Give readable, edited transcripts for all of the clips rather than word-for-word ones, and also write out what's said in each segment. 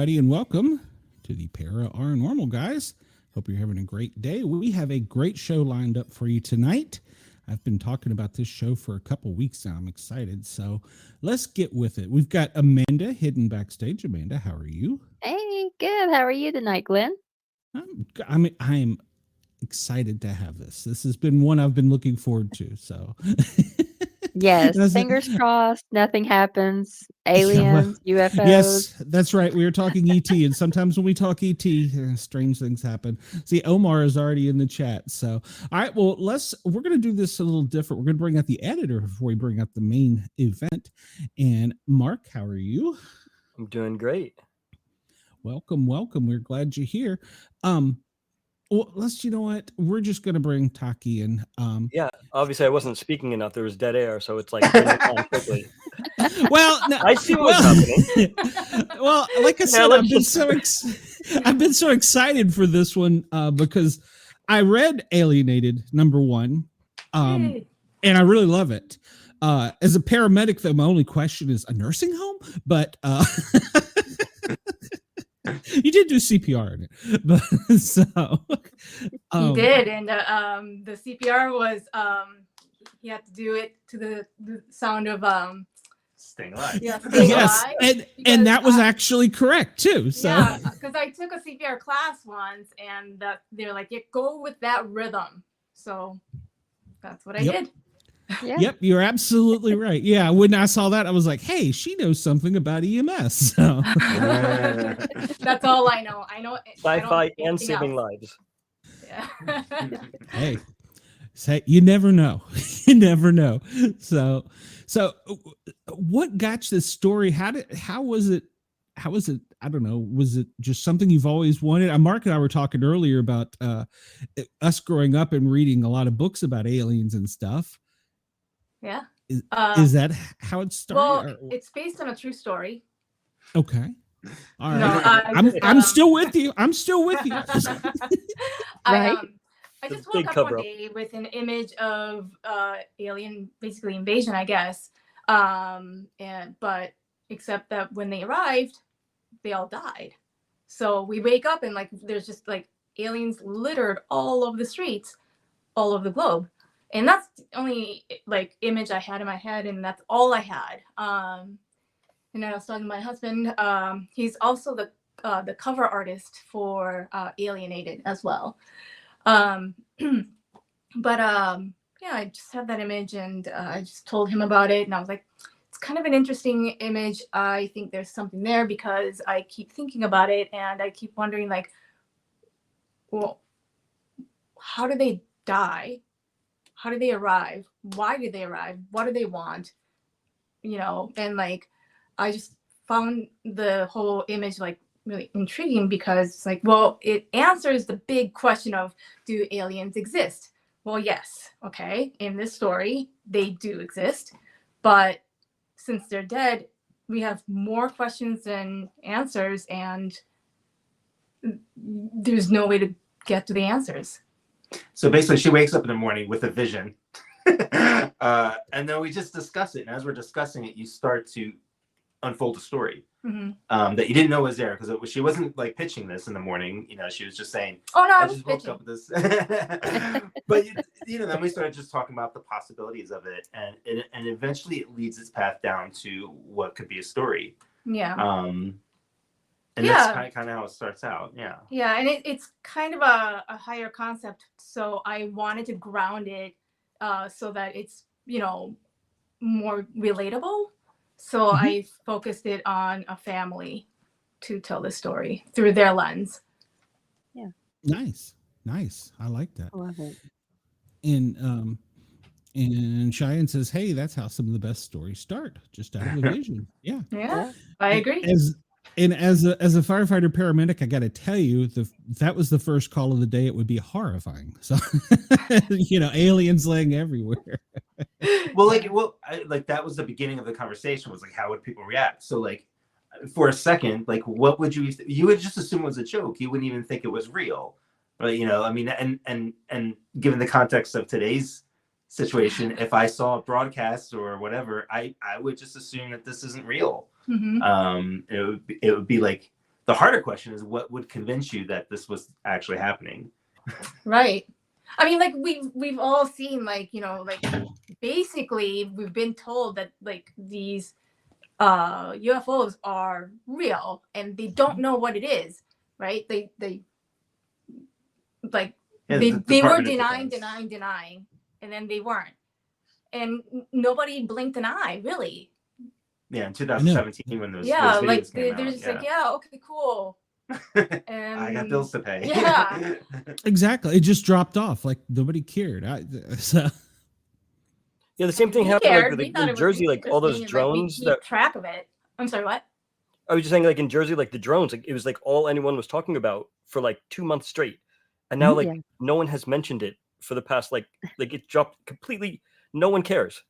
everybody, and welcome to the Paranormal, guys. Hope you're having a great day. We have a great show lined up for you tonight. I've been talking about this show for a couple weeks now. I'm excited, so let's get with it. We've got Amanda hidden backstage. Amanda, how are you? Hey, good. How are you tonight, Glenn? I'm excited to have this. This has been one I've been looking forward to. So, Yes, That's it. fingers crossed, nothing happens. Yeah, well, Aliens, UFOs. yes, that's right. We were talking ET, and sometimes when we talk ET, strange things happen. See, Omar is already in the chat. So, all right, well, we're going to do this a little different. We're going to bring out the editor before we bring up the main event. And Mark, how are you? I'm doing great. Welcome. We're glad you're here. Well, you know what? We're just going to bring Taki in. Yeah, obviously I wasn't speaking enough. There was dead air, so it's like bring it on quickly. Well, no, I see what's happening. Well, like I said, I've been so excited for this one because I read Alienated #1, and I really love it. As a paramedic, though, my only question is a nursing home, but you did do CPR in it, but so he did, and the CPR was he had to do it to the sound of Staying Alive. Yeah, Staying yes, Alive, and that was actually correct too. So yeah, because I took a CPR class once, and they're like, yeah, go with that rhythm. So that's what I did. Yeah. Yep, you're absolutely right. Yeah, when I saw that, I was like, "Hey, she knows something about EMS." So. That's all I know. I know Sci-fi and saving lives. Yeah. Hey, you never know. You never know. So, what got you this story? How was it? I don't know. Was it just something you've always wanted? Mark and I were talking earlier about us growing up and reading a lot of books about aliens and stuff. Yeah. Is that how it started? Well, it's based on a true story. Okay. All right. No, I'm still with you. I'm still with you. I just woke up one day with an image of alien, basically invasion, I guess. But except that when they arrived, they all died. So we wake up and there's just aliens littered all over the streets, all over the globe. And that's the only image I had in my head, and that's all I had. And I was talking to my husband. He's also the cover artist for Alienated as well. But yeah, I just had that image, and I just told him about it, and I was like, it's kind of an interesting image. I think there's something there because I keep thinking about it, and I keep wondering well, how do they die? How do they arrive? Why did they arrive? What do they want? And I just found the whole image really intriguing because it answers the big question of, do aliens exist? Well, yes. Okay. In this story, they do exist. But since they're dead, we have more questions than answers, and there's no way to get to the answers. So basically, she wakes up in the morning with a vision, and then we just discuss it. And as we're discussing it, you start to unfold a story that you didn't know was there, because she wasn't pitching this in the morning. She was just saying, "Oh no, I just woke up with this." But then we started just talking about the possibilities of it, and eventually it leads its path down to what could be a story. Yeah. And that's kind of how it starts out. Yeah. Yeah, and it's kind of a higher concept. So I wanted to ground it so that it's, more relatable. So I focused it on a family to tell the story through their lens. Yeah. Nice. I like that. I love it. And Cheyenne says, "Hey, that's how some of the best stories start. Just out of a vision." Yeah. Yeah, I agree. As a firefighter paramedic, I got to tell you, that was the first call of the day. It would be horrifying. So, aliens laying everywhere. Well, that was the beginning of the conversation. Was how would people react? So, for a second, what would you would just assume it was a joke. You wouldn't even think it was real, right? And given the context of today's situation, if I saw a broadcast or whatever, I would just assume that this isn't real. It would be the the harder question is what would convince you that this was actually happening? Right. I mean, like we've all seen, like, you know, like basically we've been told that like these UFOs are real and they don't know what it is, right? They like Yeah, they the were Department of denying, Defense. and then they weren't. And nobody blinked an eye, really. Yeah, in 2017 when those Yeah, videos like came they're out, just like, yeah, okay, cool. And I got bills to pay. Yeah. Exactly. It just dropped off. Like nobody cared. So Yeah, the same thing we happened cared. like We in thought it was Jersey, like all those interesting, and, like, we drones keep that track of it. I'm sorry, what? I was just saying, like in Jersey, like the drones, like it was like all anyone was talking about for like 2 months straight, and now like Yeah. no one has mentioned it for the past like it dropped completely. No one cares.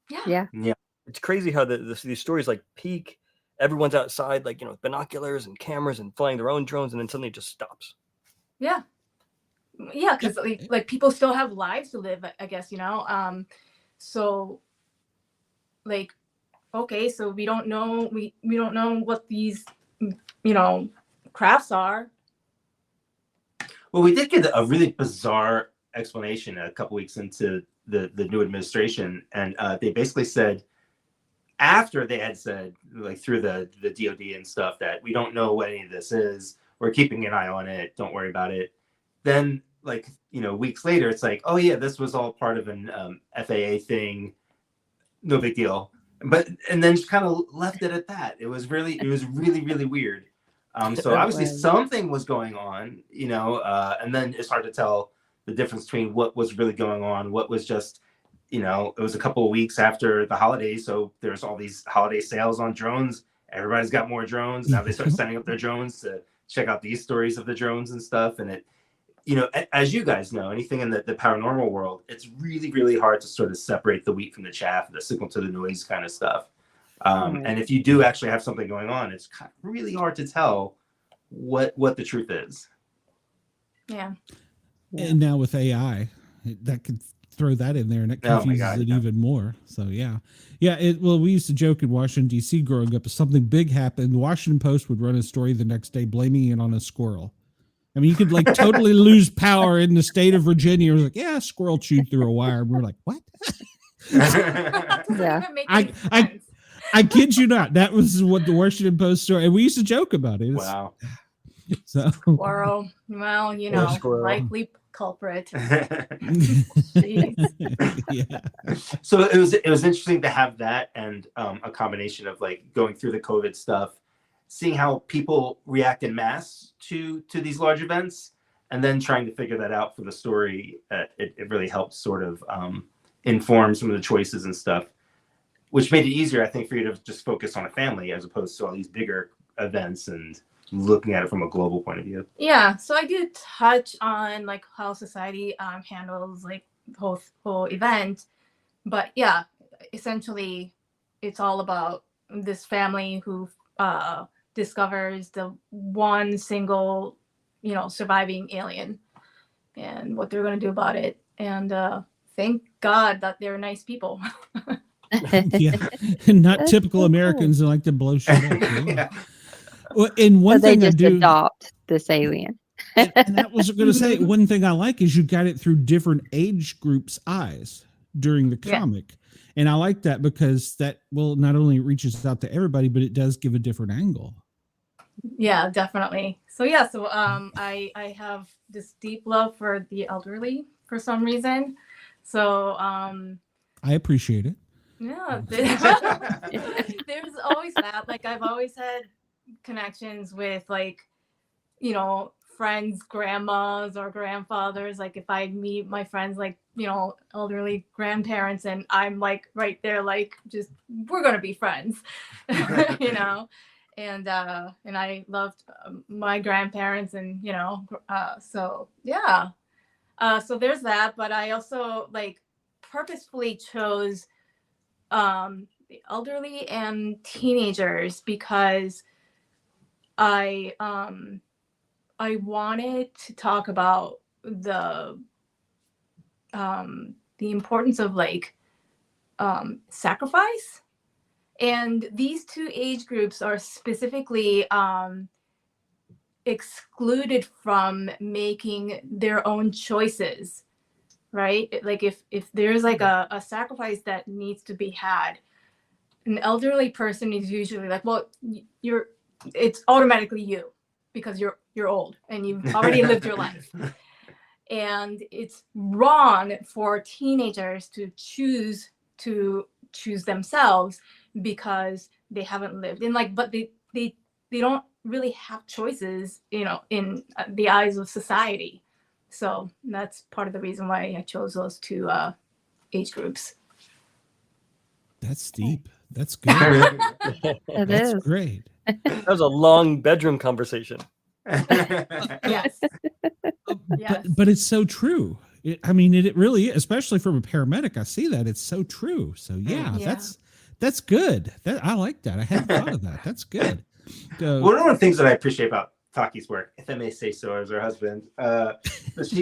Yeah. Yeah. It's crazy how these stories like peak. Everyone's outside, like, you know, binoculars and cameras and flying their own drones, and then suddenly it just stops. Yeah. Yeah, because like people still have lives to live, I guess, you know. So like, okay, so we don't know what these, you know, crafts are. Well, we did get a really bizarre explanation a couple weeks into the new administration, and they basically said, after they had said, like through the DOD and stuff, that we don't know what any of this is, we're keeping an eye on it, don't worry about it. Then, like, you know, weeks later, it's like, oh yeah, this was all part of an FAA thing, no big deal. But and then just kind of left it at that. It was really really weird. So obviously something was going on, you know, and then it's hard to tell the difference between what was really going on, what was just, you know, it was a couple of weeks after the holidays, so there's all these holiday sales on drones. Everybody's got more drones now. They start sending up their drones to check out these stories of the drones and stuff. And it, you know, as you guys know, anything in the paranormal world, it's really hard to sort of separate the wheat from the chaff, the signal to the noise kind of stuff. And if you do actually have something going on, it's really hard to tell what the truth is. Yeah. and now with AI, that could throw that in there, and it confuses it even more. So yeah. Well, we used to joke in Washington D.C. growing up, if something big happened, the Washington Post would run a story the next day blaming it on a squirrel. I mean, you could like totally lose power in the state of Virginia. It was like, yeah, a squirrel chewed through a wire. And we're like, what? Yeah. I kid you not. That was what the Washington Post story, and we used to joke about it. Wow. So Squirrel. Well, you know, likely culprit. Yeah. So it was interesting to have that, and a combination of like going through the COVID stuff, seeing how people react in mass to these large events, and then trying to figure that out for the story. It really helped sort of inform some of the choices and stuff, which made it easier, I think, for you to just focus on a family as opposed to all these bigger events and looking at it from a global point of view. Yeah, so I did touch on like how society handles like the whole event, but yeah, essentially it's all about this family who discovers the one single, you know, surviving alien and what they're going to do about it. And thank God that they're nice people. Yeah, and not typical Americans that like to blow shit up. Yeah. Well, and one So they thing I just do, adopt this alien. and that was going to say, one thing I like is you got it through different age groups' eyes during the comic, and I like that because that will not only reaches out to everybody, but it does give a different angle. Yeah, definitely. So yeah, so I have this deep love for the elderly for some reason. So I appreciate it. yeah, there's always that. Like I've always had connections with, like, you know, friends' grandmas or grandfathers. Like if I meet my friends, like, you know, elderly grandparents, and I'm like right there, like just we're gonna be friends, you know. And I loved my grandparents, and you know, so yeah, so there's that. But I also like purposefully chose the elderly and teenagers because I wanted to talk about the importance of like sacrifice. And these two age groups are specifically excluded from making their own choices, right? Like if there's like a sacrifice that needs to be had, an elderly person is usually like, well, it's automatically you because you're old and you've already lived your life. And it's wrong for teenagers to choose themselves because they haven't lived. And like, but they don't really have choices, you know, in the eyes of society. So that's part of the reason why I chose those two age groups. That's deep. That's good. It That's is. great. That was a long bedroom conversation. Yes. Yes. But it's so true. I mean, it really is, especially from a paramedic. I see that it's so true. So yeah, Yeah. that's good. I like that. I hadn't thought of that. That's good. One of the things that I appreciate about Taki's work, if I may say so, as her husband,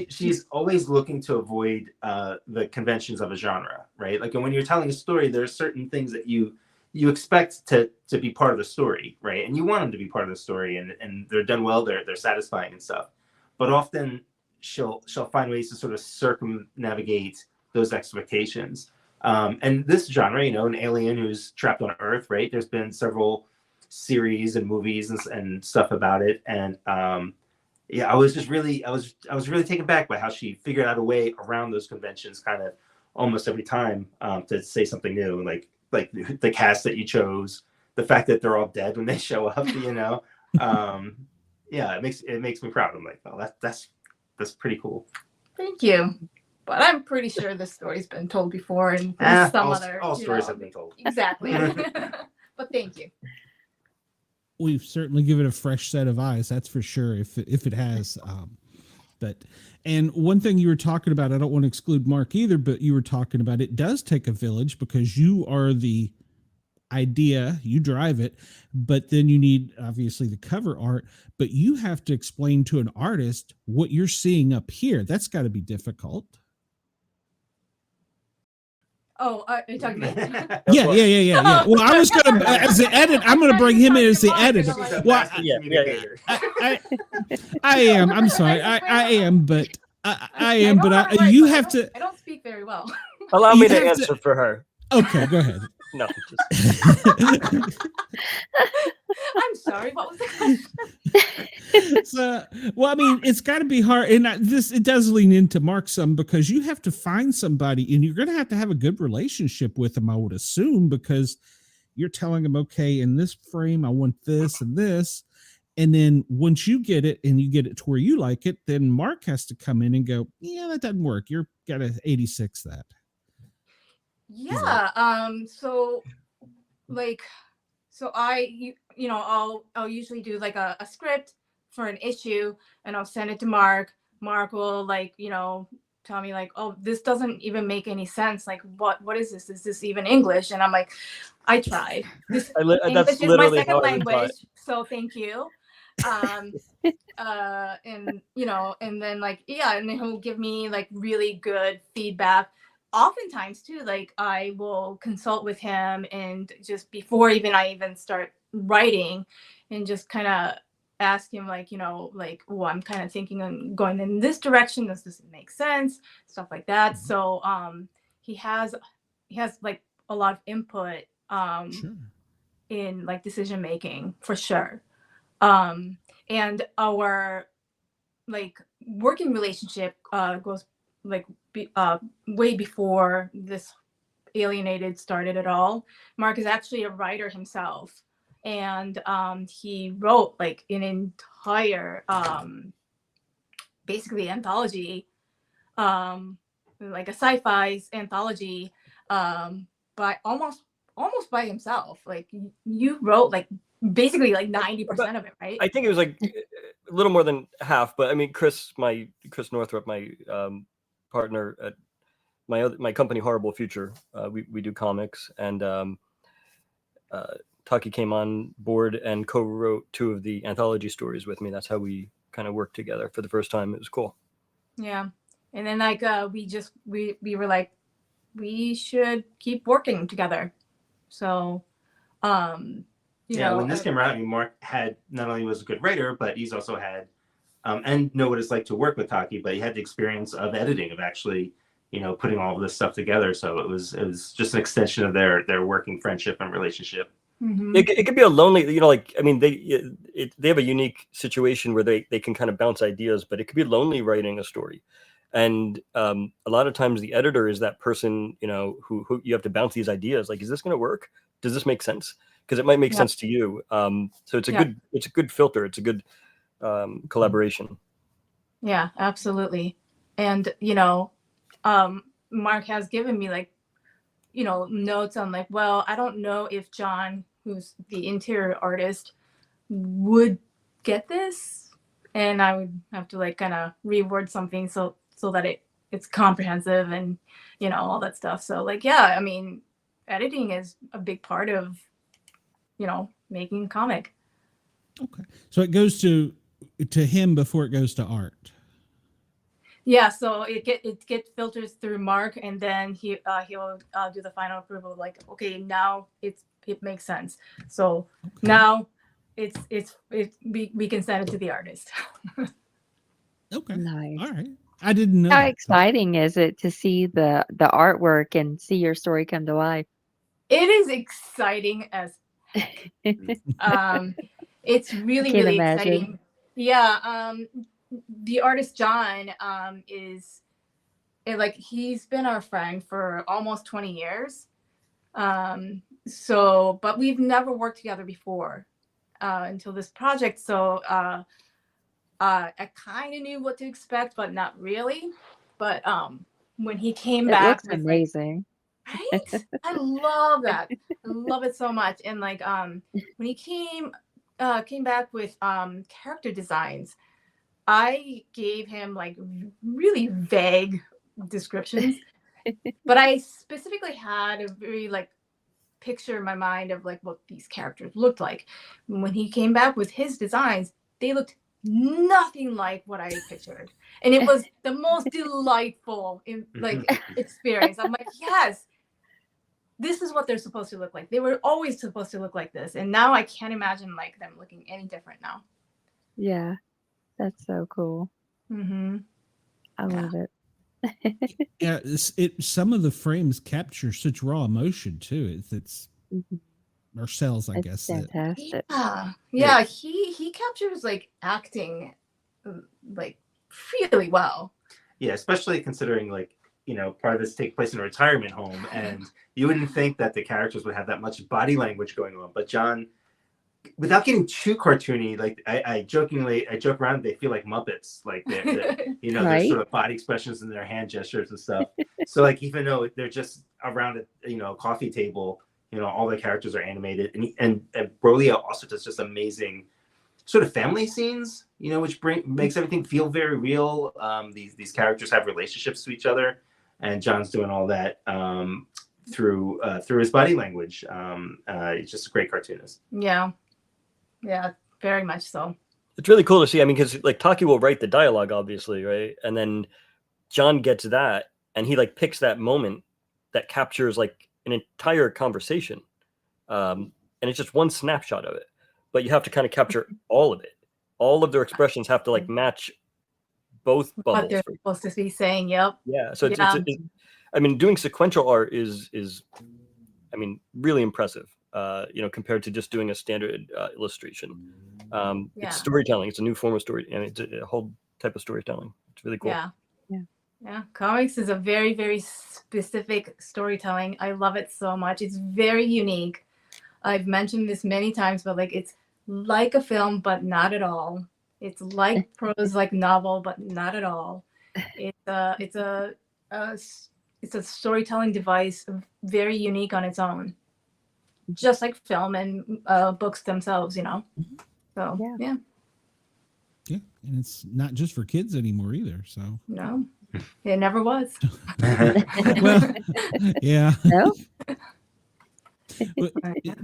she's always looking to avoid the conventions of a genre, right? Like, and when you're telling a story, there are certain things that you expect to be part of the story, right? And you want them to be part of the story, and they're done well, they're satisfying and stuff. But often she'll find ways to sort of circumnavigate those expectations. And this genre, you know, an alien who's trapped on Earth, right? There's been several series and movies and stuff about it, and yeah, I was really taken back by how she figured out a way around those conventions, kind of almost every time, to say something new, like the cast that you chose, the fact that they're all dead when they show up, you know. Yeah, it makes me proud. I'm like, oh, that's pretty cool. Thank you. But I'm pretty sure this story's been told before, and All stories have been told. Exactly. But thank you. We've certainly given it a fresh set of eyes. That's for sure. If it has, and one thing you were talking about, I don't want to exclude Mark either, but you were talking about it does take a village because you are the idea, you drive it, but then you need obviously the cover art, but you have to explain to an artist what you're seeing up here. That's got to be difficult. Oh, are you talking to me? Yeah. Well, I was gonna as the edit. I'm gonna bring him in as the editor. Well, I am. I'm sorry. I am, but I am. But you have to. I don't speak very well. Allow me You to have answer for her. Okay, go ahead. No, just I'm sorry. What was the question? So, well, I mean, it's got to be hard, and it does lean into Mark some because you have to find somebody, and you're going to have a good relationship with them, I would assume, because you're telling them, okay, in this frame, I want this and this, and then once you get it and you get it to where you like it, then Mark has to come in and go, yeah, that doesn't work. You're got to 86 that. Yeah. So I'll usually do like a script for an issue, and I'll send it to Mark. Mark will tell me like, oh, this doesn't even make any sense. Like, what is this? Is this even English? And I'm like, I tried. This English that's is my literally second how I reply. language, so thank you. And then like, yeah, and then he'll give me like really good feedback. Oftentimes too, like I will consult with him, and just before I even start writing, and just kind of ask him like, well, I'm kind of thinking on going in this direction. Does this make sense? Stuff like that. So he has like a lot of input Sure. in like decision making for sure. And our like working relationship goes like way before this Alienated started at all. Mark is actually a writer himself, and he wrote like an entire basically anthology, like a sci-fi anthology, by almost by himself. Like you wrote like basically like 90% of it, right? I think it was like a little more than half, but I mean, Chris Northrup, my partner at my company, Horrible Future, we do comics, and Taki came on board and co-wrote 2 of the anthology stories with me. That's how we kind of worked together for the first time. It was cool. Yeah. And then like we were like, we should keep working together. So When this came out, I mean, Mark had not only was a good writer, but he's also had and know what it's like to work with Taki, but he had the experience of editing, of actually, putting all of this stuff together. So it was just an extension of their working friendship and relationship. Mm-hmm. It could be a lonely, they have a unique situation where they can kind of bounce ideas, but it could be lonely writing a story. And a lot of times the editor is that person, who you have to bounce these ideas. Like, is this going to work? Does this make sense? Because it might make sense to you. So it's a good filter. It's a good collaboration. Yeah, absolutely. And, Mark has given me notes on I don't know if John, who's the interior artist, would get this. And I would have to kind of reword something so that it's comprehensive and, all that stuff. So I mean, editing is a big part of, making a comic. Okay. So it goes to him before it goes to art. Yeah, so it gets filters through Mark, and then he'll do the final approval. Okay, now it makes sense. So now we can send it to the artist. Okay. Nice. All right. I didn't know. How that. exciting is it to see the artwork and see your story come to life? It is exciting as heck. It's really can't really imagine. exciting. Yeah. The artist John is he's been our friend for almost 20 years. But we've never worked together before until this project. So I kind of knew what to expect, but not really. But when he came It back, looks amazing. right? I love that. I love it so much. And when he came back with character designs, I gave him really vague descriptions, but I specifically had a very picture in my mind of what these characters looked like. When he came back with his designs, they looked nothing like what I pictured, and it was the most delightful experience. I'm like, yes, this is what they're supposed to look like. They were always supposed to look like this, and now I can't imagine them looking any different now. Yeah, that's so cool. Mm-hmm. I love it. Yeah, some of the frames capture such raw emotion too. It's or cells, I It's guess. fantastic. Yeah. He captures acting really well. Yeah, especially considering part of this take place in a retirement home, and you wouldn't think that the characters would have that much body language going on. But John, without getting too cartoony, I joke around, they feel like Muppets, they're Right? sort of body expressions and their hand gestures and stuff. So even though they're just around a coffee table, all the characters are animated, and Brolia also does just amazing sort of family scenes, which makes everything feel very real. These characters have relationships to each other, and John's doing all that through his body language. He's just a great cartoonist. Yeah, very much so. It's really cool to see. I mean, because Taki will write the dialogue, obviously, right? And then John gets that, and he picks that moment that captures an entire conversation, and it's just one snapshot of it. But you have to kind of capture all of it. All of their expressions have to match both bubbles. What they're supposed to be saying. Yep. Yeah. So it's I mean, doing sequential art is I mean, really impressive. Compared to just doing a standard illustration. It's storytelling. It's a new form of story, and it's a whole type of storytelling. It's really cool. Yeah. Comics is a very, very specific storytelling. I love it so much. It's very unique. I've mentioned this many times, but it's like a film, but not at all. It's like prose, like novel, but not at all. It's a storytelling device, very unique on its own, just like film and books themselves, So yeah, and it's not just for kids anymore either. So no, it never was. well, yeah. No?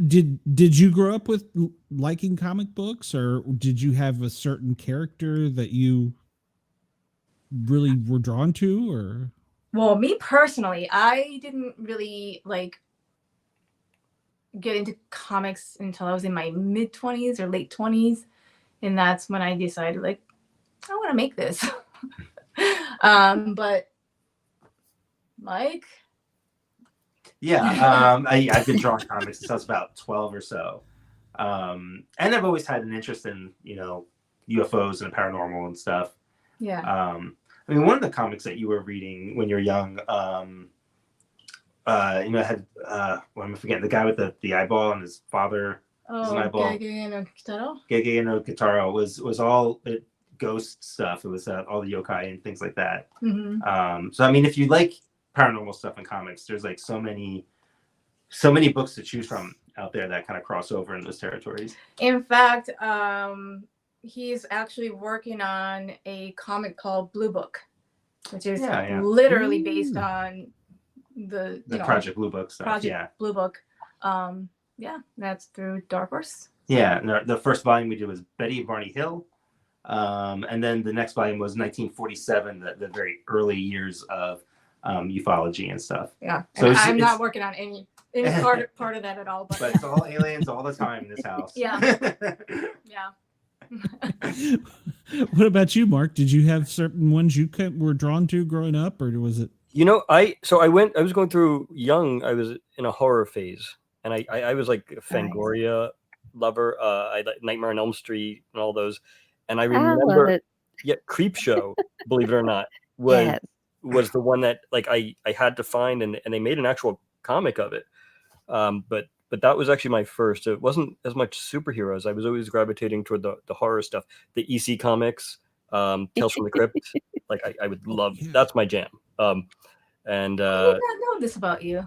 Did you grow up with liking comic books, or did you have a certain character that you really were drawn to? Or Well, me personally, I didn't really get into comics until I was in my mid-20s or late 20s, and that's when I decided, like, I want to make this. But Mike? Yeah, I've been drawing comics since I was about 12 or so. And I've always had an interest in, UFOs and paranormal and stuff. Yeah. I mean, one of the comics that you were reading when you were young, had what am I forgetting? The guy with the eyeball and his father. Oh, Gege no Kitaro? Gege no Kitaro was all ghost stuff. It was all the yokai and things like that. Mm-hmm. So I mean, if you like paranormal stuff in comics, there's like so many books to choose from out there that kind of cross over in those territories. In fact, he's actually working on a comic called Blue Book, which is literally based on the Project Blue Book stuff. Blue Book. That's through Dark Horse. Yeah, no, the first volume we did was Betty and Barney Hill, and then the next volume was 1947, the very early years of ufology and stuff. Yeah, so I'm not working on any part of that at all. But it's all aliens all the time in this house. Yeah. Yeah. What about you, Mark? Did you have certain ones you were drawn to growing up, or was it? I was going through young. I was in a horror phase, and I was like a Fangoria lover. I like Nightmare on Elm Street and all those. And I remember, Creepshow, believe it or not, was the one that like I had to find, and they made an actual comic of it. But that was actually my first. It wasn't as much superheroes. I was always gravitating toward the horror stuff, the EC comics, Tales from the Crypt. Like I would love. That's my jam. I did not know this about you.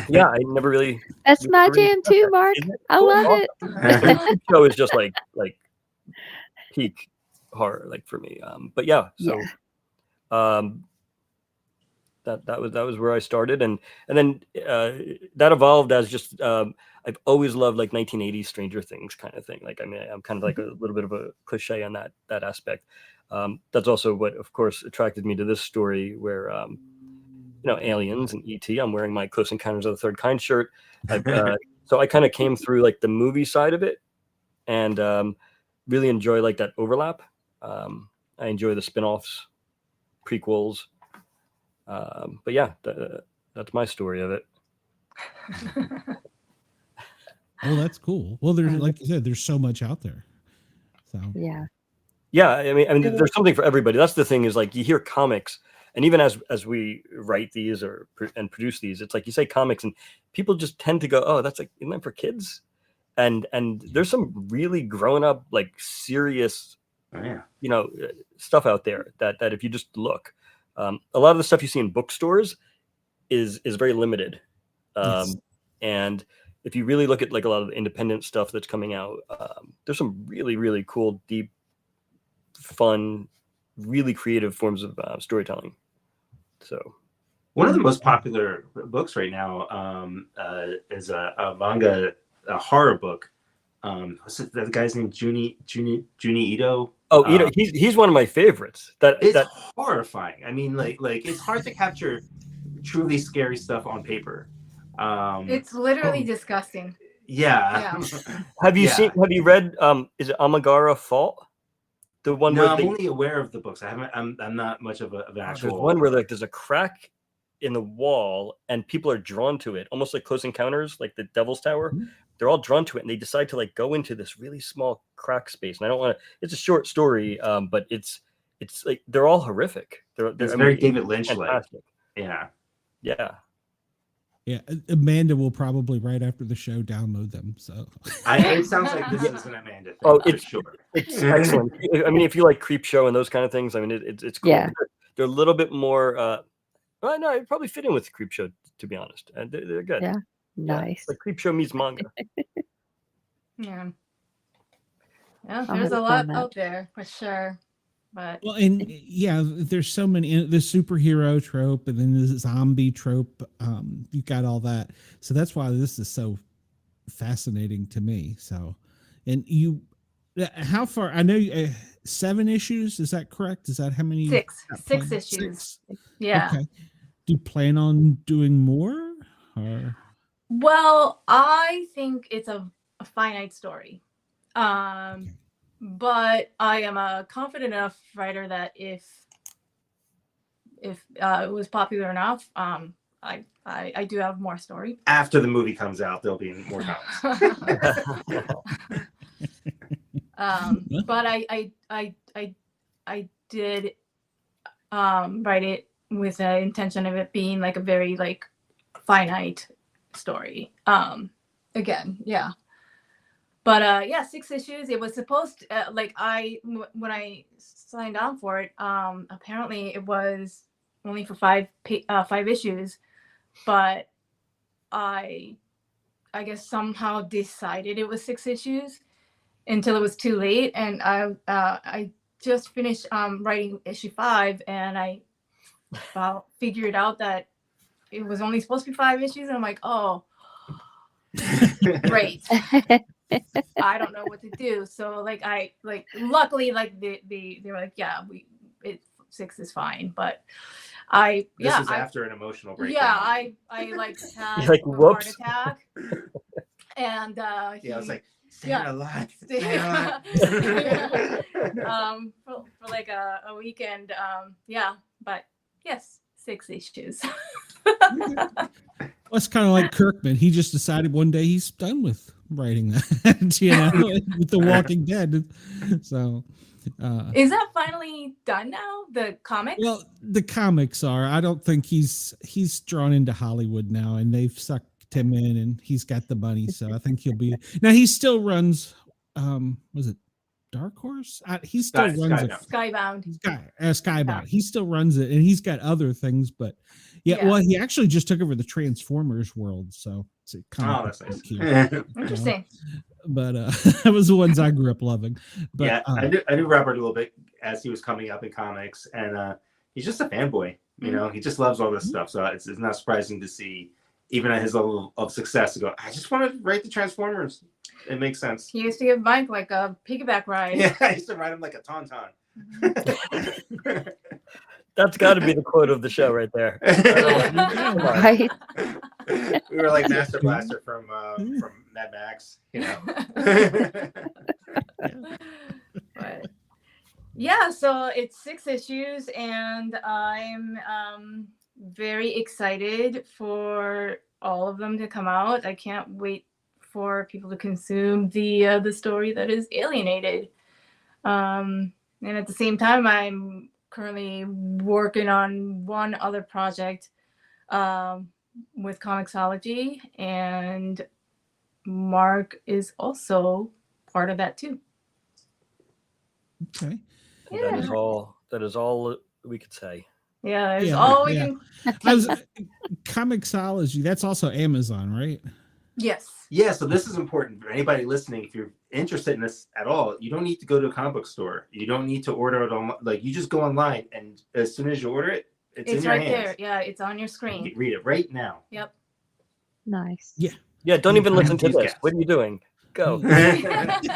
Yeah, I never really. That's my jam too, Mark. I love it. The show is just like peak horror, like for me. But yeah, so that was where I started, and then that evolved as just I've always loved like 1980s Stranger Things kind of thing. Like I mean, I'm kind of like a little bit of a cliche on that aspect. That's also what, of course, attracted me to this story, where aliens and ET. I'm wearing my Close Encounters of the Third Kind shirt. So I kind of came through like the movie side of it, and really enjoy like that overlap. I enjoy the spin-offs, prequels. But yeah, that's my story of it. Oh, that's cool. Well, there's, like you said, there's so much out there. So yeah. I mean, there's something for everybody. That's the thing, is like you hear comics, and even as we write these and produce these, it's like you say comics, and people just tend to go, "Oh, that's like, isn't that for kids?" And there's some really grown up, like serious, stuff out there that if you just look. A lot of the stuff you see in bookstores is very limited. And if you really look at like a lot of the independent stuff that's coming out, there's some really, really cool, deep, fun, really creative forms of storytelling. So one of the most popular books right now is a manga, a horror book. What's it, that guy's name? Juni Ito. Oh, Ito, he's one of my favorites. That's horrifying. I mean, like it's hard to capture truly scary stuff on paper. It's literally disgusting. Yeah. Have you read is it Amagara Fault? The one no, where I'm only aware of the books. I'm not much of an actual. There's one where like there's a crack in the wall and people are drawn to it, almost like Close Encounters, like the Devil's Tower. Mm-hmm. They're all drawn to it, and they decide to like go into this really small crack space. And I don't want to. It's a short story, but it's like they're all horrific. It's very David Lynch like. Yeah. Amanda will probably right after the show download them. So it sounds like this is an Amanda thing. Oh, it's sure. It's excellent. I mean, if you like Creepshow and those kind of things, I mean, it's cool. Yeah. They're a little bit more. Well, no, it probably fit in with Creepshow, to be honest, and they're good. Yeah. Nice. Like Creepshow meets manga. Yeah, there's a lot out there for sure. But and there's so many, the superhero trope and then the zombie trope. You've got all that, so that's why this is so fascinating to me. So, and how far? I know 7 issues. Is that correct? Is that how many? 6 issues. 6. Yeah. Okay. Do you plan on doing more? Or Well, I think it's a finite story. But I am a confident enough writer that if it was popular enough, I do have more story. After the movie comes out, there'll be more comics. But I did write it with the intention of it being like a very like finite story. Again, yeah. But yeah, 6 issues. It was supposed to, like when I signed on for it, apparently it was only for 5 issues, but I guess somehow decided it was 6 issues until it was too late, and I just finished writing issue 5, and I figured out that it was only supposed to be 5 issues, and I'm like, oh, great. I don't know what to do. So like luckily like they were like, yeah, 6 is fine. But This is after an emotional breakdown. Yeah, I like had like, a heart whoops. attack. And yeah, I was like, stay alive. For like a weekend. Yeah, but yes, 6 issues. Well, it's kind of like Kirkman. He just decided one day he's done with writing that, you know, with The Walking Dead. So, is that finally done now? The comic? well, the comics are. I don't think he's drawn into Hollywood now, and they've sucked him in, and he's got the money. So I think he'll be. Now he still runs. Was it Dark Horse? He still runs it. Skybound. Skybound. Yeah. He still runs it, and he's got other things, but. Yeah, well, he actually just took over the Transformers world, so it's kind that's nice. cute. Interesting. But that was the ones I grew up loving. But yeah, I knew Robert a little bit as he was coming up in comics, and he's just a fanboy. You know, he just loves all this stuff. So it's not surprising to see, even at his level of success, to go, I just want to write the Transformers. It makes sense. He used to give Mike like a piggyback ride. Yeah, I used to ride him like a tauntaun. That's got to be the quote of the show right there. Right. We were like Master Blaster from Mad Max, you know. But yeah, so it's 6 issues, and I'm very excited for all of them to come out. I can't wait for people to consume the story that is Alienated. And at the same time, I'm currently working on one other project with Comixology, and Mark is also part of that too. okay. That is all we could say. Yeah, that's all we can. Comixology, that's also Amazon, right? Yes. Yeah, so this is important for anybody listening. If you're interested in this at all, you don't need to go to a comic book store. You don't need to order it on, like, you just go online, and as soon as you order it, it's in your right hands. there. Yeah, it's on your screen. You can read it right now. Yep. Nice. Yeah, don't even listen to These this. guys. What are you doing? Go. Hey, Just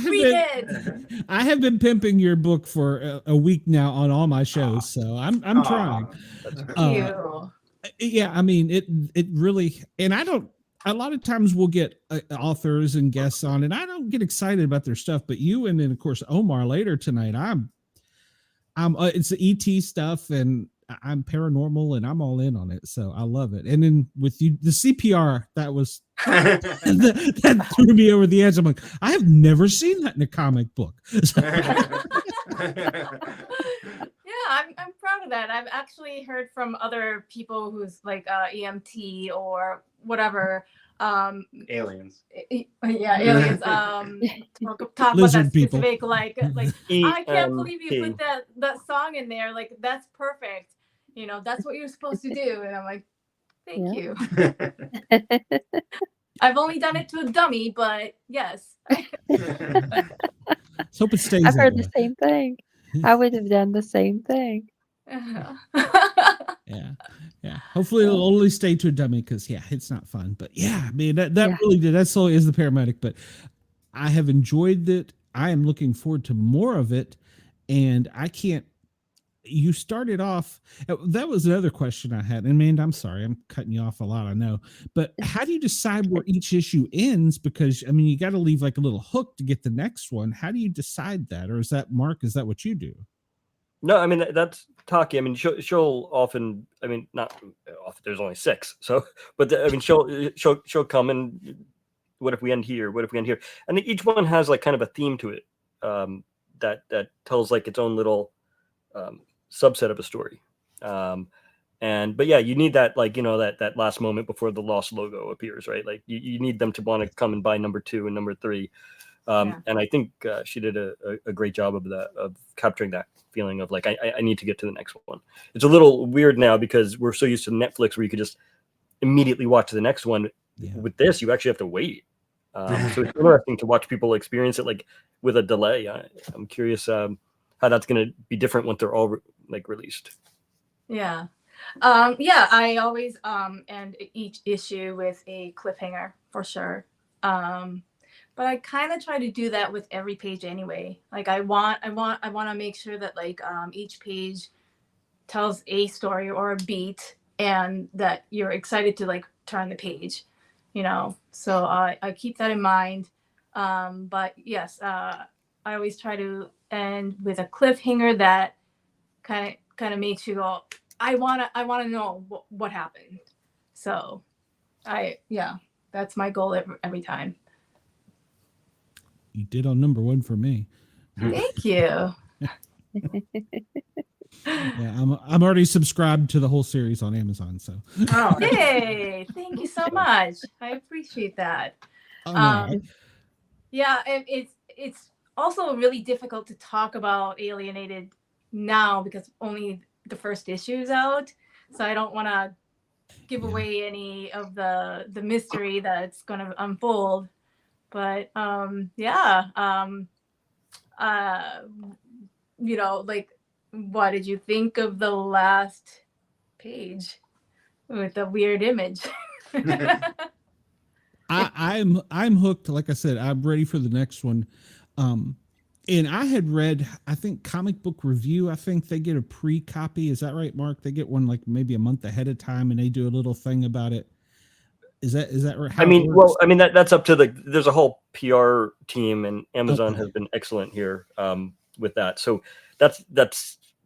read it. I have been pimping your book for a week now on all my shows, so I'm trying. That's great. You. Yeah, I mean it really, and I don't. A lot of times we'll get authors and guests on, and I don't get excited about their stuff. But you, and then of course Omar later tonight, I'm it's the ET stuff, and I'm paranormal, and I'm all in on it. So I love it. And then with you, the CPR, that was that threw me over the edge. I'm like, I have never seen that in a comic book. Yeah, I'm proud of that. I've actually heard from other people who's like EMT or whatever. Aliens. Yeah, aliens. Talk about Lizard that people. specific, like I can't believe you put that song in there. Like, that's perfect. You know, that's what you're supposed to do. And I'm like, thank you. I've only done it to a dummy, but yes. Let's hope it stays. I've that heard way. the same thing. I would have done the same thing. Yeah. Hopefully it'll only stay to a dummy, because it's not fun. But yeah, I mean that really did. That slowly is the paramedic, but I have enjoyed it. I am looking forward to more of it, and I can't. you started off, that was another question I had. And man, I'm sorry, I'm cutting you off a lot, I know. But how do you decide where each issue ends? Because I mean, you got to leave like a little hook to get the next one. How do you decide that? Or is that Mark? Is that what you do? No, I mean that's Taki. I mean, she'll often. I mean, not often. There's only 6, so. But I mean, she'll come and what if we end here? What if we end here? And each one has like kind of a theme to it that tells like its own little subset of a story. But yeah, you need that like that last moment before the Lost logo appears, right? Like you need them to want to come and buy number 2 and number 3. And I think she did a great job of that, of capturing that feeling of like I need to get to the next one. It's a little weird now because we're so used to Netflix where you could just immediately watch the next one. Yeah. With this, you actually have to wait. So it's interesting to watch people experience it like with a delay. I'm curious how that's going to be different once they're all like released. Yeah. I always end each issue with a cliffhanger for sure. But I kind of try to do that with every page anyway. Like I want to make sure that like each page tells a story or a beat and that you're excited to like turn the page, So I keep that in mind. But yes, I always try to end with a cliffhanger that kind of makes you go, I want to know what happened. So that's my goal every time. You did on number 1 for me. Thank you. Yeah, I'm already subscribed to the whole series on Amazon. So. Oh, hey! Thank you so much. I appreciate that. Oh, no. It's also really difficult to talk about Alienated now because only the first issue is out, so I don't want to give away any of the mystery that's going to unfold. But like, what did you think of the last page with the weird image? I'm hooked. Like I said, I'm ready for the next one. And I had read, I think Comic Book Review, I think they get a pre-copy. Is that right, Mark? They get one like maybe a month ahead of time and they do a little thing about it. Is that right? I mean, that's up to there's a whole PR team, and Amazon has been excellent here with that. So that's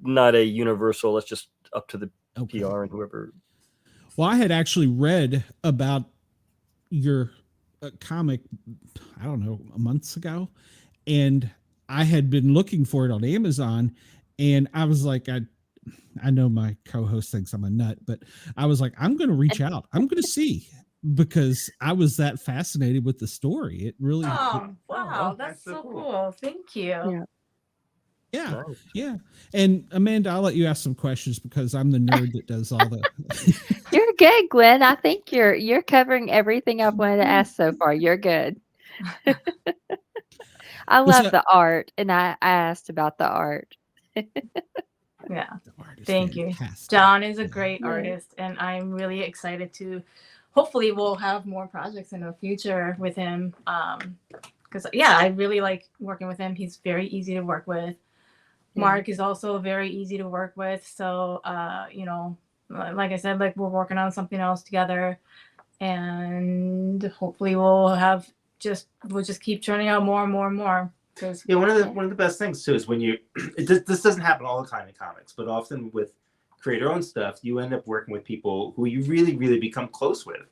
not a universal. That's just up to the PR and whoever. Well, I had actually read about your comic, I don't know, months ago, and I had been looking for it on Amazon, and I was like, I know my co-host thinks I'm a nut, but I was like, I'm going to reach out. I'm going to see. Because I was that fascinated with the story. It really. Wow. That's so cool. Thank you. Yeah. Yeah. And Amanda, I'll let you ask some questions because I'm the nerd that does all the. You're good, Gwen. I think you're covering everything I've wanted to ask so far. You're good. I love the art, and I asked about the art. Yeah. Thank you. John is a great artist, and I'm really excited to. Hopefully we'll have more projects in the future with him. Because I really like working with him. He's very easy to work with. Mark is also very easy to work with. So, like I said, like we're working on something else together, and hopefully we'll just keep churning out more and more and more. One of the best things too is when this doesn't happen all the time in comics, but often with creator-owned stuff, you end up working with people who you really, really become close with,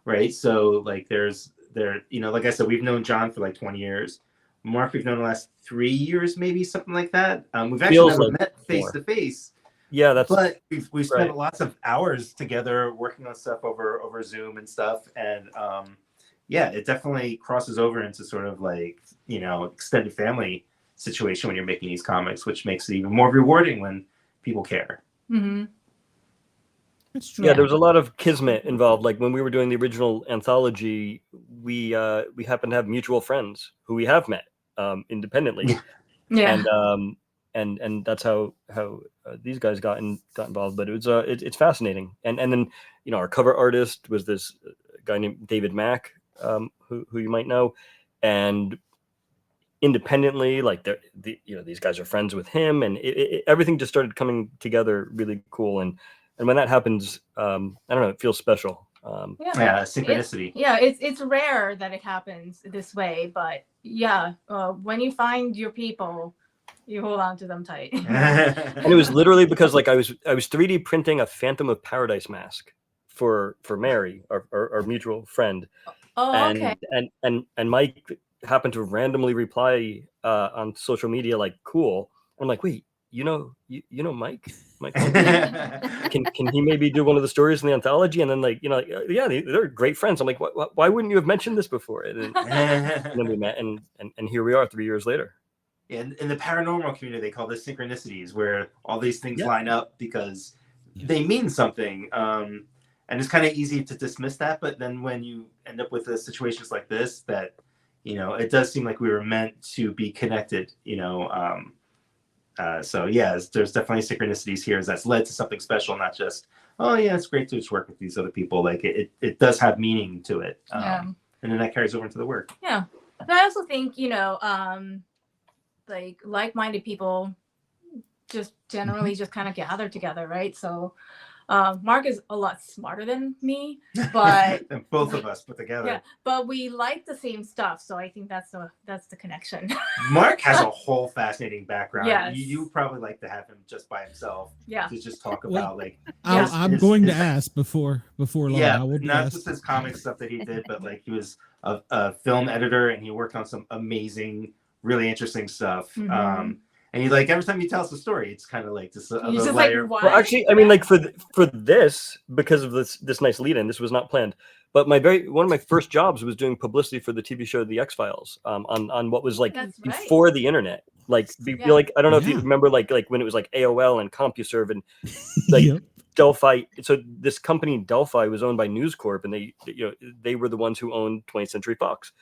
right? So like like I said, we've known John for like 20 years. Mark, we've known the last 3 years, maybe something like that. We've actually never met face to face. Yeah, but we've spent lots of hours together working on stuff over Zoom and stuff, and it definitely crosses over into sort of like extended family situation when you're making these comics, which makes it even more rewarding when people care. Mm-hmm. That's true. Yeah, there was a lot of kismet involved. Like when we were doing the original anthology, we happened to have mutual friends who we have met independently. Yeah. And that's how these guys got involved. But it's fascinating. And then our cover artist was this guy named David Mack, who you might know, and independently, like these guys are friends with him, and everything just started coming together really cool. And when that happens, I don't know, it feels special. Yeah, synchronicity. It's rare that it happens this way, but yeah, when you find your people, you hold on to them tight. And it was literally because like I was 3D printing a Phantom of Paradise mask for Mary, our mutual friend. Okay. And Mike happened to randomly reply on social media like, cool. I'm like, wait, you know Mike? Can he maybe do one of the stories in the anthology? And then like, yeah, they're great friends. I'm like, why wouldn't you have mentioned this before? And then we met, and here we are 3 years later. In the paranormal community, they call this synchronicities, where all these things line up because they mean something. And it's kind of easy to dismiss that, but then when you end up with situations like this, that it does seem like we were meant to be connected. So yeah, there's definitely synchronicities here that's led to something special, not just, oh yeah, it's great to just work with these other people. Like it does have meaning to it, and then that carries over into the work. Yeah, but I also think like-minded people just generally just kind of gather together, right? So Mark is a lot smarter than me, but than both of us put together. Yeah, but we like the same stuff, so I think that's the connection. Mark has a whole fascinating background. Yes. You probably like to have him just by himself. Yeah. To just talk about I'm going to ask before long. Yeah, I will not just his comic stuff that he did, but like he was a film editor and he worked on some amazing, really interesting stuff. Mm-hmm. And you like every time you tell us a story, it's kind of like this other just layer. like, what? Well, actually, I mean, like for this, because of this nice lead-in, this was not planned. But one of my first jobs was doing publicity for the TV show The X-Files, on what was like before the internet. Like, like I don't know if you remember, like when it was like AOL and CompuServe and like Delphi. So this company Delphi was owned by News Corp, and they were the ones who owned 20th Century Fox.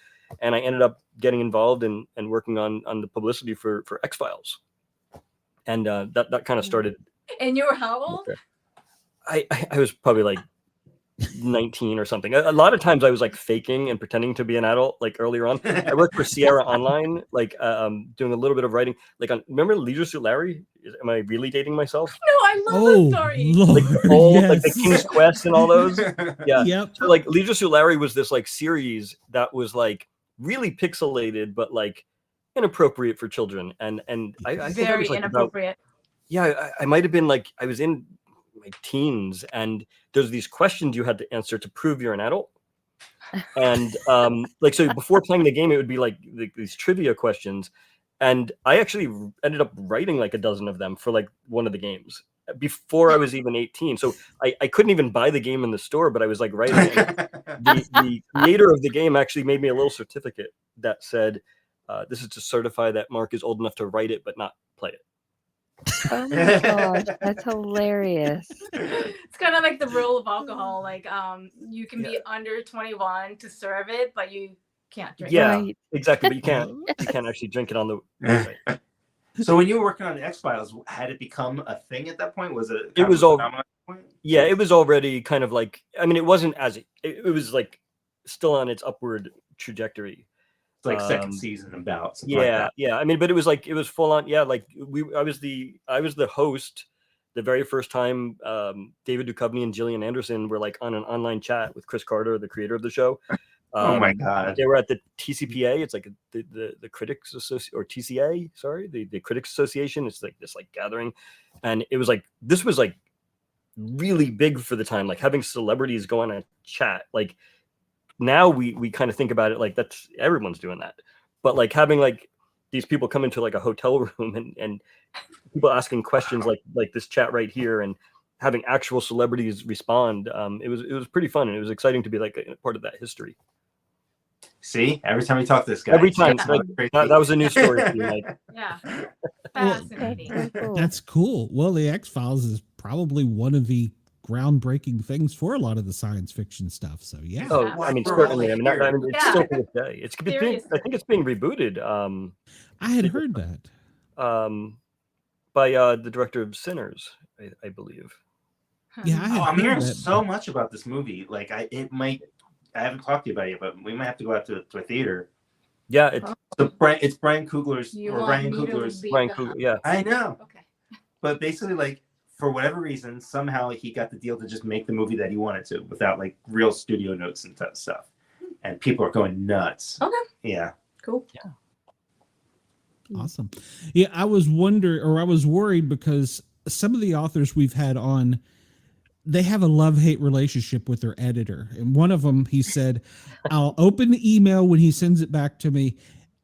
And I ended up getting involved and working on the publicity for X-Files. And that kind of started. And you were how old? I was probably like 19 or something. A lot of times I was like faking and pretending to be an adult, like earlier on. I worked for Sierra Online, like doing a little bit of writing. Like remember Leisure Suit Larry? Am I really dating myself? No, I love that story. Lord, like the old, like the King's Quest and all those. Yeah. Yep. So like Leisure Suit Larry was this like series that was like really pixelated, but like inappropriate for children. And I think very was, like, inappropriate. I might have been like, I was in my teens, and there's these questions you had to answer to prove you're an adult. And like, so before playing the game, it would be like these trivia questions. And I actually ended up writing like a dozen of them for like one of the games before I was even 18. So I couldn't even buy the game in the store, but I was like writing it. The creator of the game actually made me a little certificate that said, this is to certify that Mark is old enough to write it, but not play it. Oh my gosh, that's hilarious. It's kind of like the rule of alcohol. Like, you can be under 21 to serve it, but you can't drink it. Yeah, Right. exactly. But you can't actually drink it on the website. So when you were working on the X-Files, had it become a thing at that point? Was it? It was all. Point? Yeah, it was already kind of like. I mean, it wasn't as it was like still on its upward trajectory. It's like second season about. Yeah, like that. yeah. I mean, but it was full on. Yeah, like I was the host the very first time. David Duchovny and Gillian Anderson were like on an online chat with Chris Carter, the creator of the show. Oh my God! They were at the TCPA. It's like the Critics Association, or TCA. Sorry, the Critics Association. It's like this like gathering, and it was like this was like really big for the time. Like having celebrities go on a chat. Like now we kind of think about it like that's everyone's doing that, but like having like these people come into like a hotel room and people asking questions like this chat right here, and having actual celebrities respond. It was pretty fun, and it was exciting to be like a part of that history. See, every time we talk to this guy, every time like, that was a new story to me, like. Yeah, fascinating. That's cool. Well, the X-Files is probably one of the groundbreaking things for a lot of the science fiction stuff. So yeah. Oh, I mean, certainly. I mean, it's still to this day. I think it's being rebooted. I had heard that. By the director of Sinners, I believe. Yeah, I'm hearing so much about this movie. Like, I haven't talked to you about it, but we might have to go out to a theater Yeah, it's So it's Brian Coogler's You or want Ryan me to Coogler's. be Brian the Coogler. hot- Yeah, I know, Okay. but basically, like for whatever reason, somehow he got the deal to just make the movie that he wanted to without like real studio notes and stuff, and people are going nuts. Okay. Yeah. Cool. Awesome. Yeah, I was worried because some of the authors we've had on, they have a love-hate relationship with their editor. And one of them, he said, I'll open the email when he sends it back to me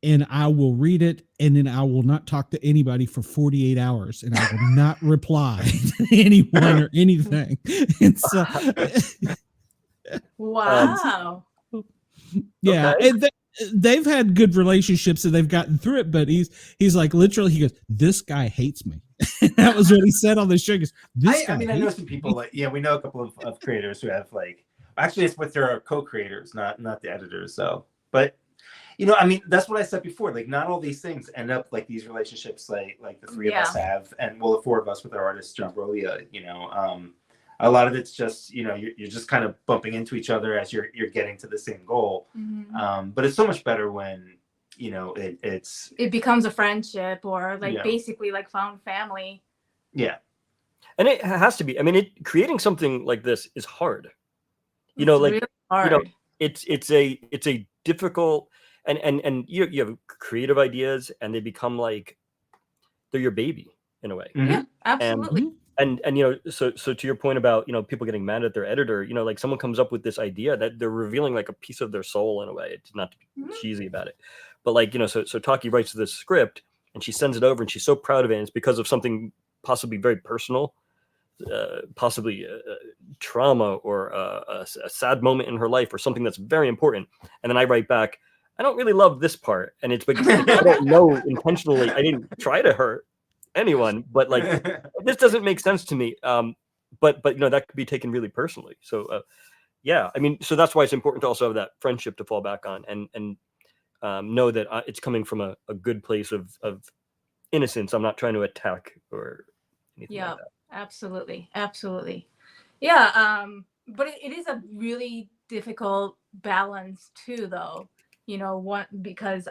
and I will read it, and then I will not talk to anybody for 48 hours and I will not reply to anyone or anything. And so Wow. yeah, Okay. and they've had good relationships and they've gotten through it, but he's like, literally, he goes, this guy hates me. That was what he said on the show. He goes, this guy I mean, I know hates some me. people like, we know a couple of creators who have like, actually it's with their co-creators, not the editors. So, but I mean, that's what I said before. Like, not all these things end up like these relationships, like the three of us have, and well, the four of us with our artist John Brolia. A lot of it's just you're just kind of bumping into each other as you're getting to the same goal. Mm-hmm. But it's so much better when it becomes a friendship or like basically like found family. Yeah. And it has to be. I mean, creating something like this is hard. It's really hard. It's a difficult, and you have creative ideas, and they become like they're your baby in a way. Mm-hmm. Yeah, absolutely. And so to your point about people getting mad at their editor, like someone comes up with this idea that they're revealing like a piece of their soul in a way. It's not to be cheesy about it, but like so Taki writes this script and she sends it over and she's so proud of it. And it's because of something possibly very personal, possibly trauma or a sad moment in her life or something that's very important. And then I write back, I don't really love this part, and it's because I don't know intentionally. I didn't try to hurt anyone, but like this doesn't make sense to me. But that could be taken really personally. So I mean, so that's why it's important to also have that friendship to fall back on and know that it's coming from a good place of innocence. I'm not trying to attack or anything like that. Absolutely. Yeah. But it is a really difficult balance too, though. Because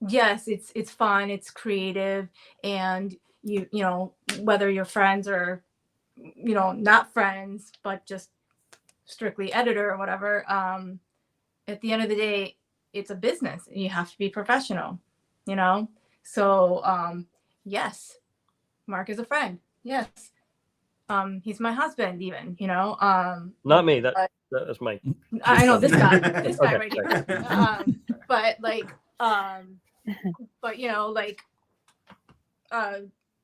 yes, it's fun, it's creative, and whether you're friends or not friends, but just strictly editor or whatever, at the end of the day, it's a business and you have to be professional, so yes, Mark is a friend, yes, he's my husband even, Not me, that's Mike. I know this guy Okay, right here. But like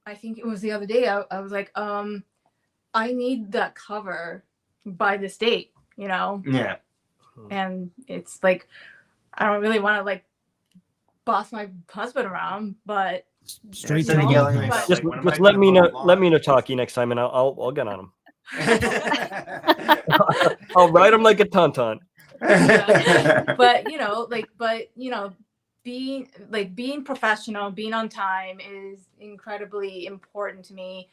I think it was the other day I was like, I need that cover by this date, Yeah. and it's like I don't really want to like boss my husband around, but Straight Instead to of the yelling, point. like, Just when am I let gonna me mow know. the lawn? Let me know Taki next time, and I'll get on him. I'll ride him like a tauntaun. But being professional, being on time is incredibly important to me.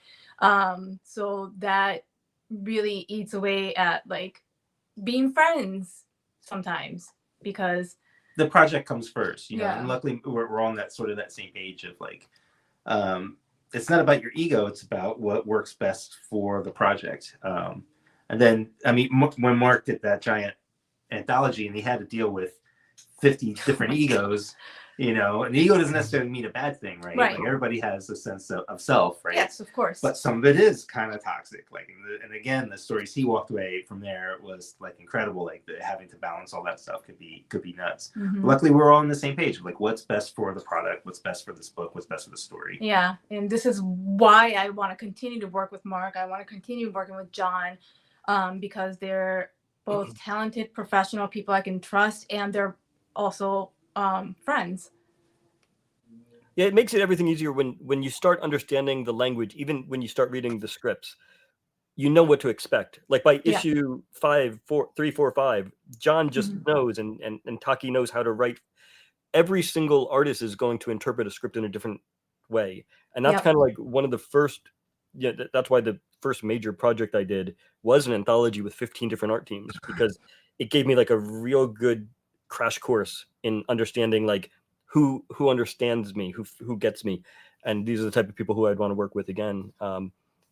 So that really eats away at like being friends sometimes, because the project comes first, Yeah. and luckily we're on that sort of that same page of like, it's not about your ego, it's about what works best for the project. And then, I mean, when Mark did that giant anthology and he had to deal with 50 different egos, and the ego doesn't necessarily mean a bad thing, right? Right. Like everybody has a sense of self, right? yes, of course. But some of it is kind of toxic. Like, and again, the stories he walked away from there was like incredible. Like having to balance all that stuff could be nuts. Mhm. Luckily, we're all on the same page of like what's best for the product, what's best for this book, what's best for the story. Yeah, and this is why I want to continue to work with Mark. I want to continue working with John, because they're both talented, professional people I can trust, and they're also friends. Yeah, it makes it everything easier when you start understanding the language. Even when you start reading the scripts, you know what to expect. Like by issue 3, 4, 5, John just knows, and Taki knows how to write. Every single artist is going to interpret a script in a different way, and that's kind of like one of the first. Yeah, that's why the first major project I did was an anthology with 15 different art teams, because it gave me like a real good crash course in understanding like who understands me, who gets me, and these are the type of people who I'd want to work with again.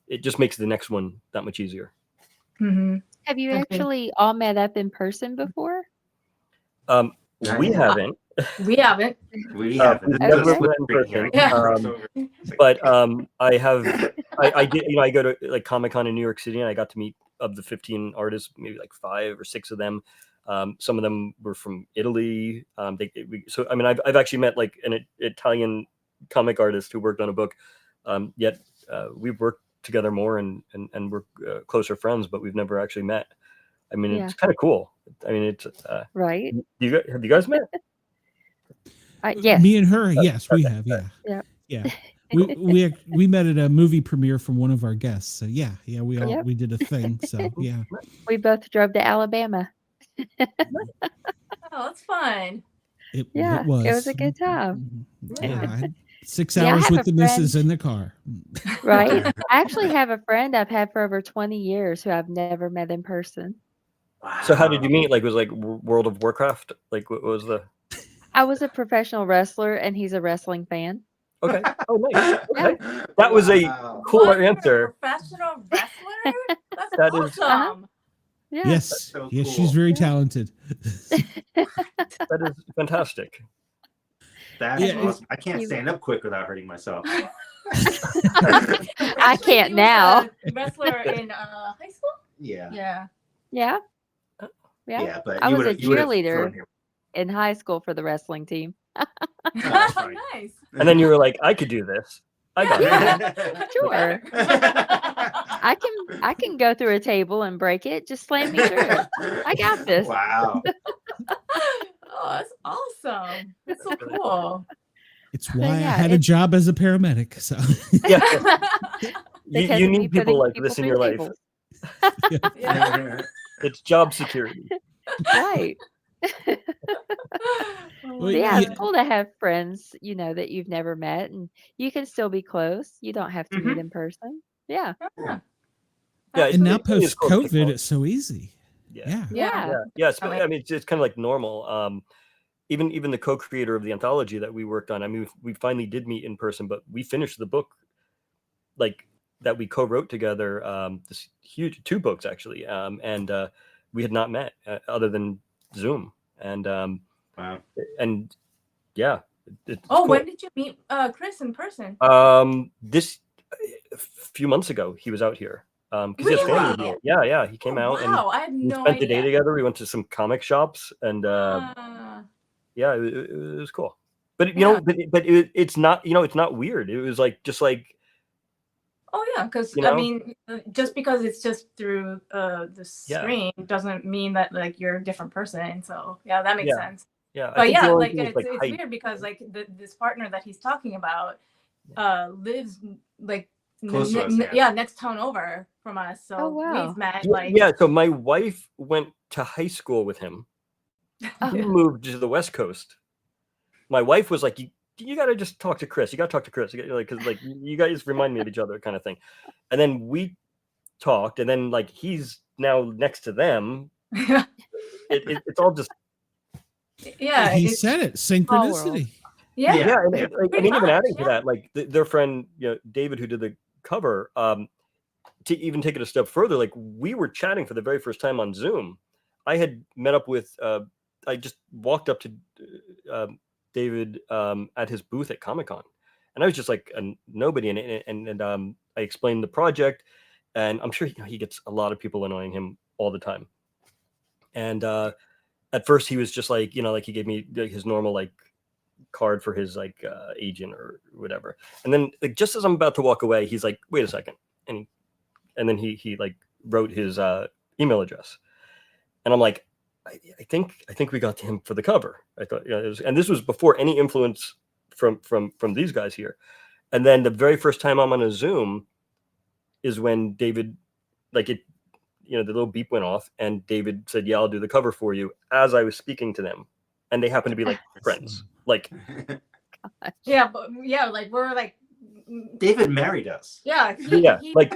It just makes the next one that much easier. Mm-hmm. Have you Okay. actually all met up in person before? We haven't. We haven't. We have we've it. never Okay. met in person. Yeah. But I did, I go to like Comic-Con in New York City, and I got to meet, of the 15 artists, maybe like 5 or 6 of them. Some of them were from Italy. So I mean, I've actually met like an Italian comic artist who worked on a book. Yet we've worked together more and we're closer friends, but we've never actually met. I mean, Yeah. it's kind of cool. I mean, it's Right. have you guys met? Yes. Me and her, yes, we have. Yeah. Yep. Yeah. We met at a movie premiere from one of our guests. So yeah, Yep. we did a thing. So yeah. We both drove to Alabama. Oh, that's fun. It was a good time. Yeah, I had 6 Yeah, I hours have with a the missus friend- in the car. Right. I actually have a friend I've had for over 20 years who I've never met in person. So how did you meet? Like, was like World of Warcraft? Like, what was the? I was a professional wrestler and he's a wrestling fan. Okay. Oh, nice. Okay. Yeah. That was a cooler What? You're a answer. professional wrestler? That's That is- awesome. Yeah. Yes. so Yes, cool. she's very talented. That is fantastic. That's Yeah, awesome. I can't stand up quick without hurting myself. I Actually, can't he was now. a wrestler in high school? Yeah. Yeah. Yeah. Yeah. Yeah, but I you was a would've cheerleader. thrown him. In high school for the wrestling team. that's fine. Nice. And then you were like, I could do this. I got it. Sure. I can go through a table and break it. Just slam me through. I got this. Wow. Oh, that's awesome. That's so cool. It's why I yeah, had a job as a paramedic. So Yeah. Because You of me need people putting like people this in through your life. tables. Yeah. It's job security. Right. Well, Yeah, yeah. it's cool to have friends, that you've never met and you can still be close. You don't have to meet in person. Yeah. Yeah, and now it really is post cool COVID, technology. it's so easy. Yeah. Yeah. Yeah. Yeah. I mean, it's kind of like normal. Even the co-creator of the anthology that we worked on, I mean, we finally did meet in person, but we finished the book like that we co-wrote together, this huge 2 books actually. And we had not met other than Zoom. And Wow. and yeah. It's Oh, cool. when did you meet Chris in person? This a few months ago, he was out here. Because he has family Really? here. Yeah, he came out and Wow, I had we no spent the day idea. together. We went to some comic shops and yeah, it was cool. But you know, but it's not, it's not weird. It was like just like, Oh yeah, because You I know? mean, just because it's just through the screen doesn't mean that like you're a different person. So yeah, that makes Yeah. sense. yeah. I But think the yeah, only like thing is, it's height. weird because like this partner that he's talking about lives like Close to us, yeah. next town over from us. So Oh, wow. we've met Yeah, like yeah, so my wife went to high school with him. Oh. He moved to the West Coast. My wife was like, you got to just talk to Chris. You got to talk to Chris. Because like you guys remind me of each other, kind of thing. And then we talked, and then like he's now next to them. It's all just yeah, He it's- said it. Synchronicity. yeah, Yeah. and pretty and even much, adding to yeah. that, like their friend, David, who did the cover, to even take it a step further, like we were chatting for the very first time on Zoom. I had met up with, I just walked up to David at his booth at Comic-Con, and I was just like a nobody, and I explained the project, and I'm sure he gets a lot of people annoying him all the time. And at first he was just like, like he gave me his normal like card for his like agent or whatever, and then like just as I'm about to walk away, he's like, wait a second, and then he like wrote his email address, and I'm like, I think we got to him for the cover. I thought, it was, and this was before any influence from these guys here. And then the very first time I'm on a Zoom is when David, like it, the little beep went off, and David said, "Yeah, I'll do the cover for you," as I was speaking to them, and they happen to be like friends. Like, yeah, but yeah, like we're like. David married us. Yeah, Yeah, like-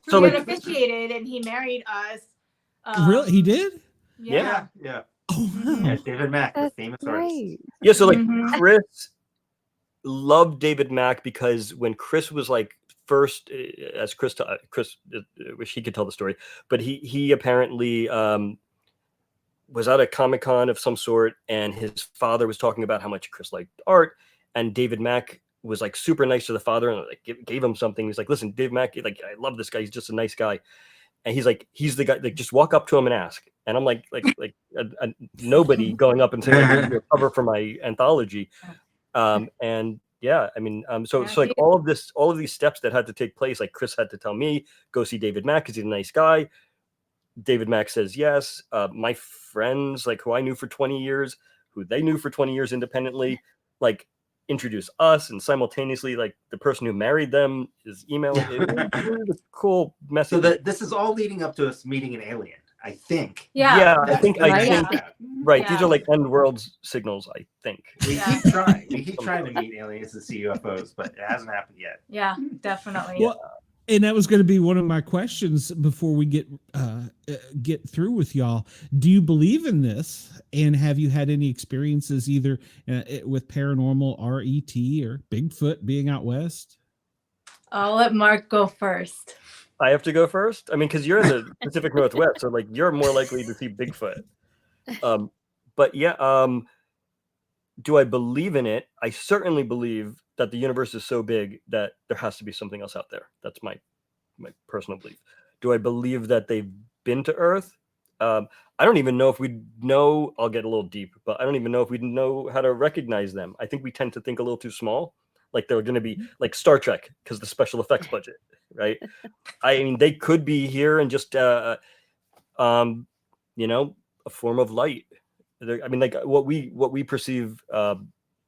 so like- officiated, and he married us. Really? He did? Yeah. Yeah. Oh wow. Yeah, David Mack, the That's famous artist. great. Yeah, so like Mhm. Chris loved David Mack because when Chris was like first, as Chris, wish he could tell the story, but he apparently was at a Comic-Con of some sort, and his father was talking about how much Chris liked art, and David Mack was like super nice to the father and like gave him something. He's like, listen, Dave Mack, like I love this guy. He's just a nice guy. And he's like, he's the guy. Like, just walk up to him and ask. And I'm like nobody going up and saying, like, you're a cover for my anthology. And yeah, I mean, so like all of these steps that had to take place, like Chris had to tell me, go see David Mack because he's a nice guy. David Mack says yes. My friends, like who I knew for 20 years, who they knew for 20 years independently, like introduce us, and simultaneously, like the person who married them is emailing. It was a cool message. So this is all leading up to us meeting an alien, I think. Yeah, I think Yeah. right. Yeah. These are like end worlds signals, I think. We keep trying. We keep trying to meet aliens and see UFOs, but it hasn't happened yet. Yeah, definitely. Well, and that was going to be one of my questions before we get through with y'all. Do you believe in this? And have you had any experiences either with paranormal, RET, or Bigfoot being out west? I'll let Mark go first. I have to go first. I mean, because you're in the Pacific Northwest, so like you're more likely to see Bigfoot. But yeah, do I believe in it? I certainly believe that the universe is so big that there has to be something else out there. That's my personal belief. Do I believe that they've been to Earth? I don't even know if we know. I'll get a little deep, but I don't even know if we know how to recognize them. I think we tend to think a little too small, like they're going to be like Star Trek because the special effects budget, right? I mean, they could be here and just, you know, a form of light. I mean, like what we perceive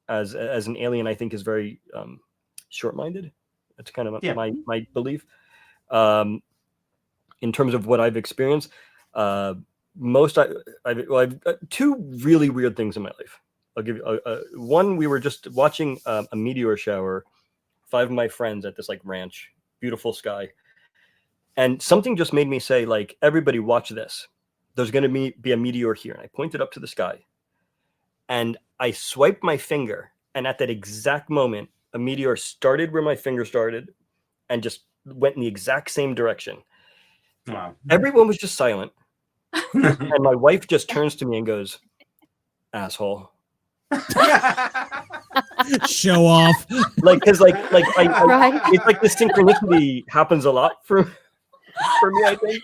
as an alien, I think, is very short-minded. That's kind of my belief. In terms of what I've experienced, I've two really weird things in my life. I'll give you one. We were just watching a meteor shower, 5 of my friends at this like ranch, beautiful sky, and something just made me say, like, everybody watch this. There's going to be a meteor here. And I pointed up to the sky and I swiped my finger. And at that exact moment, a meteor started where my finger started and just went in the exact same direction. Wow. Everyone was just silent. And my wife just turns to me and goes, asshole. Show off. Like, cause like Right. it's like the synchronicity happens a lot for me, I think.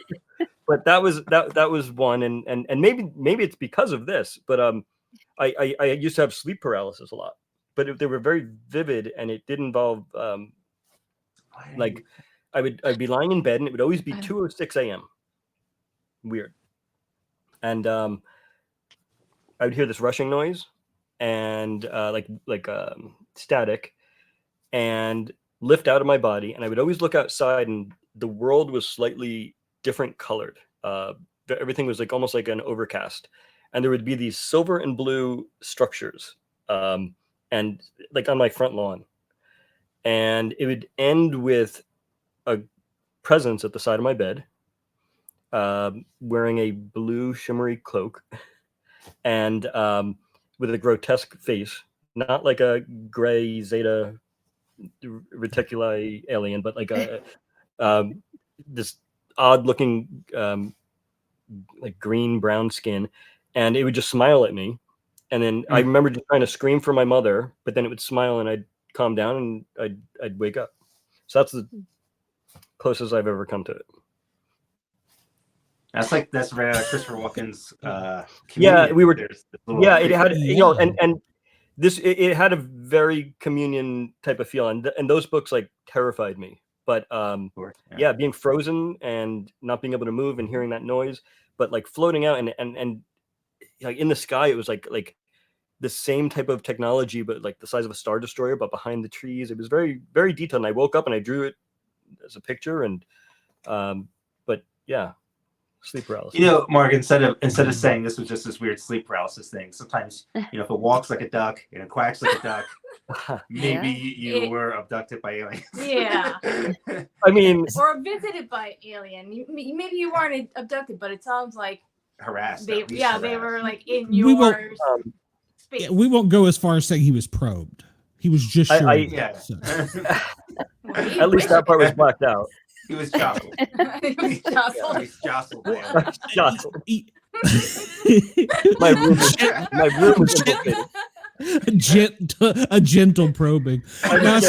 But that was one, and maybe it's because of this, but I used to have sleep paralysis a lot, but they were very vivid, and it did involve like I'd be lying in bed, and it would always be 2:06 a.m. Weird, and I would hear this rushing noise, and like static, and lift out of my body, and I would always look outside, and the world was slightly different colored. Everything was like almost like an overcast, and there would be these silver and blue structures, and like on my front lawn, and it would end with a presence at the side of my bed, wearing a blue shimmery cloak, and with a grotesque face, not like a gray Zeta Reticuli alien, but like a this odd looking like green brown skin, and it would just smile at me, and then I remember just trying to scream for my mother, but then it would smile and I'd calm down and I'd wake up. So that's the closest I've ever come to it. That's Christopher Walken's yeah, we were yeah, it had, you know, and this it had a very communion type of feel, and those books like terrified me. But yeah, being frozen and not being able to move and hearing that noise, but like floating out and like in the sky, it was like the same type of technology, but like the size of a Star Destroyer, but behind the trees. It was very, very detailed. And I woke up and I drew it as a picture. And but yeah, sleep paralysis. You know, Mark, instead of saying this was just this weird sleep paralysis thing, sometimes, you know, if it walks like a duck and it quacks like a duck, maybe you were abducted by aliens. Yeah. I mean, Or visited by alien. Maybe you weren't abducted, but it sounds like harassed. They at least they harassed. were like in We will- your space. Yeah, we won't go as far as saying he was probed. He was just sure. Yeah. So. At least that part was blacked out. He was jostled. He was jostled. He's jostled. Man. Jostled. He- My room was infiltrated. a gentle probing. Now,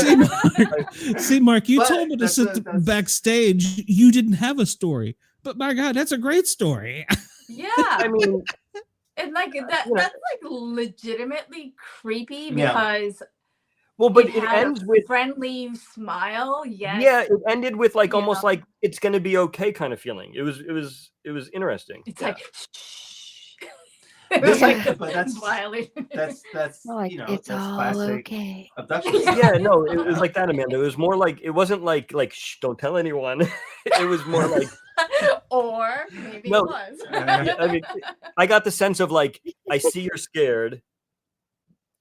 see, Mark, you But told me to that's sit backstage. You didn't have a story, but my God, that's a great story. Yeah. I mean, And like that Yeah. that's like legitimately creepy Yeah. because well, but it had ends a with friendly smile. Yes. yeah, it ended with like Yeah. almost like it's gonna be okay kind of feeling. It was interesting. It's Yeah. like it was Yeah, like but that's- violent. That's Like, you know, it's that's all classic okay. abduction. Yeah, no, it was like that, Amanda. It was more like it wasn't like shh, don't tell anyone. It was more like Or maybe No. it was. Yeah, I mean, I got the sense of like I see you're scared.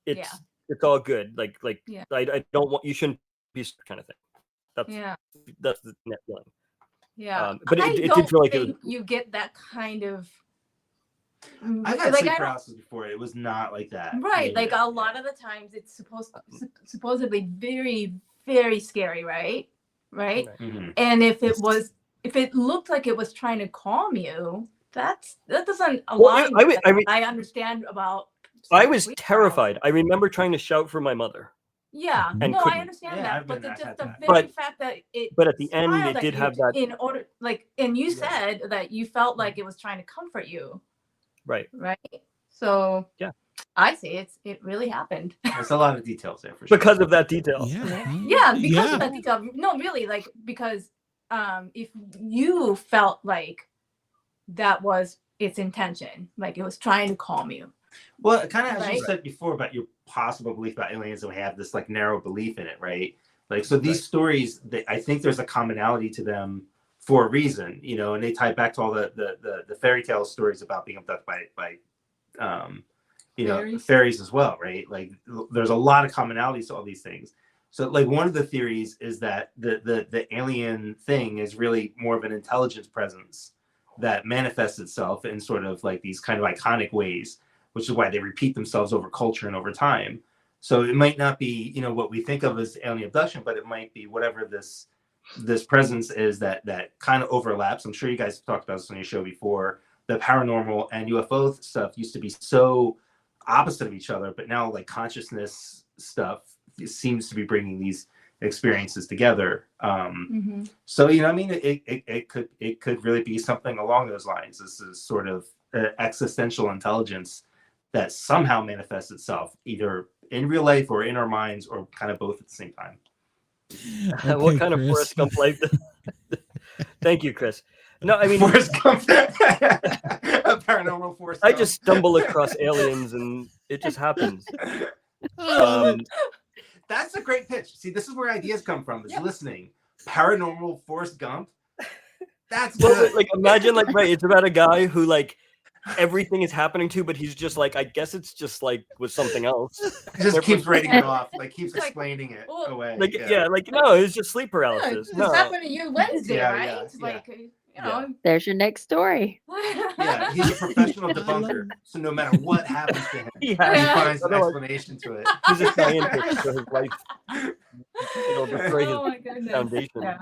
It's all good. Like Yeah. I don't want you shouldn't be scared kind of thing. That's the net feeling. Yeah. But I it don't did feel like it was think you get that kind of I've had like sleep I don't paralysis before. It was not like that. right. Yeah. Like a lot of the times it's supposedly very, very scary, right? Right. Mhm. And if it looked like it was trying to calm you, that doesn't Well, align I with mean- what I understand about I was sleep terrified. I remember trying to shout for my mother. Yeah, And no, I couldn't. understand Yeah, that, I've but been- I've just had the that. very But- fact that it. But at the end, smiled it at did you have that in order, like, and you Yeah. said that you felt like it was trying to comfort you, right. right? So Yeah. I say it really happened. There's a lot of details there for sure. Because of that detail. Yeah. Yeah, because Yeah. of that detail. No, really, like because if you felt like that was its intention, like it was trying to calm you. Well, kind of as you Right. said before about your possible belief about aliens, and we have this like narrow belief in it, right? Like, so these stories, I think there's a commonality to them for a reason, you know, and they tie back to all the fairy tale stories about being abducted by you know, Fairies. fairies as well, right? Like, there's a lot of commonalities to all these things. So, like, one of the theories is that the alien thing is really more of an intelligence presence that manifests itself in sort of like these kind of iconic ways, which is why they repeat themselves over culture and over time. So it might not be, you know, what we think of as alien abduction, but it might be whatever this presence is that kind of overlaps. I'm sure you guys have talked about this on your show before. The paranormal and UFO stuff used to be so opposite of each other, but now like consciousness stuff seems to be bringing these experiences together. So, you know, I mean, it could really be something along those lines. This is sort of existential intelligence that somehow manifests itself either in real life or in our minds, or kind of both at the same time. What Okay, kind of Chris. Forrest Gump life? Thank you, Chris. No, I mean, Forrest Gump, a paranormal Forrest I Gump. just stumble across aliens and it just happens. That's a great pitch. See, this is where ideas come from, is Yep. listening. Paranormal Forrest Gump. That's Well, good. like imagine like right, it's about a guy who like everything is happening to, but he's just like, I guess it's just like with something else. Just keeps writing it off, like keeps Like, explaining it well, away. Like yeah, like no, it's just sleep Yeah, paralysis. this No, happened to you Wednesday, Yeah, right? yeah, yeah. Like, you know. There's your next story. Yeah, he's a professional debunker. So no matter what happens to him, he he has. finds an Otherwise, explanation to it. he's a scientist, so his life it'll destroy his Oh my goodness. foundation. Yeah.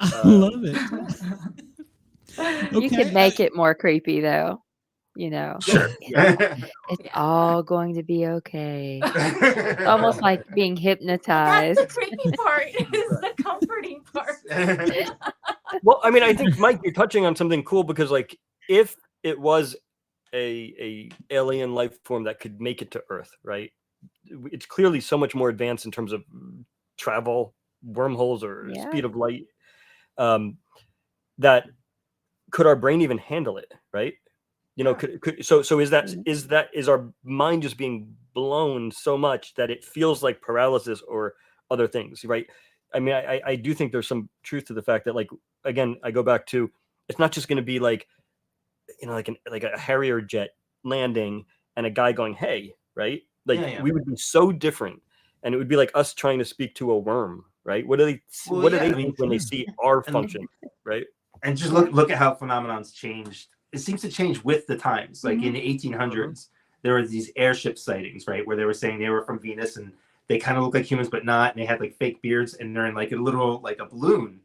I love it. You Okay. could make it more creepy though. You know, Sure. it's all going to be okay. Almost like being That's hypnotized. the creepy part, is the comforting part. Well, I mean, I think Mike, you're touching on something cool because, like, if it was a alien life form that could make it to Earth, right? It's clearly so much more advanced in terms of travel, wormholes, or Yeah. speed of light. That could our brain even handle it, right? You know, so is our mind just being blown so much that it feels like paralysis or other things, right? I mean, I do think there's some truth to the fact that, like, again, I go back to, it's not just going to be like, you know, like a Harrier jet landing and a guy going, "Hey," right? Like Yeah. we would be so different, and it would be like us trying to speak to a worm, right? What do they Well, what do yeah, they I mean, think when they see our function, right? And just look at how phenomenon's changed it seems to change with the times. Like in the 1800s, there were these airship sightings, right, where they were saying they were from Venus and they kind of look like humans but not, and they had like fake beards and they're in like a little like a balloon,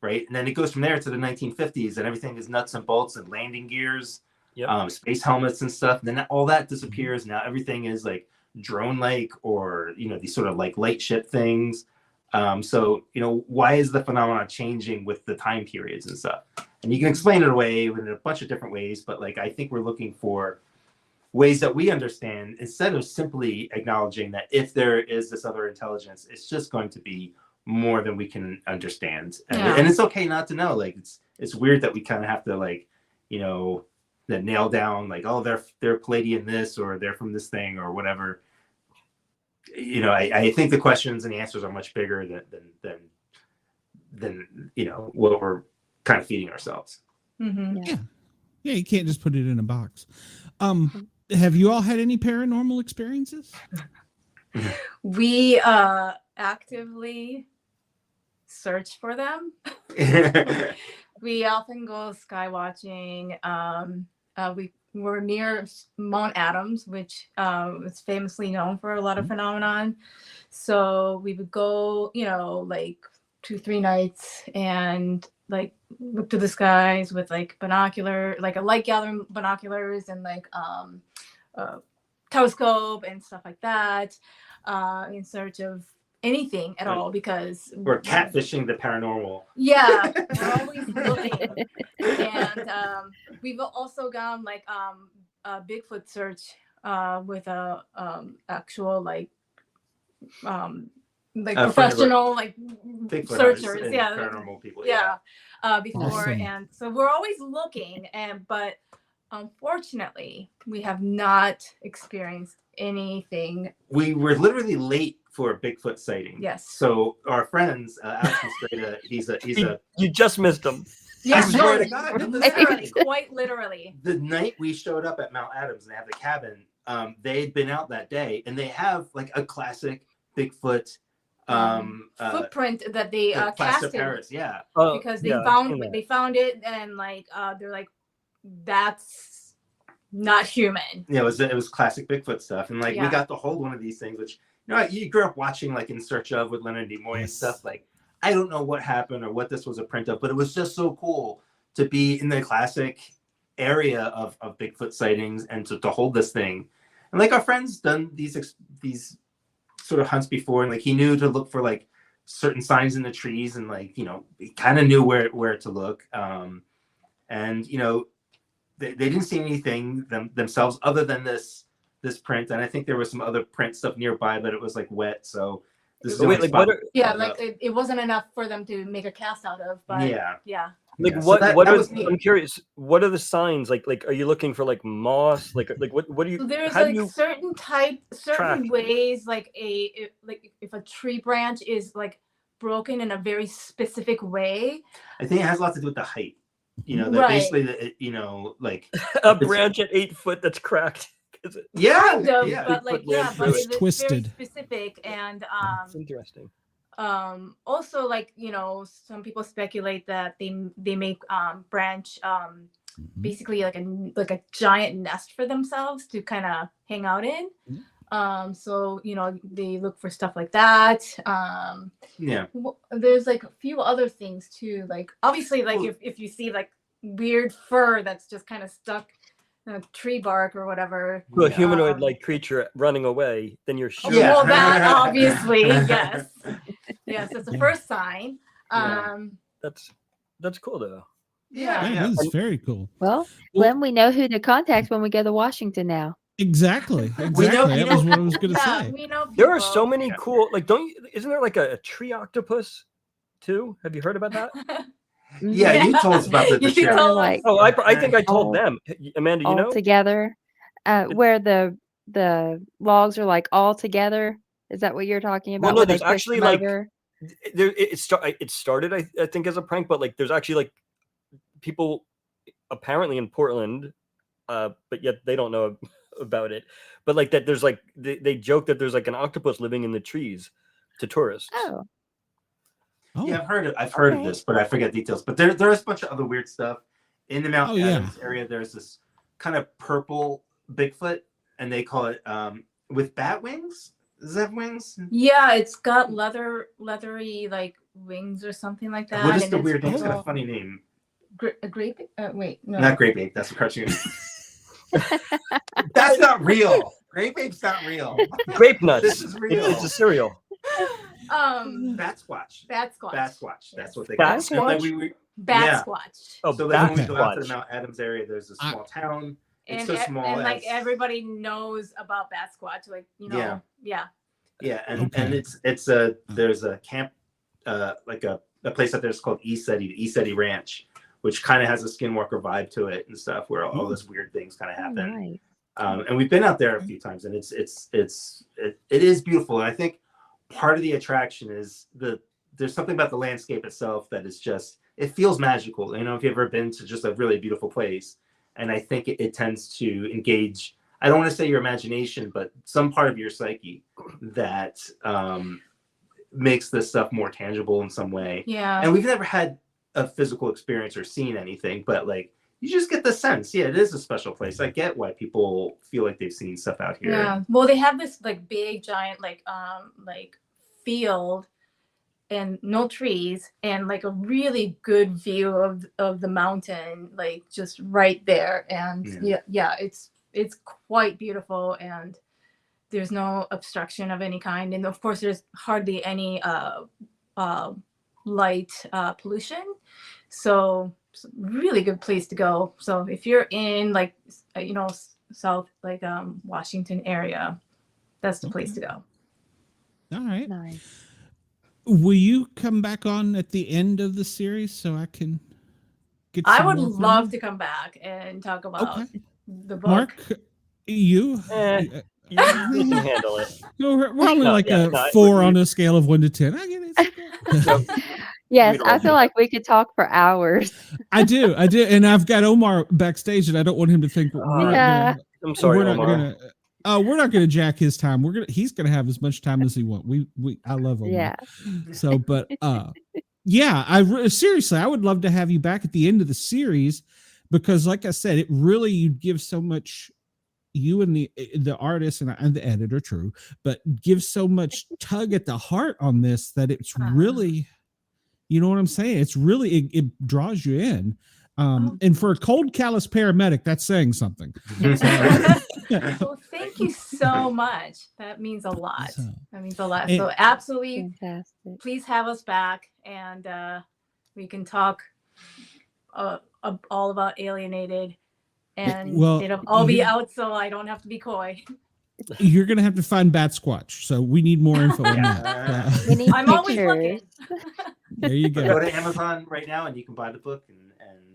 right? And then it goes from there to the 1950s and everything is nuts and bolts and landing gears, space helmets and stuff. And then all that disappears. Now everything is like drone-like or, you know, these sort of like light ship things. So, you know, why is the phenomenon changing with the time periods and stuff? And you can explain it away in a bunch of different ways, but like I think we're looking for ways that we understand instead of simply acknowledging that if there is this other intelligence, it's just going to be more than we can understand. And it's okay not to know. Like it's weird that we kind of have to like, you know, that nail down like, oh, they're Palladian this or they're from this thing or whatever. You know, I think the questions and the answers are much bigger than you know what we're kind of feeding ourselves. Yeah, you can't just put it in a box. Have you all had any paranormal experiences? We actively search for them. We often go sky watching. We're near Mount Adams, which is famously known for a lot of phenomenon. So we would go, you know, like 2-3 nights and like look to the skies with like binocular, like a light gathering binoculars and like telescope and stuff like that, in search of anything at all, because we're catfishing the paranormal. Yeah, we're always looking. And we've also gone like a Bigfoot search with a actual like professional like Bigfoot searchers, paranormal people. Before. Awesome. And so we're always looking, but unfortunately we have not experienced anything. We were literally late for a Bigfoot sighting. Yes. So our friends, Alex and Strata, he's a. You just missed him. Yeah, I swear to God, literally, quite literally. The night we showed up at Mount Adams and they have the cabin, they'd been out that day and they have like a classic Bigfoot footprint that they plaster casted. Paris, Because they found it and like they're like, that's not human. Yeah, it was classic Bigfoot stuff, and like we got to hold one of these things, which you know you grew up watching like In Search of with Leonard Nimoy and stuff. Like I don't know what happened or what this was a print of, but it was just so cool to be in the classic area of Bigfoot sightings and to hold this thing. And like our friend's done these sort of hunts before, and like he knew to look for like certain signs in the trees, and like you know he kind of knew where to look. And you know they didn't see anything themselves other than this print, and I think there was some other print stuff nearby, but it was like wet. So this is it wasn't enough for them to make a cast out of. But I'm curious, what are the signs like are you looking for like moss, like what do you, there's like certain ways, like if a tree branch is like broken in a very specific way. I think it has a lot to do with the height, you know, that basically you know, like a branch at 8 foot that's cracked. But it's twisted, very specific. And that's interesting. Also, like you know, some people speculate that they make branch basically like a giant nest for themselves to kind of hang out in. So you know they look for stuff like that. There's like a few other things too, like obviously like if you see like weird fur that's just kind of stuck in a tree bark or whatever, a humanoid like creature running away, then you're sure. Well, that obviously, yes, that's the first sign. That's cool though. That is very cool. Well, Glenn, we know who to contact when we go to Washington now. Exactly. That was what I was going to say. We know there are so many cool, like, isn't there like a tree octopus too? Have you heard about that? Yeah, you told us about the tree. I think I told them. Amanda, you know? Together, where the logs are like all together. Is that what you're talking about? Well, no, there's actually like it started I think as a prank, but like there's actually like people apparently in Portland, but yet they don't know about it. But like that, there's like they joke that there's like an octopus living in the trees to tourists. Oh. Yeah, I've heard of this, but I forget details. But there's a bunch of other weird stuff in the Mount Oh, yeah. Adams area, there's this kind of purple Bigfoot, and they call it with bat wings. Does it have wings? Yeah, it's got leathery like wings or something like that. What is and the it's weird name? It's got a purple. funny name. A grape? Wait, no. Not grape ape. That's a cartoon. That's not real. Grape ape's not real. Grape nuts. This is real. It's a cereal. Bat squatch. Bat squatch. Bat squatch. That's Yes. what they Bat call it. squatch? Bat Yeah. squatch. Oh, So like when we bat go out to the squatch. Mount Adams area, there's a small town. It's so And small. like as- everybody knows about bat squatch. Like, you know, Yeah. yeah. and Okay. it's there's a camp like a place out there. It's called East Ranch, which kind of has a Skinwalker vibe to it and stuff, where all those weird things kind of Oh, happen. nice. And we've been out there a few times, and it is beautiful. And I think part of the attraction is there's something about the landscape itself that is just, it feels magical. You know, if you've ever been to just a really beautiful place, and I think it tends to engage, I don't want to say your imagination, but some part of your psyche that makes this stuff more tangible in some way. Yeah. And we've never had a physical experience or seen anything, but like, you just get the sense, yeah, it is a special place. I get why people feel like they've seen stuff out here. Yeah. Well, they have this like big giant like field and no trees and like a really good view of the mountain, like just right there. And yeah, it's quite beautiful, and there's no obstruction of any kind. And of course there's hardly any light pollution. So it's a really good place to go. So if you're in like, you know, South like Washington area, that's the place to go. All right. Nice. Will you come back on at the end of the series so I can get I some would more from love you? to come back and talk about Okay. the book. Mark, you? You can handle it. We're only No, like yeah, a no, 4 on a scale of 1 to 10. I get it. It's okay. Yes, We'd I all feel do like we could talk for hours. I do, and I've got Omar backstage, and I don't want him to think we're Yeah. I'm sorry, we're not Omar. we're not gonna jack his time. He's gonna have as much time as he wants. I love Omar. Yeah. So, but yeah, seriously, I would love to have you back at the end of the series, because, like I said, it really, you give so much. You and the artist and the editor, true, but give so much tug at the heart on this that it's really, you know what I'm saying? It's really, it draws you in. And for a cold, callous paramedic, that's saying something. Well, thank you so much. That means a lot. That means a lot. And- So absolutely, Fantastic. please have us back, and we can talk all about Alienated, and well, it'll all be you- out, so I don't have to be coy. You're gonna have to find Bat Squatch, so we need more info on that. We need I'm always looking. pictures. There you Go go. to Amazon right now, and you can buy the book and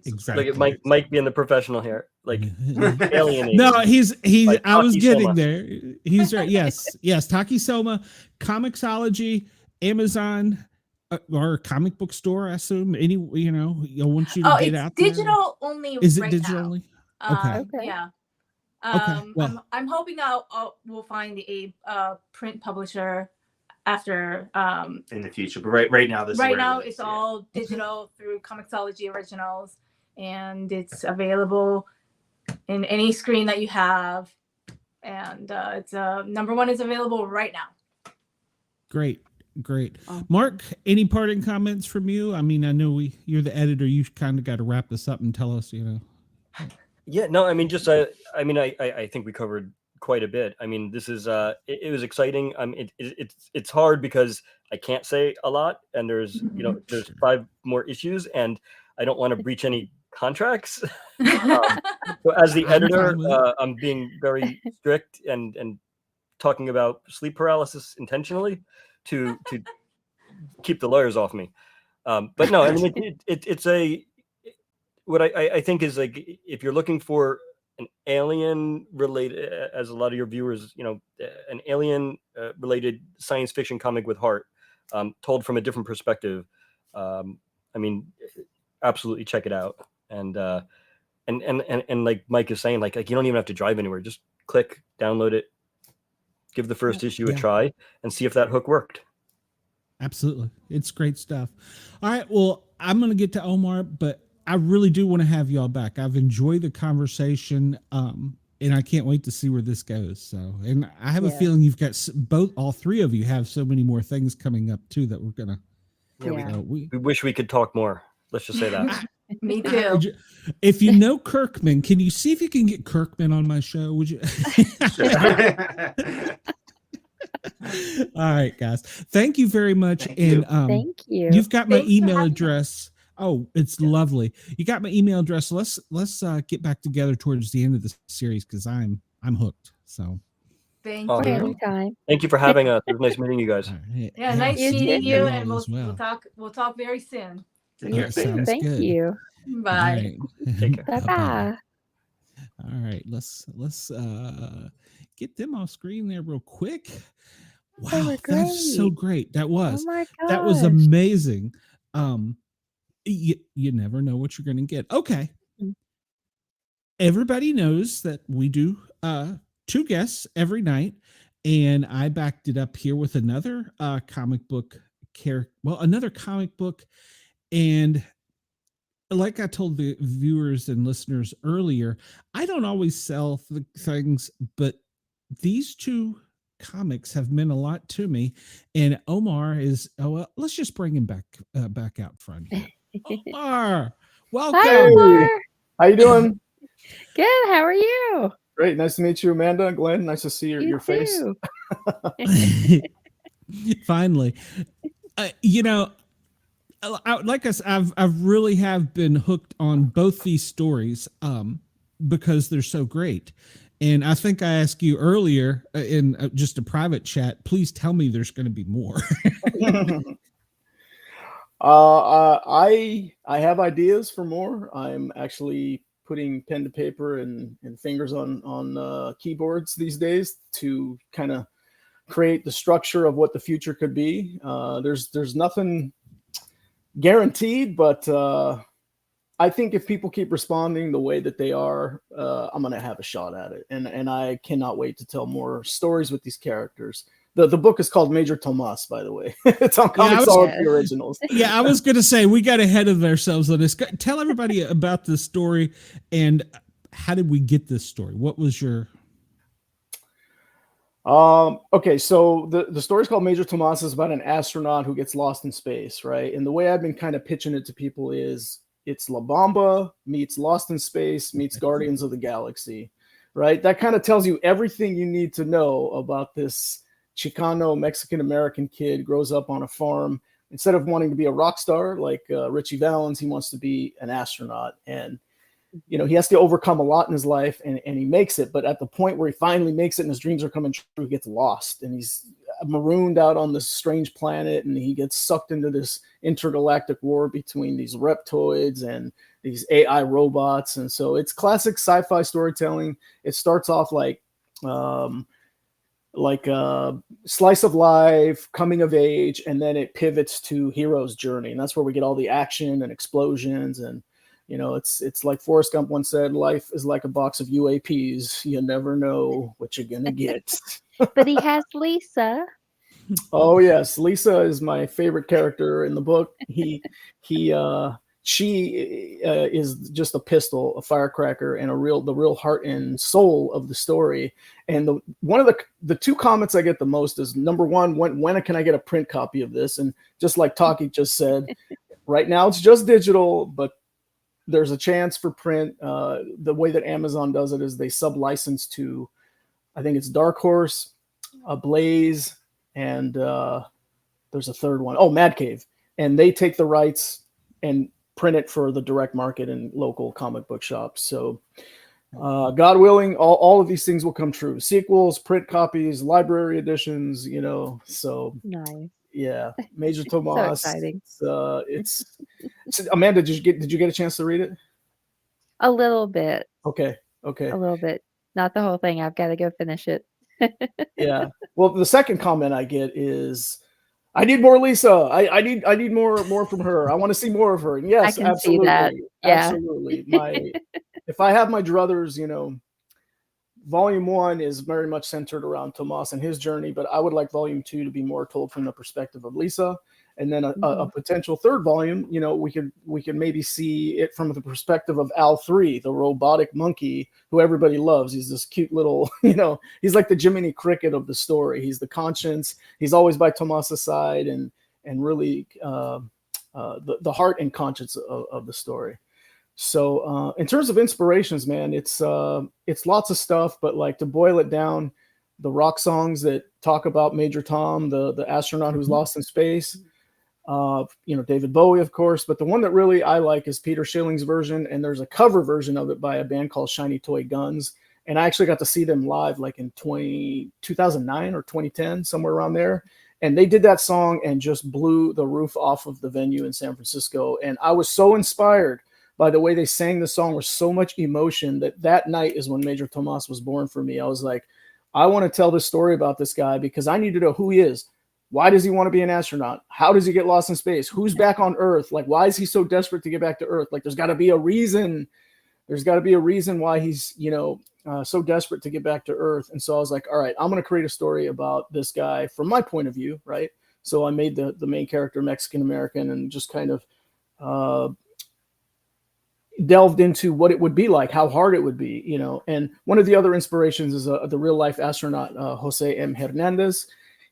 subscribe. Look at Mike being the professional here. Like alienated. No, he's. Like I was Taki getting Soma. there. He's right. Yes. Taki Soma, Comixology, Amazon, or comic book store. I assume I want you to Oh, get it's out there. digital only. Is it right digital now. only? Okay. Okay. Yeah. Okay, well- I'm hoping we'll find a print publisher after. in the future, but right now, this is Right where now, it is, it's yeah. all digital through Comixology Originals, and it's available in any screen that you have. And it's number one is available right now. Great. Awesome. Mark, any parting comments from you? I mean, I know you're the editor. You kind of got to wrap this up and tell us, Yeah, no, I mean, just I think we covered quite a bit. I mean, this is it was exciting. It's hard because I can't say a lot, and there's there's 5 more issues, and I don't want to breach any contracts. So as the I'm editor, fine with it. I'm being very strict and talking about sleep paralysis intentionally to keep the lawyers off me. But no, I mean, it's what I think is, like, if you're looking for an alien related, as a lot of your viewers, an alien related science fiction comic with heart, told from a different perspective. I mean, absolutely check it out. And like Mike is saying, like you don't even have to drive anywhere. Just click, download it, give the first issue a Yeah. try, and see if that hook worked. Absolutely. It's great stuff. All right. Well, I'm going to get to Omar, but I really do want to have y'all back. I've enjoyed the conversation. And I can't wait to see where this goes. So, and I have a Yeah. feeling you've got all three of you have so many more things coming up too that we're gonna. Yeah. We wish we could talk more. Let's just say that. Me too. If you know Kirkman, can you see if you can get Kirkman on my show? Would you? All right, guys. Thank you very much. Thank you. And Thank you. you've got my Thanks for email having me. address. Oh, it's lovely. You got my email address. Let's get back together towards the end of the series because I'm hooked. So Thank Oh, you. Anytime. Thank you for having us. It was nice meeting you guys. all right. Yeah, nice You meeting too. you, all and as well. we'll talk very soon. Take Yeah, care. sounds Thank good. you. Bye. All right. Take care. Bye-bye. All right, let's get them off screen there real quick. They Wow, were that's so great. great. That Oh was my gosh. that was amazing. You never know what you're going to get. Okay. Mm. Everybody knows that we do two guests every night, and I backed it up here with another comic book another comic book. And like I told the viewers and listeners earlier, I don't always sell things, but these two comics have meant a lot to me. And Omar is, let's just bring him back out front here. Omar, welcome. Hi, Omar. How you doing? Good. How are you? Great. Nice to meet you, Amanda. Glenn, nice to see your face. too. Finally, I've really have been hooked on both these stories because they're so great. And I think I asked you earlier in just a private chat, please tell me there's going to be more. I have ideas for more. I'm actually putting pen to paper and fingers on keyboards these days to kind of create the structure of what the future could be. There's nothing guaranteed, but I think if people keep responding the way that they are, I'm going to have a shot at it. And I cannot wait to tell more stories with these characters. The book is called Major Tomas, by the way. It's on Comixology Originals. Yeah, I was going to say, we got ahead of ourselves on this. Tell everybody about the story and how did we get this story? What was your... Okay, so the story is called Major Tomas. Is about an astronaut who gets lost in space, right? And the way I've been kind of pitching it to people is it's La Bamba meets Lost in Space meets Guardians of the Galaxy, right? That kind of tells you everything you need to know about this Chicano Mexican-American kid, grows up on a farm. Instead of wanting to be a rock star like Richie Valens, he wants to be an astronaut. And, you know, he has to overcome a lot in his life and he makes it. But at the point where he finally makes it and his dreams are coming true, he gets lost and he's marooned out on this strange planet and he gets sucked into this intergalactic war between these reptoids and these AI robots. And so it's classic sci-fi storytelling. It starts off like a slice of life, coming of age, and then it pivots to hero's journey. And that's where we get all the action and explosions. And, you know, it's like Forrest Gump once said, life is like a box of UAPs. You never know what you're going to get. But he has Lisa. Oh, yes. Lisa is my favorite character in the book. She is just a pistol, a firecracker, and the real heart and soul of the story. And one of the two comments I get the most is, number one, when can I get a print copy of this? And just like Taki just said, right now it's just digital, but there's a chance for print. The way that Amazon does it is they sub-license to, I think it's Dark Horse, Blaze, and there's a third one. Oh, Mad Cave. And they take the rights and print it for the direct market and local comic book shops. So God willing, all of these things will come true. Sequels, print copies, library editions, you know. So Nice. yeah, Major Tomas. So exciting. It's Amanda, did you get a chance to read it? A little bit. Okay. A little bit. Not the whole thing. I've got to go finish it. Yeah. Well, the second comment I get is, I need more Lisa. I need more from her. I want to see more of her. And yes, I can absolutely. see that. Yeah. Absolutely. If I have my druthers, you know, volume 1 is very much centered around Tomas and his journey, but I would like volume 2 to be more told from the perspective of Lisa. And then a Mhm. potential third volume, you know, we could maybe see it from the perspective of Al 3, the robotic monkey who everybody loves. He's this cute little, you know, he's like the Jiminy Cricket of the story. He's the conscience. He's always by Tomas's side, and really the heart and conscience of the story. So in terms of inspirations, man, it's lots of stuff, but like to boil it down, the rock songs that talk about Major Tom, the astronaut who's lost in space. You know, David Bowie, of course, but the one that really I like is Peter Schilling's version, and there's a cover version of it by a band called Shiny Toy Guns, and I actually got to see them live like in 2009 or 2010, somewhere around there, and they did that song and just blew the roof off of the venue in San Francisco, and I was so inspired by the way they sang the song with so much emotion that night is when Major Tomas was born for me. I was like, I want to tell this story about this guy because I need to know who he is. Why does he want to be an astronaut? How does he get lost in space? Who's back on Earth? Like, why is he so desperate to get back to Earth? Like, there's got to be a reason. There's got to be a reason why he's, you know, so desperate to get back to Earth. And so I was like, all right, I'm going to create a story about this guy from my point of view, right? So I made the main character Mexican-American and just kind of delved into what it would be like, how hard it would be, you know. And one of the other inspirations is the real-life astronaut, Jose M. Hernandez.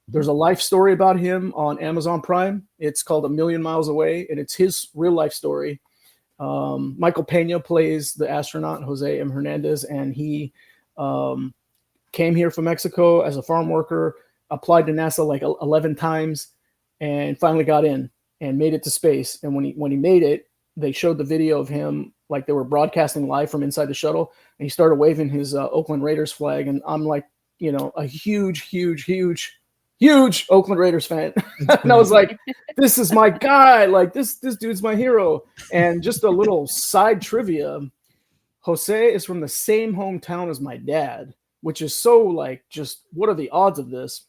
There's a life story about him on Amazon Prime. It's called A Million Miles Away, and it's his real life story. Michael Pena plays the astronaut, Jose M. Hernandez, and he came here from Mexico as a farm worker, applied to NASA like 11 times, and finally got in and made it to space. And when he made it, they showed the video of him, like they were broadcasting live from inside the shuttle, and he started waving his Oakland Raiders flag. And I'm like, you know, a huge Oakland Raiders fan. And I was like, this is my guy. Like this dude's my hero. And just a little side trivia. Jose is from the same hometown as my dad, which is so like, just what are the odds of this?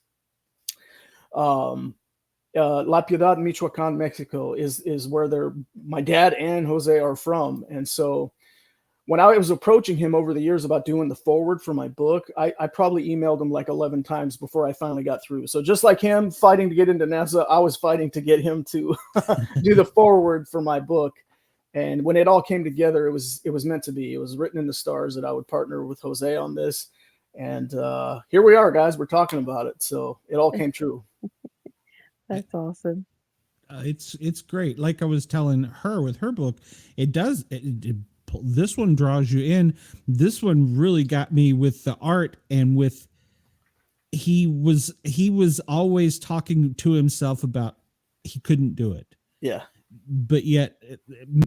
La Piedad, Michoacan, Mexico is where my dad and Jose are from. And so when I was approaching him over the years about doing the forward for my book, I probably emailed him like 11 times before I finally got through. So just like him fighting to get into NASA, I was fighting to get him to do the forward for my book. And when it all came together, it was meant to be. It was written in the stars that I would partner with Jose on this. And here we are, guys. We're talking about it. So it all came true. That's awesome. It's great. Like I was telling her with her book, it does. This one draws you in. This one really got me with the art and with he was always talking to himself about he couldn't do it. Yeah. But yet,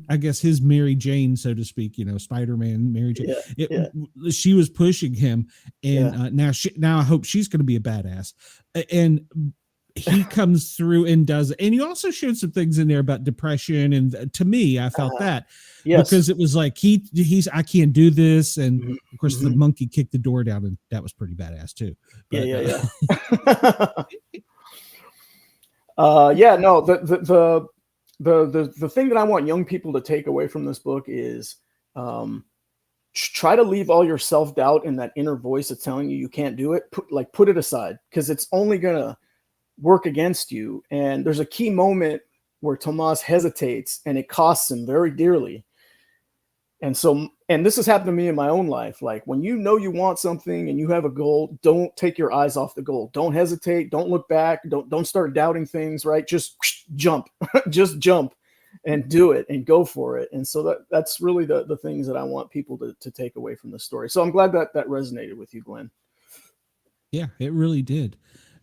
I guess his Mary Jane, so to speak, you know, Spider-Man, Mary Jane, she was pushing him, and now I hope she's going to be a badass. And he comes through and does it. And you also showed some things in there about depression, and to me, I felt that because it was like he's I can't do this, and of course the monkey kicked the door down, and that was pretty badass too. But, No, the thing that I want young people to take away from this book is try to leave all your self-doubt and that inner voice that's telling you can't do it. Put it aside, because it's only gonna work against you. And there's a key moment where Tomas hesitates, and it costs him very dearly. And this has happened to me in my own life. Like when you know you want something and you have a goal, don't take your eyes off the goal. Don't hesitate. Don't look back. Don't start doubting things, right? Just jump, just jump and do it and go for it. And so that's really the things that I want people to take away from the story. So I'm glad that resonated with you, Glenn. Yeah, it really did.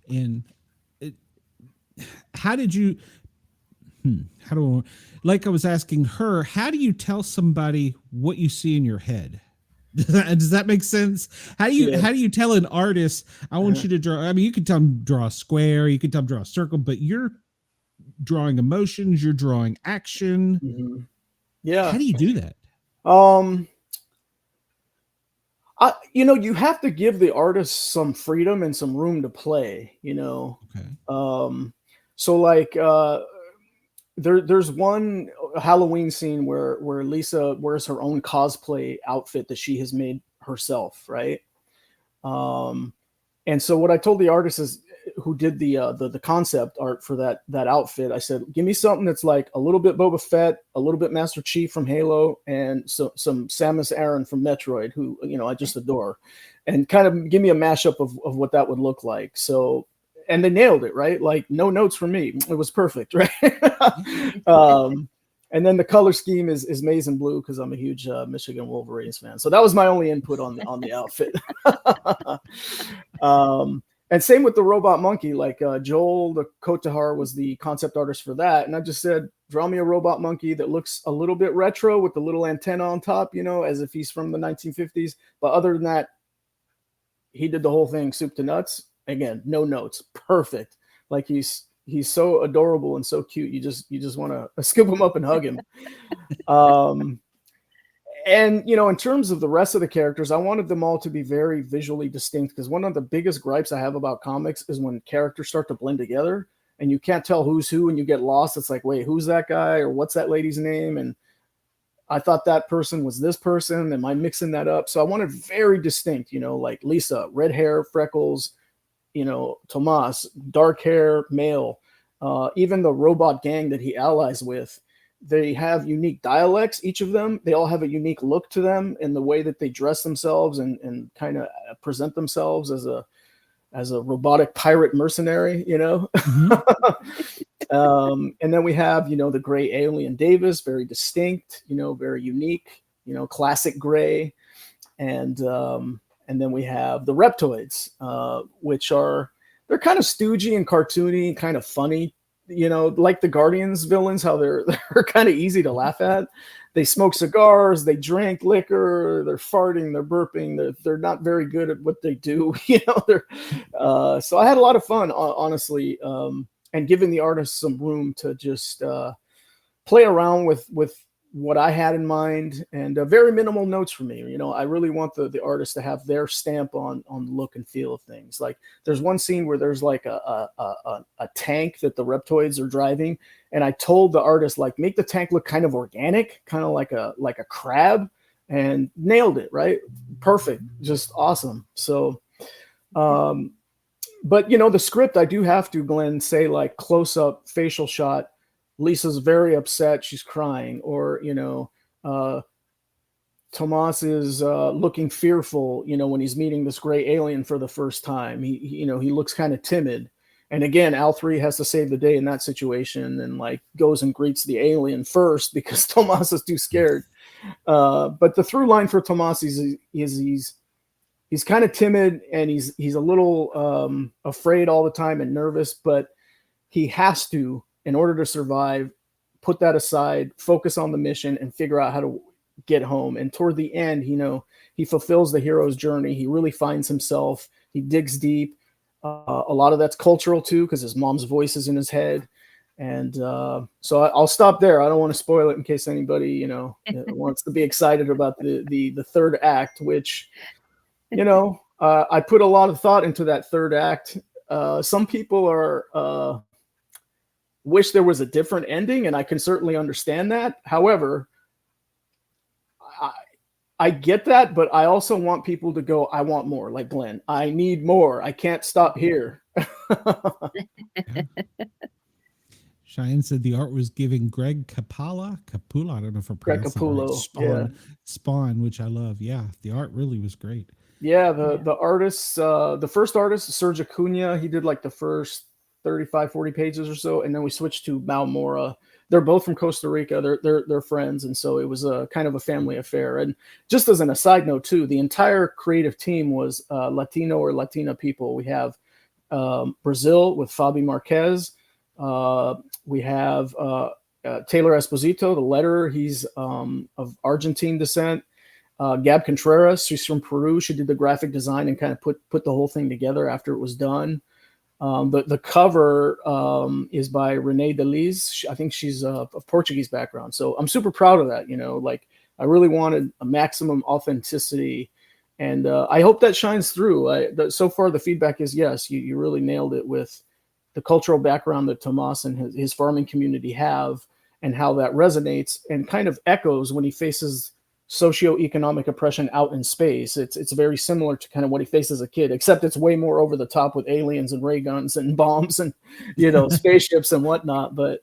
And how did you, like I was asking her, how do you tell somebody what you see in your head? Does that make sense? How do you tell an artist, I want you to draw, I mean, you can tell them draw a square, you can tell them draw a circle, but you're drawing emotions, you're drawing action. Yeah. How do you do that? You have to give the artist some freedom and some room to play, Okay. So like, there's one Halloween scene where Lisa wears her own cosplay outfit that she has made herself. Right. And so what I told the artist is who did the concept art for that outfit, I said, give me something that's like a little bit Boba Fett, a little bit Master Chief from Halo, and some Samus Aran from Metroid, who, you know, I just adore, and kind of give me a mashup of what that would look like. So, and they nailed it, right? Like, no notes from me. It was perfect, right? And then the color scheme is maize and blue, because I'm a huge Michigan Wolverines fan. So that was my only input on the outfit. And same with the robot monkey. Like Joel, the Kotahar, was the concept artist for that. And I just said, draw me a robot monkey that looks a little bit retro with the little antenna on top, you know, as if he's from the 1950s. But other than that, he did the whole thing soup to nuts. Again, no notes. Perfect. Like he's so adorable and so cute. You just want to scoop him up and hug him. And, you know, in terms of the rest of the characters, I wanted them all to be very visually distinct, because one of the biggest gripes I have about comics is when characters start to blend together and you can't tell who's who and you get lost. It's like, wait, who's that guy, or what's that lady's name? And I thought that person was this person. Am I mixing that up? So I wanted very distinct, you know, like Lisa, red hair, freckles, you know, Tomas, dark hair, male. Even the robot gang that he allies with, they have unique dialects, each of them. They all have a unique look to them in the way that they dress themselves and kind of present themselves as a robotic pirate mercenary, you know. And then we have, you know, the gray alien Davis, very distinct, you know, very unique, you know, classic gray. And then we have the Reptoids, which they're kind of stoogey and cartoony, kind of funny, you know, like the Guardians villains, how they're kind of easy to laugh at. They smoke cigars, they drink liquor, they're farting, they're burping, they're not very good at what they do, you know. So I had a lot of fun, honestly, and giving the artists some room to just play around with what I had in mind, and very minimal notes for me. You know, I really want the artist to have their stamp on the look and feel of things. Like, there's one scene where there's like a tank that the Reptoids are driving, and I told the artist, like, make the tank look kind of organic, kind of like a crab, and nailed it, right? Perfect, just awesome. So, but you know, the script, I do have to, Glenn, say, like, close up facial shot, Lisa's very upset, she's crying, or, you know, Tomas is looking fearful, you know, when he's meeting this gray alien for the first time. He you know, he looks kind of timid. And again, Al3 has to save the day in that situation, and like goes and greets the alien first because Tomas is too scared. But the through line for Tomas is he's kind of timid, and he's a little afraid all the time and nervous, but he has to, in order to survive, put that aside, focus on the mission, and figure out how to get home. And toward the end, you know, he fulfills the hero's journey. He really finds himself. He digs deep. A lot of that's cultural too, because his mom's voice is in his head. And so I'll stop there. I don't want to spoil it in case anybody, you know, wants to be excited about the third act, which, you know, I put a lot of thought into that third act. Some people are wish there was a different ending, and I can certainly understand that. However, I get that, but I also want people to go, I want more, like Glenn. I need more. I can't stop here. Cheyenne said the art was giving Greg Capullo, I don't know if I'm pronouncing it right, Spawn, which I love. Yeah, the art really was great. Yeah, the artists, the first artist, Serge Acuna, he did like the first 35, 40 pages or so, and then we switched to Malmora. They're both from Costa Rica. They're friends, and so it was a kind of a family affair. And just as an aside note too, the entire creative team was Latino or Latina people. We have Brazil with Fabi Marquez. We have Taylor Esposito, the letterer. He's of Argentine descent. Gab Contreras, she's from Peru. She did the graphic design and kind of put the whole thing together after it was done. The cover is by Renee Deliz. I think she's of Portuguese background. So I'm super proud of that. You know, like, I really wanted a maximum authenticity, and I hope that shines through. So far, the feedback is yes, you really nailed it with the cultural background that Tomas and his farming community have, and how that resonates and kind of echoes when he faces socioeconomic oppression out in space. It's very similar to kind of what he faced as a kid, except it's way more over the top with aliens and ray guns and bombs and spaceships and whatnot. But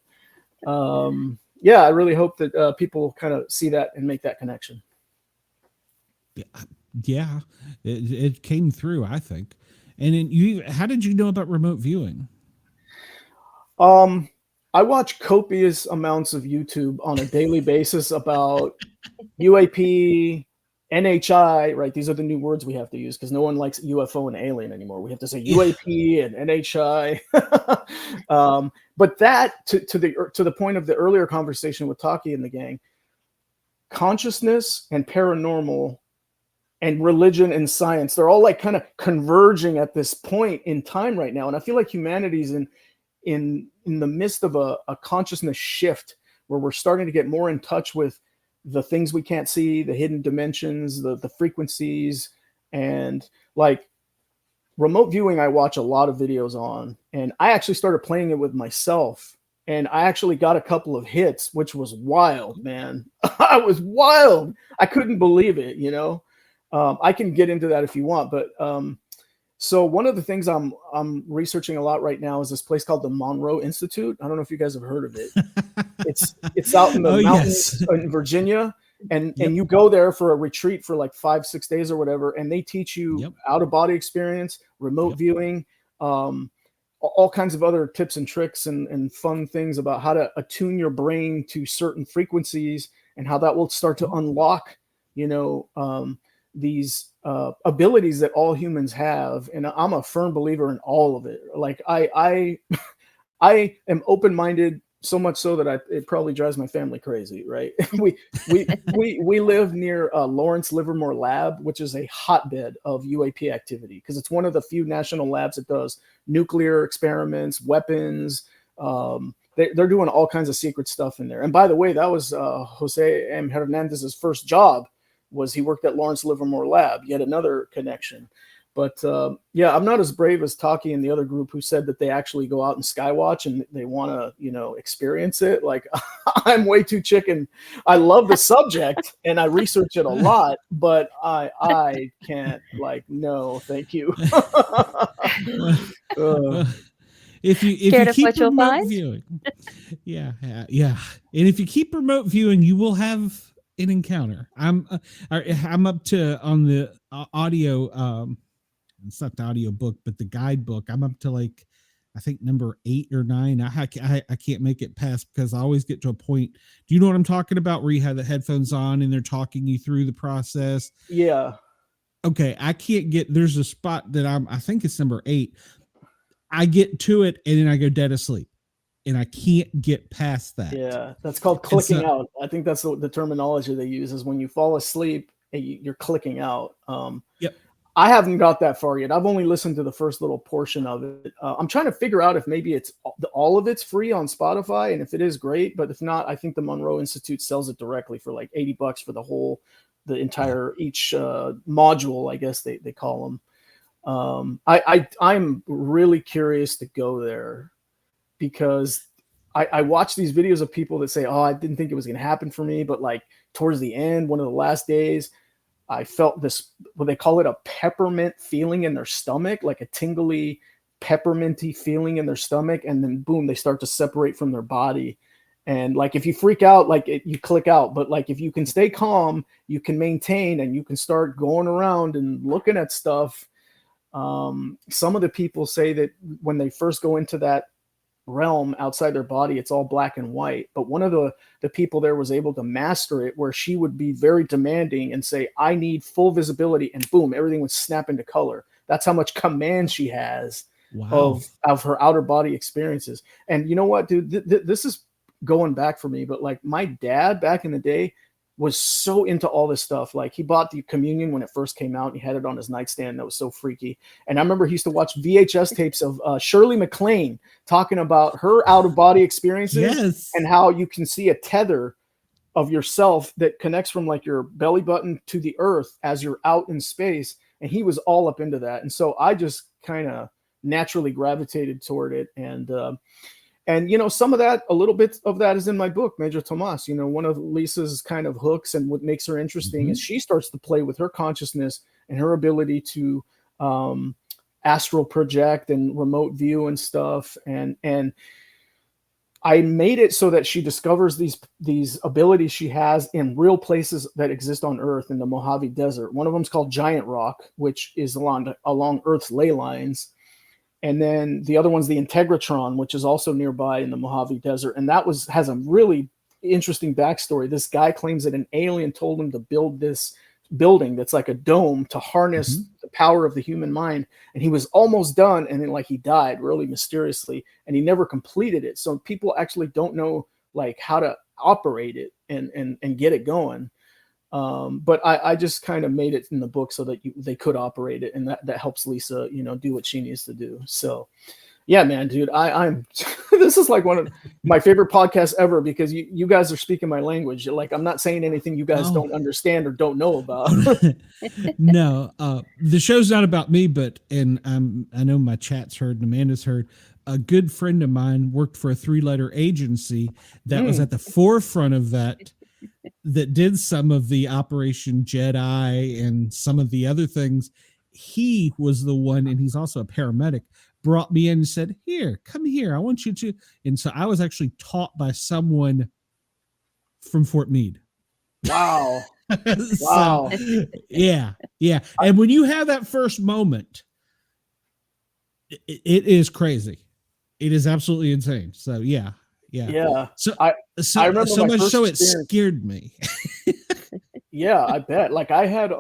I really hope that people kind of see that and make that connection. Yeah, it came through, I think. And then how did you know about remote viewing? I watch copious amounts of YouTube on a daily basis about UAP, NHI, right? These are the new words we have to use because no one likes UFO and alien anymore. We have to say UAP and NHI. But that to the point of the earlier conversation with Taki and the gang, consciousness and paranormal and religion and science, they're all like kind of converging at this point in time right now. And I feel like humanity's in the midst of a consciousness shift where we're starting to get more in touch with the things we can't see, the hidden dimensions, the frequencies, and like remote viewing. I watch a lot of videos on, and I actually started playing it with myself, and I actually got a couple of hits, which was wild, man. I was wild. I couldn't believe it. I can get into that if you want, but so one of the things I'm researching a lot right now is this place called the Monroe Institute. I don't know if you guys have heard of it. It's out in the mountains in Virginia, and you go there for a retreat for like 5-6 days or whatever, and they teach you out of body experience, remote viewing, all kinds of other tips and tricks and fun things about how to attune your brain to certain frequencies and how that will start to unlock, these abilities that all humans have. And I'm a firm believer in all of it. Like I am open-minded, so much so that it probably drives my family crazy, right? we live near Lawrence Livermore Lab, which is a hotbed of UAP activity because it's one of the few national labs that does nuclear experiments, weapons. They're doing all kinds of secret stuff in there. And by the way, that was Jose M. Hernandez's first job. Was he worked at Lawrence Livermore Lab, yet another connection. But I'm not as brave as Taki and the other group who said that they actually go out and skywatch and they want to, experience it. Like I'm way too chicken. I love the subject and I research it a lot, but I can't no, thank you. If you keep remote viewing, and if you keep remote viewing, you will have an encounter. I'm up to on the audio. It's not the audio book, but the guidebook. I'm up to like, I think number 8 or 9. I can't make it past because I always get to a point. Do you know what I'm talking about? Where you have the headphones on and they're talking you through the process. Yeah. Okay. I can't get. There's a spot that I think it's number 8. I get to it and then I go dead asleep. And I can't get past that. Yeah, that's called clicking out. I think that's the terminology they use is when you fall asleep, you're clicking out. I haven't got that far yet. I've only listened to the first little portion of it. I'm trying to figure out if maybe it's all of it's free on Spotify, and if it is, great. But if not, I think the Monroe Institute sells it directly for like $80 for the entire each module. I guess they call them. I'm really curious to go there. Because I watch these videos of people that say, I didn't think it was going to happen for me. But like towards the end, one of the last days, I felt this, what they call it, a peppermint feeling in their stomach, like a tingly, pepperminty feeling in their stomach. And then boom, they start to separate from their body. And like, if you freak out, like you click out. But like, if you can stay calm, you can maintain and you can start going around and looking at stuff. Some of the people say that when they first go into that realm outside their body, it's all black and white. But one of the people there was able to master it where she would be very demanding and say, I need full visibility, and boom, everything would snap into color. That's how much command she has of her outer body experiences. And you know what, dude, this is going back for me, but like my dad back in the day was so into all this stuff. Like he bought the communion when it first came out and he had it on his nightstand. That was so freaky. And I remember he used to watch VHS tapes of Shirley MacLaine talking about her out of body experiences and how you can see a tether of yourself that connects from like your belly button to the earth as you're out in space. And he was all up into that. And so I just kind of naturally gravitated toward it. And And, you know, some of that, a little bit of that is in my book, Major Tomas. You know, one of Lisa's kind of hooks and what makes her interesting is she starts to play with her consciousness and her ability to astral project and remote view and stuff. And I made it so that she discovers these abilities she has in real places that exist on Earth in the Mojave Desert. One of them is called Giant Rock, which is along Earth's ley lines. And then the other one's the Integratron, which is also nearby in the Mojave Desert. And that has a really interesting backstory. This guy claims that an alien told him to build this building that's like a dome to harness the power of the human mind. And he was almost done. And then like he died really mysteriously and he never completed it. So people actually don't know like how to operate it and get it going. But I just kind of made it in the book so that they could operate it, and that helps Lisa, you know, do what she needs to do. So, yeah, man, dude, I'm this is like one of my favorite podcasts ever because you guys are speaking my language. Like I'm not saying anything you guys don't understand or don't know about. No, the show's not about me, but I know my chat's heard and Amanda's heard. A good friend of mine worked for a 3-letter agency that was at the forefront of that did some of the Operation Jedi and some of the other things. He was the one, and he's also a paramedic, brought me in and said, here, come here. I want you to. And so I was actually taught by someone from Fort Meade. Wow. So, Wow. Yeah. And when you have that first moment, it is crazy. It is absolutely insane. So yeah. So I remember so much so it experience. scared me. Yeah, I bet. Like I had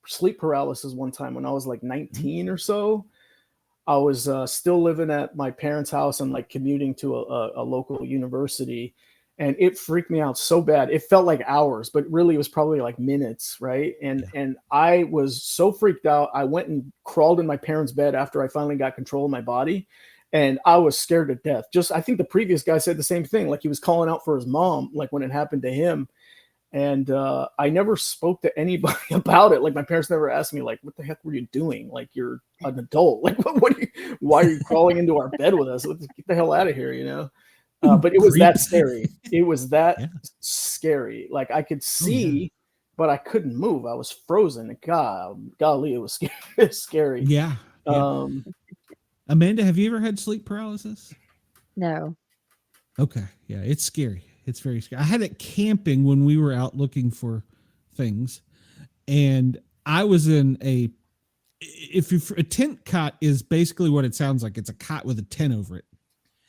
sleep paralysis one time when I was like 19 or so. I was still living at my parents' house and like commuting to a local university, and it freaked me out so bad. It felt like hours, but really it was probably like minutes, right? And I was so freaked out. I went and crawled in my parents' bed after I finally got control of my body. And I was scared to death. I think the previous guy said the same thing. Like he was calling out for his mom, like when it happened to him. And I never spoke to anybody about it. Like my parents never asked me, like, what the heck were you doing? Like you're an adult. Like why are you crawling into our bed with us? Get the hell out of here, you know? But it was that scary. It was that scary. Like I could see, but I couldn't move. I was frozen. Golly, it was scary. It's scary. Yeah. Amanda, have you ever had sleep paralysis? No. Okay. Yeah, it's scary. It's very scary. I had it camping when we were out looking for things. And I was in a tent cot is basically what it sounds like. It's a cot with a tent over it.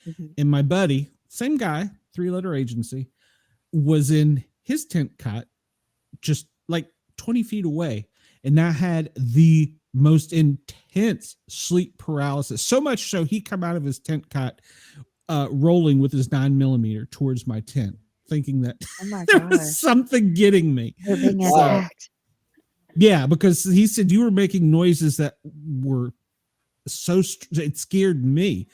Mm-hmm. And my buddy, same guy, 3-letter agency, was in his tent cot just like 20 feet away. And I had the most intense sleep paralysis. So much so he come out of his tent cot rolling with his 9mm towards my tent, thinking that there was something getting me. You're being attacked. Yeah, because he said you were making noises that were it scared me.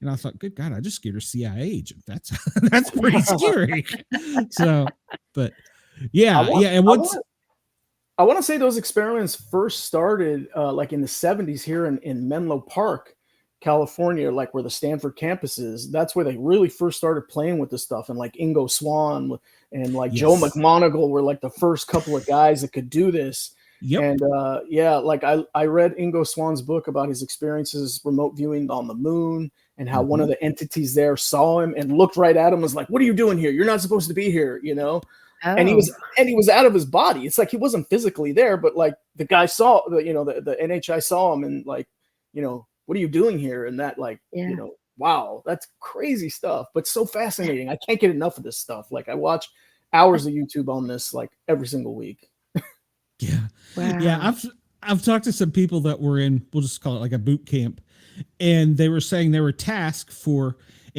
And I thought, good God, I just scared a CIA agent. That's pretty scary. So, but and what's I want to say those experiments first started like in the 70s here in Menlo Park, California, like where the Stanford campus is. That's where they really first started playing with this stuff. And like Ingo Swann and like Joe McMoneagle were like the first couple of guys that could do this. Yep. And like I read Ingo Swann's book about his experiences remote viewing on the moon and how one of the entities there saw him and looked right at him, was like, what are you doing here? You're not supposed to be here, you know? Oh. And he was out of his body. It's like he wasn't physically there, but like the guy saw the NHI saw him and like, you know, what are you doing here? And that like, you know, wow, that's crazy stuff, but so fascinating. I can't get enough of this stuff. Like I watch hours of YouTube on this like every single week. Yeah. Wow. Yeah. I've talked to some people that were in, we'll just call it like a boot camp, and they were saying they were tasked for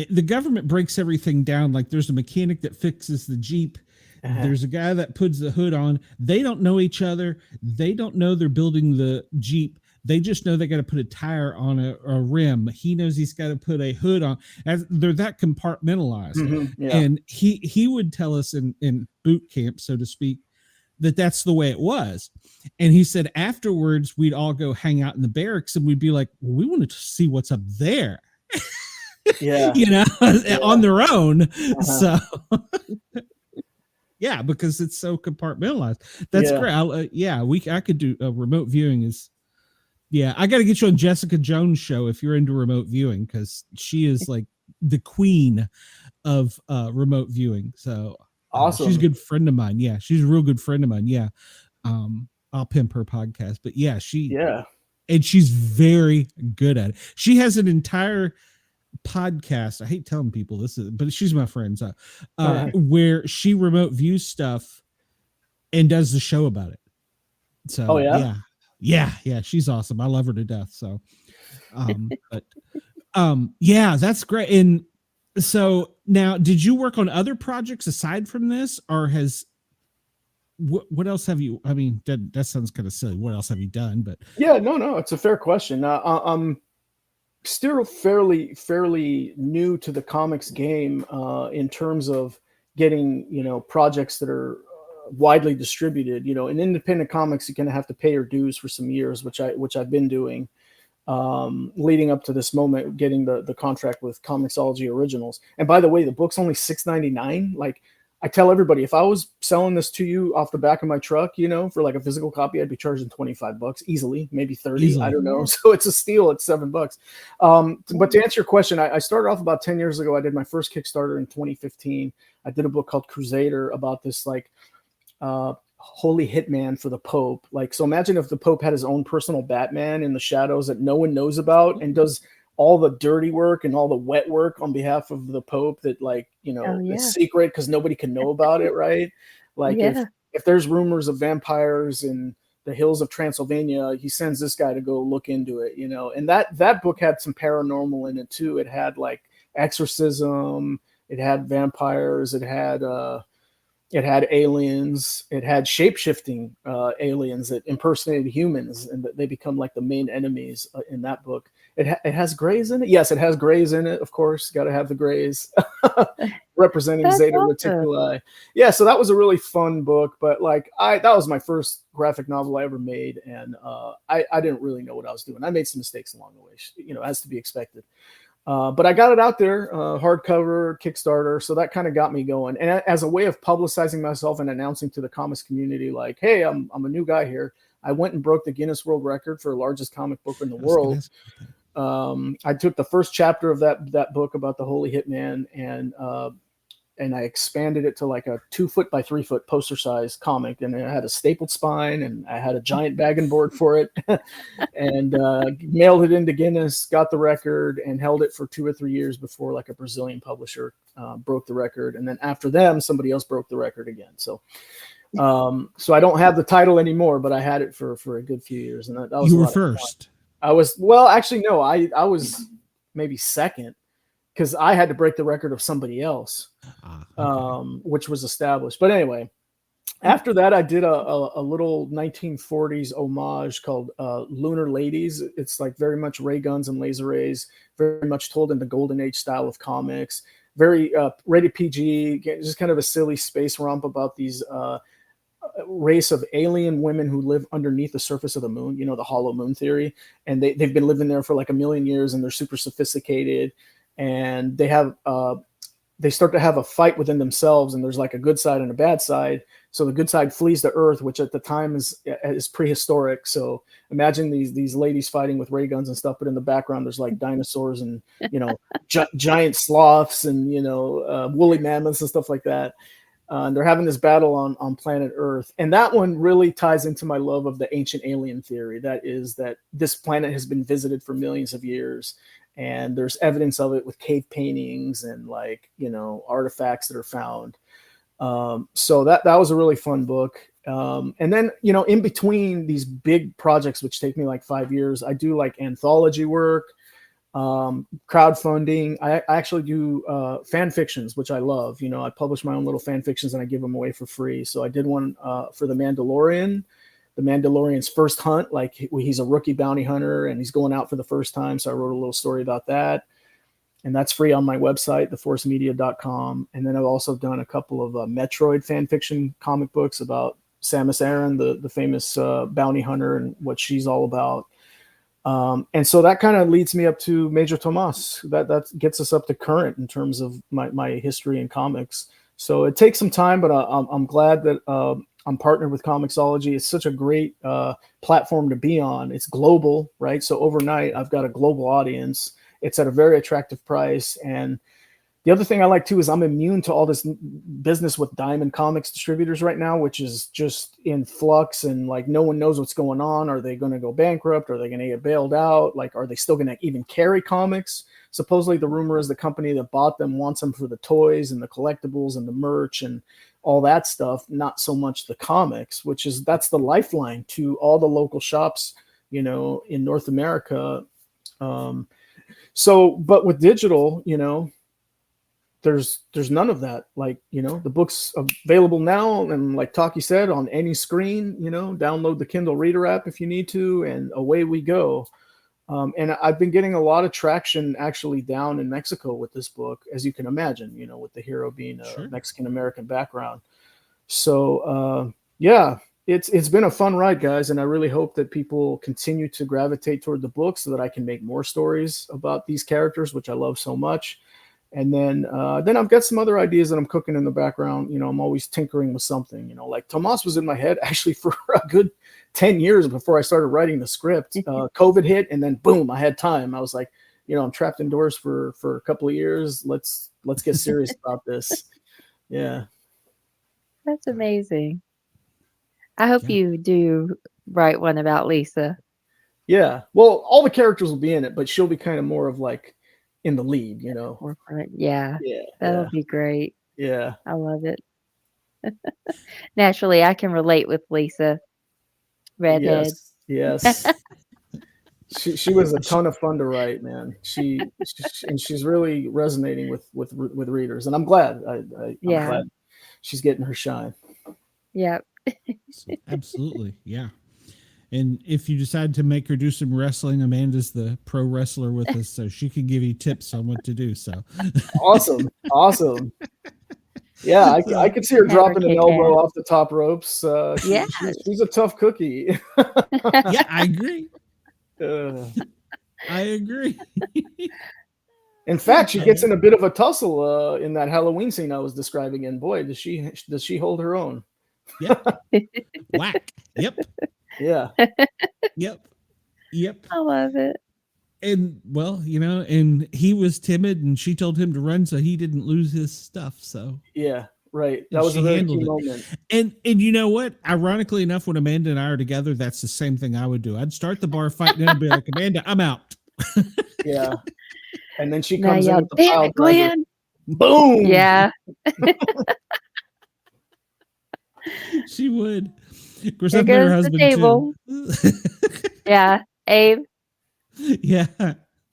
the government breaks everything down. Like there's a mechanic that fixes the Jeep. There's a guy that puts the hood on. They don't know each other. They don't know they're building the Jeep. They just know they got to put a tire on a rim. He knows he's got to put a hood on. As they're that compartmentalized. Mm-hmm, yeah. And he would tell us in boot camp, so to speak, that's the way it was. And he said afterwards we'd all go hang out in the barracks and we'd be like, well, we wanted to see what's up there. Yeah. you know, on their own. Uh-huh. So yeah, because it's so compartmentalized. That's Yeah. great. I could do a remote viewing is. Yeah, I got to get you on Jessica Jones' show if you're into remote viewing, because she is like the queen of remote viewing. So Awesome. she's a good friend of mine. Yeah, she's a real good friend of mine. Yeah, I'll pimp her podcast. But yeah, and she's very good at it. She has an entire podcast. I hate telling people this, but she's my friend. So, where she remote views stuff and does the show about it. So yeah, she's awesome. I love her to death. So, yeah, that's great. And so now, did you work on other projects aside from this, or what else have you? I mean, that sounds kind of silly. What else have you done? But yeah, no, it's a fair question. I'm still fairly new to the comics game in terms of getting projects that are widely distributed. In independent comics, you're going to have to pay your dues for some years, which I've been doing leading up to this moment, getting the contract with Comixology Originals. And by the way, the book's only $6.99. Like, I tell everybody, if I was selling this to you off the back of my truck, for like a physical copy, I'd be charging $25 easily, maybe 30. Easily. I don't know. So it's a steal at $7. But to answer your question, I started off about 10 years ago. I did my first Kickstarter in 2015. I did a book called Crusader about this holy hitman for the Pope. So imagine if the Pope had his own personal Batman in the shadows that no one knows about and does all the dirty work and all the wet work on behalf of the Pope that is secret because nobody can know about it, right? If there's rumors of vampires in the hills of Transylvania, he sends this guy to go look into it, and that book had some paranormal in it too. It had exorcism, it had vampires, it had aliens, it had shape-shifting aliens that impersonated humans, and they become like the main enemies in that book. It has Guyz in it. Yes, it has Guyz in it. Of course, got to have the Guyz representing Zeta Reticuli. Yeah, so that was a really fun book. But that was my first graphic novel I ever made, and I didn't really know what I was doing. I made some mistakes along the way, as to be expected. But I got it out there, hardcover, Kickstarter, so that kind of got me going. And as a way of publicizing myself and announcing to the comics community, hey, I'm a new guy here, I went and broke the Guinness World Record for the largest comic book in the world. I took the first chapter of that book about the Holy Hitman, and I expanded it to like a 2 foot by 3 foot poster size comic. And it had a stapled spine, and I had a giant bagging board for it, and mailed it into Guinness, got the record, and held it for 2 or 3 years before a Brazilian publisher broke the record. And then after them, somebody else broke the record again. So I don't have the title anymore, but I had it for a good few years. And that was you were first. I was, actually, no, I was maybe second, because I had to break the record of somebody else, which was established. But anyway, after that, I did a little 1940s homage called Lunar Ladies. It's very much ray guns and laser rays, very much told in the Golden Age style of comics, very rated PG, just kind of a silly space romp about these race of alien women who live underneath the surface of the moon, the hollow moon theory. And they've been living there for like 1 million years, and they're super sophisticated. And they start to have a fight within themselves, and there's a good side and a bad side. So the good side flees to Earth, which at the time is prehistoric. So imagine these ladies fighting with ray guns and stuff, but in the background there's dinosaurs and giant sloths and woolly mammoths and stuff like that. And they're having this battle on planet Earth. And that one really ties into my love of the ancient alien theory. That is that this planet has been visited for millions of years. And there's evidence of it with cave paintings and artifacts that are found. So that was a really fun book. And then, in between these big projects, which take me 5 years, I do anthology work, crowdfunding. I actually do fan fictions, which I love. I publish my own little fan fictions and I give them away for free. So I did one for The Mandalorian. The Mandalorian's first hunt, he's a rookie bounty hunter and he's going out for the first time. So I wrote a little story about that, and that's free on my website, theforcemedia.com. And then I've also done a couple of Metroid fan fiction comic books about Samus Aran, the famous bounty hunter, and what she's all about. And so that kind of leads me up to Major Tomas. That gets us up to current in terms of my history in comics. So it takes some time, but I'm glad that I'm partnered with Comixology. It's such a great platform to be on. It's global, right? So overnight, I've got a global audience. It's at a very attractive price. And the other thing I like too is I'm immune to all this business with Diamond Comics distributors right now, which is just in flux, and like no one knows what's going on. Are they going to go bankrupt? Are they going to get bailed out? Like, are they still going to even carry comics? Supposedly the rumor is the company that bought them wants them for the toys and the collectibles and the merch and all that stuff, not so much the comics, that's the lifeline to all the local shops, in North America. But with digital, there's none of that. Like, the book's available now, and like Taki said, on any screen, download the Kindle Reader app if you need to, and away we go. And I've been getting a lot of traction actually down in Mexico with this book, as you can imagine, with the hero being a Mexican-American background. So, yeah, it's been a fun ride, guys. And I really hope that people continue to gravitate toward the book so that I can make more stories about these characters, which I love so much. And then I've got some other ideas that I'm cooking in the background. I'm always tinkering with something, like Tomas was in my head actually for a good 10 years before I started writing the script. COVID hit, and then boom, I had time. I was like, I'm trapped indoors for a couple of years. Let's get serious about this. Yeah. That's amazing. I hope you do write one about Lisa. Yeah. Well, all the characters will be in it, but she'll be kind of more of like in the lead, Yeah. That'll be great. Yeah. I love it. Naturally, I can relate with Lisa. Redhead. Yes. She was a ton of fun to write, man. And she's really resonating with readers, and I'm glad. I'm glad she's getting her shine. Yep. Absolutely, yeah. And if you decide to make her do some wrestling, Amanda's the pro wrestler with us, so she can give you tips on what to do. So awesome. Yeah, I could see her dropping an elbow off the top ropes. She's a tough cookie. Yeah, I agree. I agree. In fact, she gets in a bit of a tussle in that Halloween scene I was describing. And boy, does she hold her own? Yep. Whack. Yep. Yeah. Yep. I love it. And well, and he was timid, and she told him to run so he didn't lose his stuff. So yeah, right. That was a very key moment. And you know what? Ironically enough, when Amanda and I are together, that's the same thing I would do. I'd start the bar fight and I'd be like, Amanda, I'm out. Yeah. And then she comes in with the damn it, Glenn. Boom. Yeah. She would. Of course, There I've met her goes the husband table. Yeah. Abe. Yeah.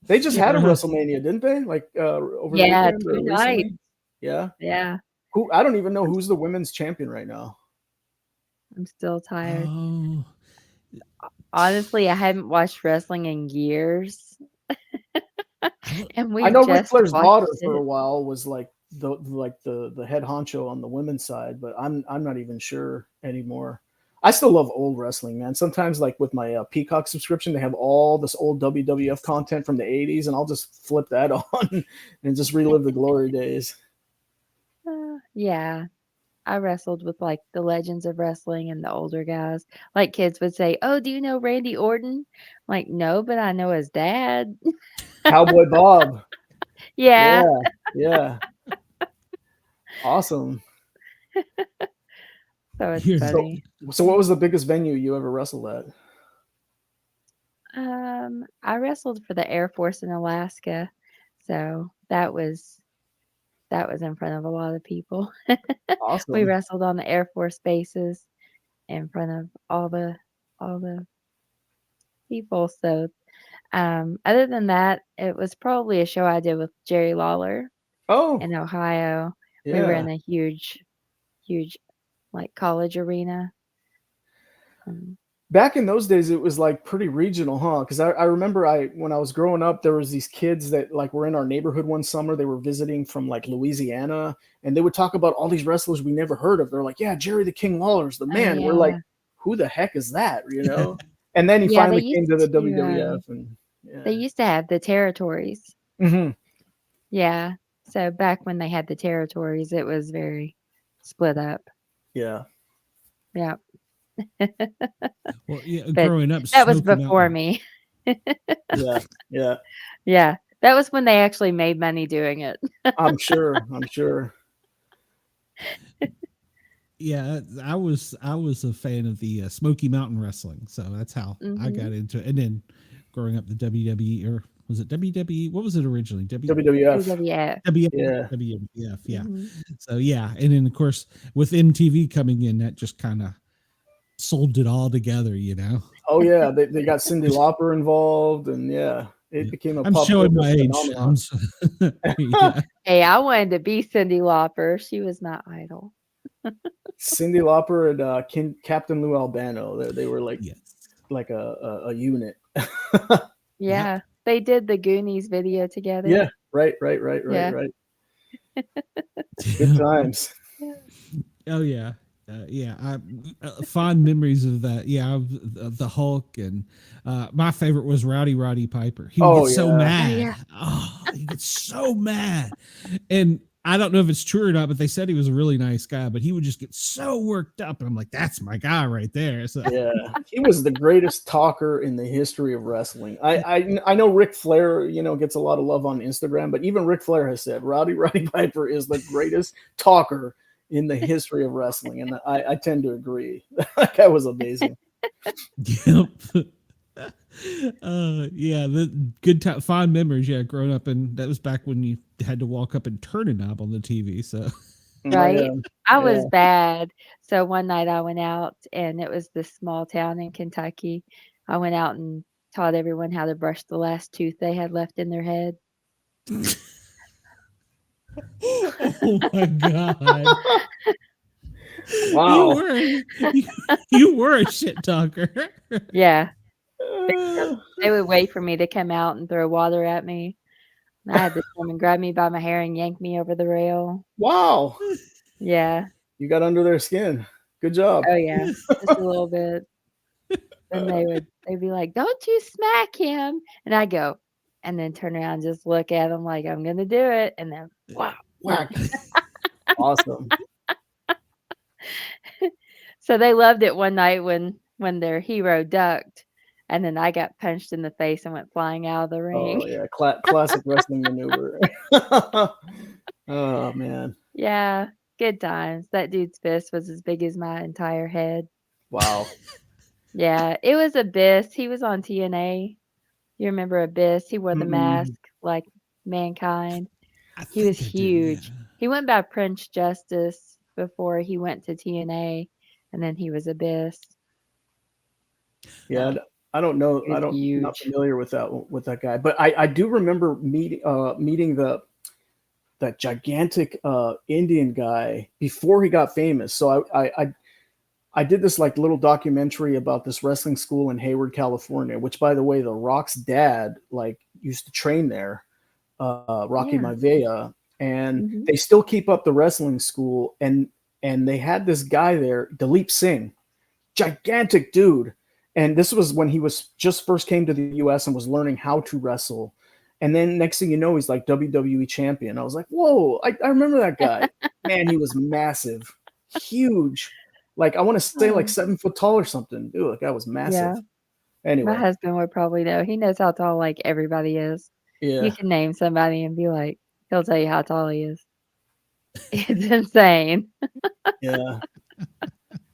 They just had a WrestleMania, didn't they? Like over the weekend or 2 nights. recently? Yeah. Yeah. I don't even know who's the women's champion right now. I'm still tired. Oh. Honestly, I haven't watched wrestling in years. And I know Ric just Flair's watched daughter it. for a while was like the head honcho on the women's side, but I'm not even sure anymore. I still love old wrestling, man. Sometimes, like with my Peacock subscription, they have all this old WWF content from the 80s, and I'll just flip that on and just relive the glory days. Yeah. I wrestled with like the legends of wrestling and the older guys. Like kids would say, "Oh, do you know Randy Orton?" I'm like, no, but I know his dad. Cowboy Bob. Yeah. Yeah. Awesome. So it's funny. So what was the biggest venue you ever wrestled at? I wrestled for the Air Force in Alaska. So that was in front of a lot of people. Awesome. We wrestled on the Air Force bases in front of all the people. So other than that, it was probably a show I did with Jerry Lawler in Ohio. Yeah. We were in a huge like college arena. Back in those days, it was like pretty regional, huh? Because I remember when I was growing up, there was these kids that like were in our neighborhood one summer. They were visiting from like Louisiana, and they would talk about all these wrestlers we never heard of. They're like, "Yeah, Jerry the King Lawler's the man." Yeah. We're like, "Who the heck is that?" You know? And then he Yeah, finally they came to the used to, WWF, and they used to have the territories. Mhm. Yeah. So back when they had the territories, it was very split up. Yeah. Yeah. Well, yeah, But growing up, that was Smoky before Mountain. me. Yeah. Yeah. Yeah. That was when they actually made money doing it. I'm sure. I'm sure. Yeah, I was a fan of the Smoky Mountain Wrestling, so that's how I got into it. And then growing up, the WWE, or was it WWE? What was it originally? WWF. WWF. Yeah. WWF. Yeah. Mhm. So yeah, and then of course with MTV coming in, that just kind of sold it all together, you know. Oh yeah, they got Cyndi Lauper involved, and yeah, it Yeah. became a I'm pop showing culture my age. phenomenon. Yeah. Hey, I wanted to be Cyndi Lauper. She was my idol. Cyndi Lauper and Captain Lou Albano, they were like Yes. a unit. Yeah. They did the Goonies video together. Yeah, right. Yeah. Good times. Oh yeah. Yeah, fond memories of that. Yeah, of the Hulk, and my favorite was Roddy Piper. He would get so yeah. mad. Oh, yeah. Oh, he gets so mad. And I don't know if it's true or not, but they said he was a really nice guy, but he would just get so worked up. And I'm like, that's my guy right there. So Yeah, he was the greatest talker in the history of wrestling. I know Ric Flair, gets a lot of love on Instagram, but even Ric Flair has said Roddy Piper is the greatest talker in the history of wrestling, and I tend to agree. That guy was amazing. Yep. Yeah, the good time, fond memories. Yeah, growing up, and that was back when you had to walk up and turn a knob on the TV. So Right. Yeah. I was bad. So one night I went out, and it was this small town in Kentucky. I went out and taught everyone how to brush the last tooth they had left in their head. oh my god! Wow. You were a shit talker. Yeah. They would wait for me to come out and throw water at me. And I had this woman grab me by my hair and yank me over the rail. Wow. Yeah. You got under their skin. Good job. Oh yeah. Just a little bit. And they'd be like, "Don't you smack him?" And I go, and then turn around and just look at them like I'm gonna do it. And then wow. Whack. Awesome. So they loved it one night when their hero ducked, and then I got punched in the face and went flying out of the ring. Oh yeah, classic wrestling maneuver. Oh man. Yeah, good times. That dude's fist was as big as my entire head. Wow. Yeah, it was Abyss. He was on TNA. You remember Abyss? He wore the mask like Mankind. He was huge. He went by Prince Justice before he went to TNA, and then he was Abyss. Yeah, I don't know. He's I'm not huge. familiar with that guy, but I do remember meeting that gigantic Indian guy before he got famous. So I did this like little documentary about this wrestling school in Hayward, California, which by the way, The Rock's dad like used to train there, Rocky Yeah. Maivia, and Mhm. they still keep up the wrestling school, and they had this guy there, Dilip Singh, gigantic dude. And this was when he was just first came to the US and was learning how to wrestle. And then next thing you know, he's like WWE champion. I was like, whoa, I remember that guy. Man, he was massive, huge. Like I want to say like 7 foot tall or something. Dude, that guy was massive. Yeah. Anyway, My husband would probably know. He knows how tall like everybody is. yeah. You can name somebody and be like, he'll tell you how tall he is. It's insane. Yeah.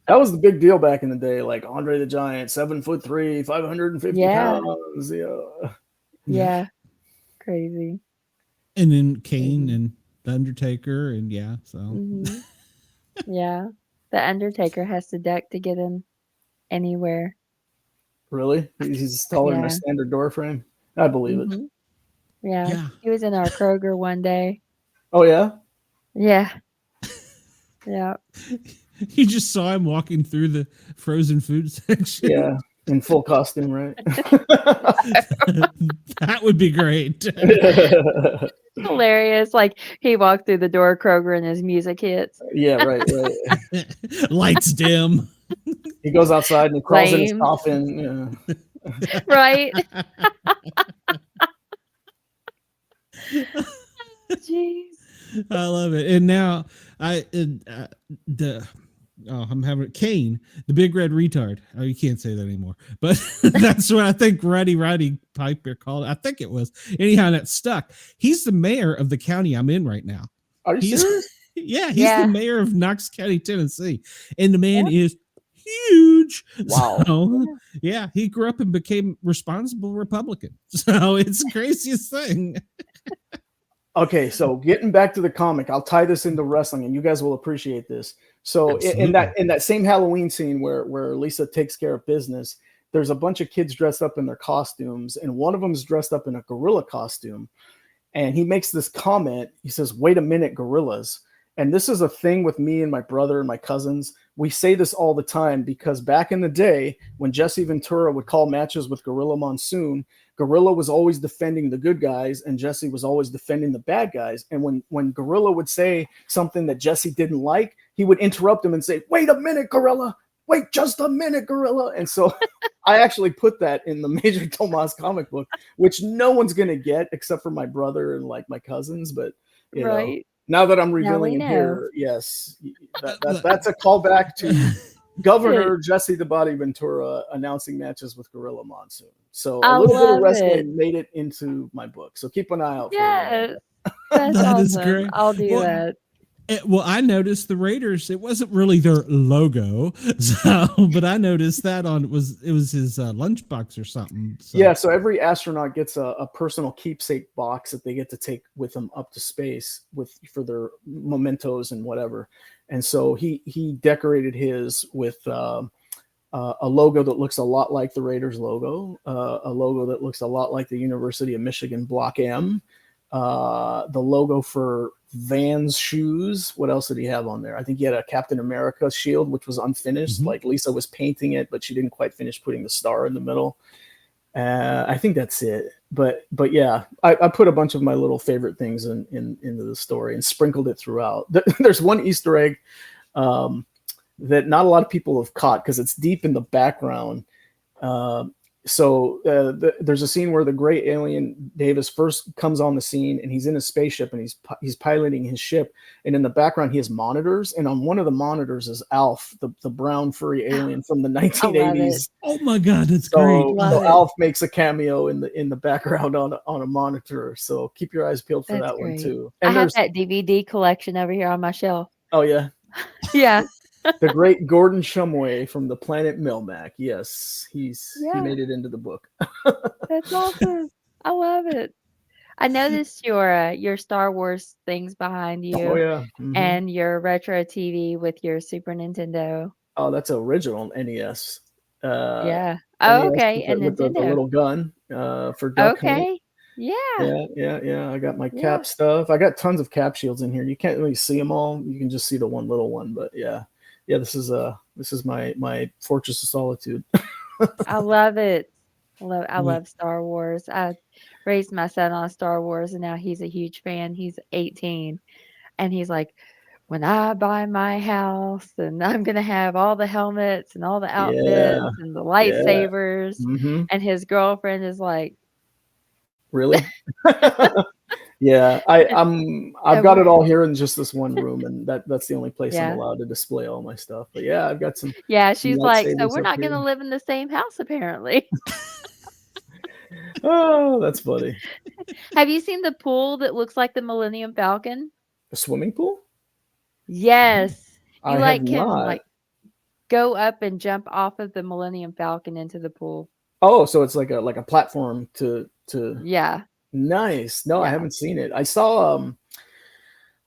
That was the big deal back in the day. Like Andre the Giant, 7'3", 550 Yeah. pounds. Yeah. Yeah. Crazy. And then Kane and the Undertaker, and yeah, so Mhm. Yeah. The Undertaker has to duck to get in anywhere. Really? He's taller than Yeah. a standard door frame. I believe it. Mhm. Yeah. yeah. He was in our Kroger one day. Oh yeah. Yeah. Yeah. You just saw him walking through the frozen food section. Yeah. In full costume, right? That would be great. Hilarious. Like he walked through the door, Kroger, and his music hits. Yeah, right. Lights dim. He goes outside and he crawls in his Lame. coffin. Yeah. Right? Jeez. I love it. And now I'm having Kane, the big red retard. Oh, you can't say that anymore. But that's what I think Roddy Piper called it. I think it was. Anyhow, that stuck. He's the mayor of the county I'm in right now. Are you serious? Yeah, he's the mayor of Knox County, Tennessee. And the man is huge. Wow. So, yeah, he grew up and became responsible Republican. So it's the craziest thing. Okay, so getting back to the comic, I'll tie this into wrestling, and you guys will appreciate this. So in that same Halloween scene where Lisa takes care of business, there's a bunch of kids dressed up in their costumes, and one of them is dressed up in a gorilla costume. And he makes this comment. He says, "Wait a minute, gorillas." And this is a thing with me and my brother and my cousins. We say this all the time because back in the day, when Jesse Ventura would call matches with Gorilla Monsoon, Gorilla was always defending the good guys and Jesse was always defending the bad guys. And when Gorilla would say something that Jesse didn't like, he would interrupt him and say, "Wait a minute, Gorilla. Wait just a minute, Gorilla." And so I actually put that in the Major Tomas comic book, which no one's going to get except for my brother and like my cousins. But, you know, now that I'm revealing it here, yes, that's a callback to Governor Jesse the Body Ventura announcing matches with Gorilla Monsoon. So a little bit of wrestling made it into my book. So keep an eye out for it. That's that awesome. is great. I'll do that. Well, I noticed the Raiders. It wasn't really their logo, but I noticed that it was his lunchbox or something. So. Yeah, so every astronaut gets a personal keepsake box that they get to take with them up to space for their mementos and whatever. And so he decorated his with a logo that looks a lot like the Raiders logo, a logo that looks a lot like the University of Michigan Block M, the logo for Vans shoes. What else did he have on there? I think he had a Captain America shield, which was unfinished. Like Lisa was painting it, but she didn't quite finish putting the star in the middle. I think that's it. But yeah, I put a bunch of my little favorite things into the story and sprinkled it throughout. There's one Easter egg that not a lot of people have caught because it's deep in the background. So there's a scene where the great alien Davis first comes on the scene and he's in a spaceship and he's piloting his ship. And in the background, he has monitors. And on one of the monitors is Alf, the brown furry alien from the 1980s. Oh my God, that's great. So Alf makes a cameo in the background on a monitor. So keep your eyes peeled for that one too. And I have that DVD collection over here on my shelf. Oh yeah. Yeah. The great Gordon Shumway from the planet Melmac. Yes, he made it into the book. That's awesome. I love it. I noticed your Star Wars things behind you. Oh yeah, and your retro TV with your Super Nintendo. Oh, that's original NES. Yeah. Oh, okay. And with the little gun for duck hunting. Yeah. I got my cap stuff. I got tons of cap shields in here. You can't really see them all. You can just see the one little one, but yeah. This is my Fortress of Solitude. I love it. I love Star Wars. I raised my son on Star Wars, and now he's a huge fan. He's 18, and he's like, when I buy my house, and I'm gonna have all the helmets and all the outfits and the lightsabers. And his girlfriend is like, really? Yeah, I've got it all here in just this one room, and that's the only place I'm allowed to display all my stuff. But yeah, I've got some. Yeah, she's like, so we're not going to live in the same house, apparently. Oh, that's funny. Have you seen the pool that looks like the Millennium Falcon? A swimming pool? Yes, you I can go up and jump off of the Millennium Falcon into the pool. Oh, so it's like a platform to. Yeah. Nice. No, I haven't seen it. I saw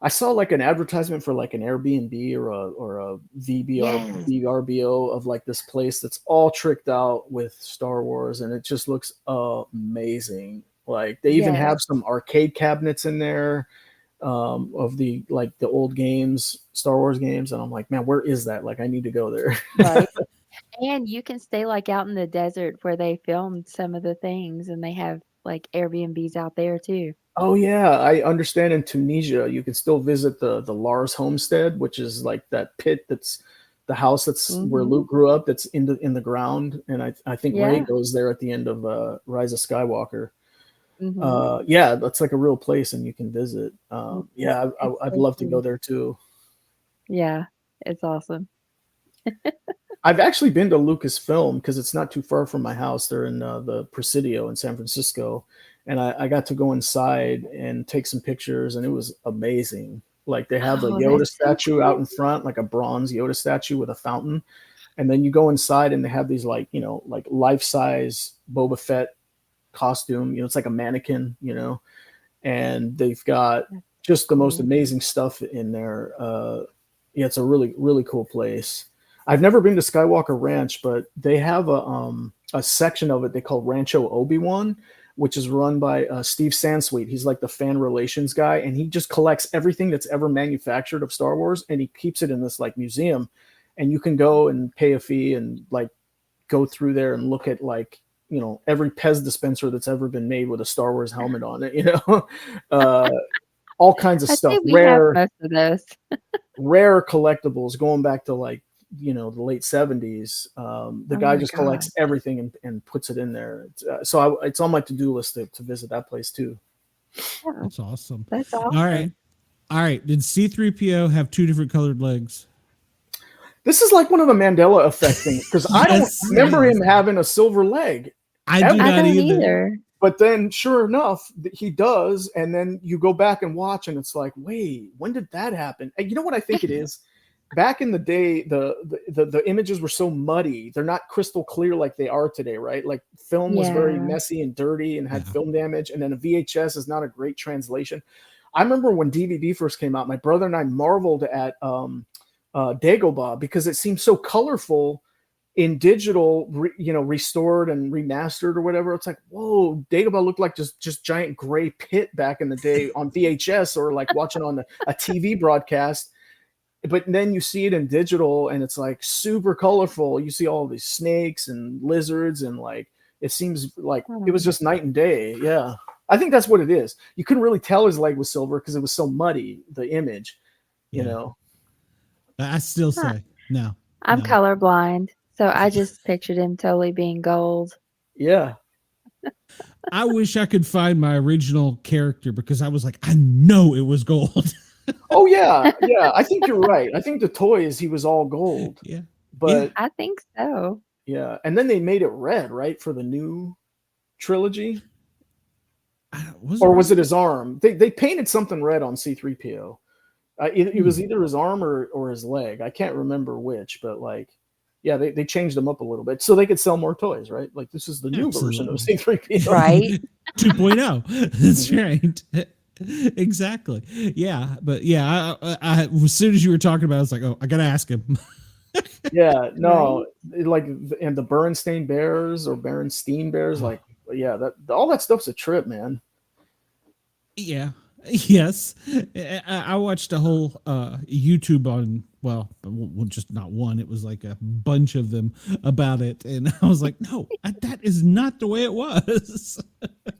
like an advertisement for like an Airbnb or a VRBO of like this place that's all tricked out with Star Wars, and it just looks amazing. Like they even have some arcade cabinets in there of the old games, Star Wars games, and I'm like, man, where is that? Like I need to go there. Right. And you can stay like out in the desert where they filmed some of the things, and they have like Airbnbs out there too. Oh yeah, I understand in Tunisia you can still visit the Lars homestead, which is like that pit that's the house that's where Mhm. Luke grew up, that's in the ground, and I think Ray Yeah. goes there at the end of Rise of Skywalker. Mhm. Yeah, that's like a real place, and you can visit. Yeah, It's I'd so love to go cool. there too. Yeah, it's awesome. I've actually been to Lucasfilm because it's not too far from my house. They're in the Presidio in San Francisco, and I got to go inside and take some pictures, and it was amazing. Like they have a Oh, Yoda that's so statue out in cool. front, like a bronze Yoda statue with a fountain, and then you go inside and they have these like like life-size Boba Fett costume. It's like a mannequin, and they've got That's just the most cool. amazing stuff in there. Yeah, it's a really really cool place. I've never been to Skywalker Ranch, but they have a section of it they call Rancho Obi-Wan, which is run by Steve Sansweet. He's like the fan relations guy, and he just collects everything that's ever manufactured of Star Wars, and he keeps it in this like museum. And you can go and pay a fee and like go through there and look at like every Pez dispenser that's ever been made with a Star Wars helmet on it. Uh, all kinds of I stuff, think we have most of those. rare collectibles going back to like the late 70s. The Oh guy my just gosh. collects everything and puts it in there. So it's on my to-do list to visit that place too. Yeah, That's awesome. that's awesome. All right. Did C-3PO have 2 different colored legs? This is like one of the Mandela effect things because I don't Yes, remember yes. him having a silver leg. I do I not I don't either. either. But then, sure enough, he does, and then you go back and watch, and it's like, wait, when did that happen? And you know what I think it is? Back in the day, the images were so muddy; they're not crystal clear like they are today, right? Like film was very Yeah. messy and dirty and had Yeah. film damage, and then a VHS is not a great translation. I remember when DVD first came out, my brother and I marveled at Dagobah because it seemed so colorful in digital, restored and remastered or whatever. It's like, whoa, Dagobah looked like just giant gray pit back in the day on VHS or like watching on a TV broadcast. But then you see it in digital and it's like super colorful. You see all these snakes and lizards and like it seems like it was just night and day. Yeah, I think that's what it is. You couldn't really tell his leg was silver because it was so muddy, the image. Yeah. I still Huh. say no. I'm no. colorblind, so I just pictured him totally being gold. Yeah. I wish I could find my original character because I was like, I know it was gold. Oh yeah, yeah. I think you're right. I think the toys he was all gold. Yeah. But I think so. yeah, and then they made it red, right, for the new trilogy, or was it his arm? They painted something red on C-3PO. It was either his arm or his leg. I can't remember which, but like, yeah, they changed them up a little bit so they could sell more toys, right? Like this is the new version of C-3PO, Right? 2.0. That's right. Exactly. Yeah, but yeah, I as soon as you were talking about it, I was like, oh, I gotta ask him. Yeah, no, like, and the Berenstain Bears or Berenstein Bears, like, yeah, that all that stuff's a trip, man. Yeah. Yes. I watched a whole YouTube on, well, just not one. It was like a bunch of them about it. And I was like, no, that is not the way it was.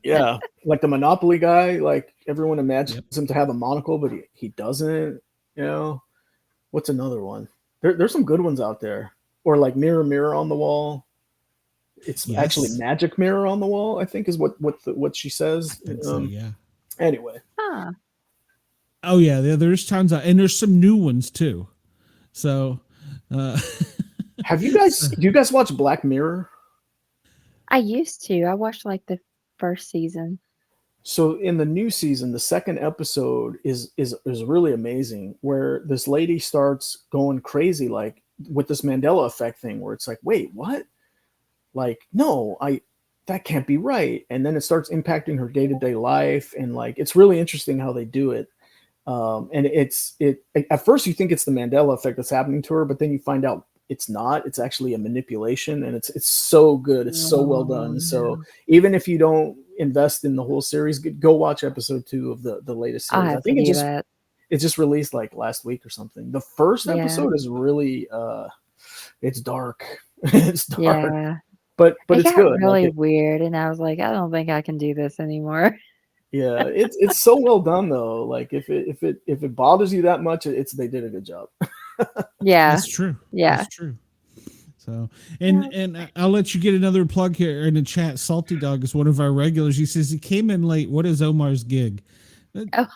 Yeah. Like the Monopoly guy, like everyone imagines him to have a monocle, but he doesn't, What's another one? There's some good ones out there. Or like Mirror, Mirror on the Wall. It's actually Magic Mirror on the Wall, I think is what she says. So, yeah. Anyway. Huh. Oh yeah, there's tons of, and there's some new ones too. So, do you guys watch Black Mirror? I used to. I watched like the first season. So in the new season, the second episode is really amazing, where this lady starts going crazy, like with this Mandela effect thing, where it's like, wait, what? Like, no, that can't be right. And then it starts impacting her day-to-day life. And like, it's really interesting how they do it. And at first you think it's the Mandela effect that's happening to her, but then you find out it's not. It's actually a manipulation, and it's so good. It's so well done. So even if you don't invest in the whole series, go watch episode 2 of the latest series. I think it just released like last week or something. The first episode is really it's dark. It's dark. Yeah. But it it's got good. really weird, and I was like, I don't think I can do this anymore. Yeah, it's so well done though. Like if it bothers you that much, they did a good job. Yeah. That's true. Yeah. That's true. So, and I'll let you get another plug here in the chat. Salty Dog is one of our regulars. He says he came in late. What is Omar's gig? Oh.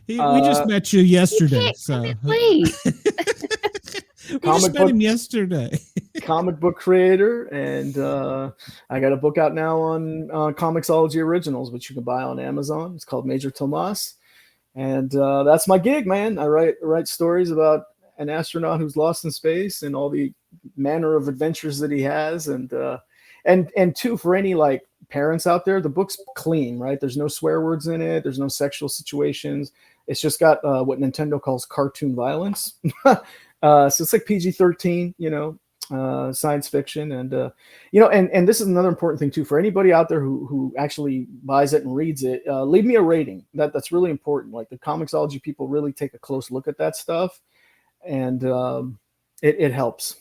We just met you yesterday. So Wait. we just met him yesterday. Comic book creator, and I got a book out now on Comixology Originals, which you can buy on Amazon. It's called Major Tomas, and that's my gig, man. I write stories about an astronaut who's lost in space and all the manner of adventures that he has, and two, for any like parents out there, the book's clean, right? There's no swear words in it. There's no sexual situations. It's just got what Nintendo calls cartoon violence. So it's like PG-13, science fiction, and and this is another important thing too for anybody out there who actually buys it and reads it. Leave me a rating. That's really important. Like the Comixology people really take a close look at that stuff, and it helps.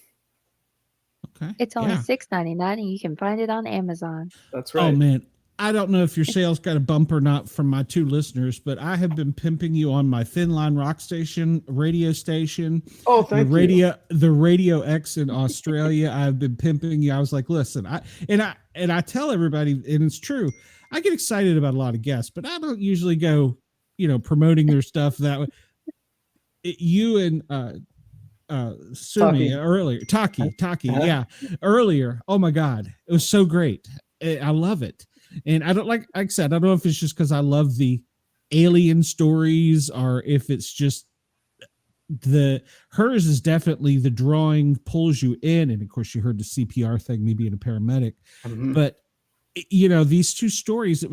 Okay. It's only $6.99, and you can find it on Amazon. That's right. Oh man, I don't know if your sales got a bump or not from my 2 listeners, but I have been pimping you on my Thin Line Rock station, radio station. Oh, thank you. The Radio X in Australia. I've been pimping you. I was like, listen, I tell everybody, and it's true. I get excited about a lot of guests, but I don't usually go, promoting their stuff that way. You and Sumi earlier, Taki, yeah, earlier. Oh my God, it was so great. I love it. And I don't like I said, I don't know if it's just because I love the alien stories or if it's just hers is definitely the drawing pulls you in. And of course you heard the CPR thing, me being a paramedic, but these 2 stories,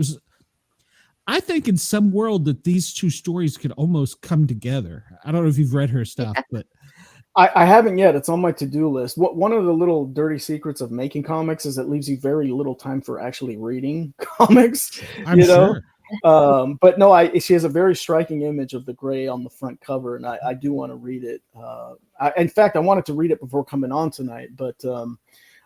I think in some world that these 2 stories could almost come together. I don't know if you've read her stuff, but I haven't yet. It's on my to-do list. One of the little dirty secrets of making comics is it leaves you very little time for actually reading comics. I'm sure. But no, she has a very striking image of the gray on the front cover, and I do want to read it. In fact, I wanted to read it before coming on tonight, but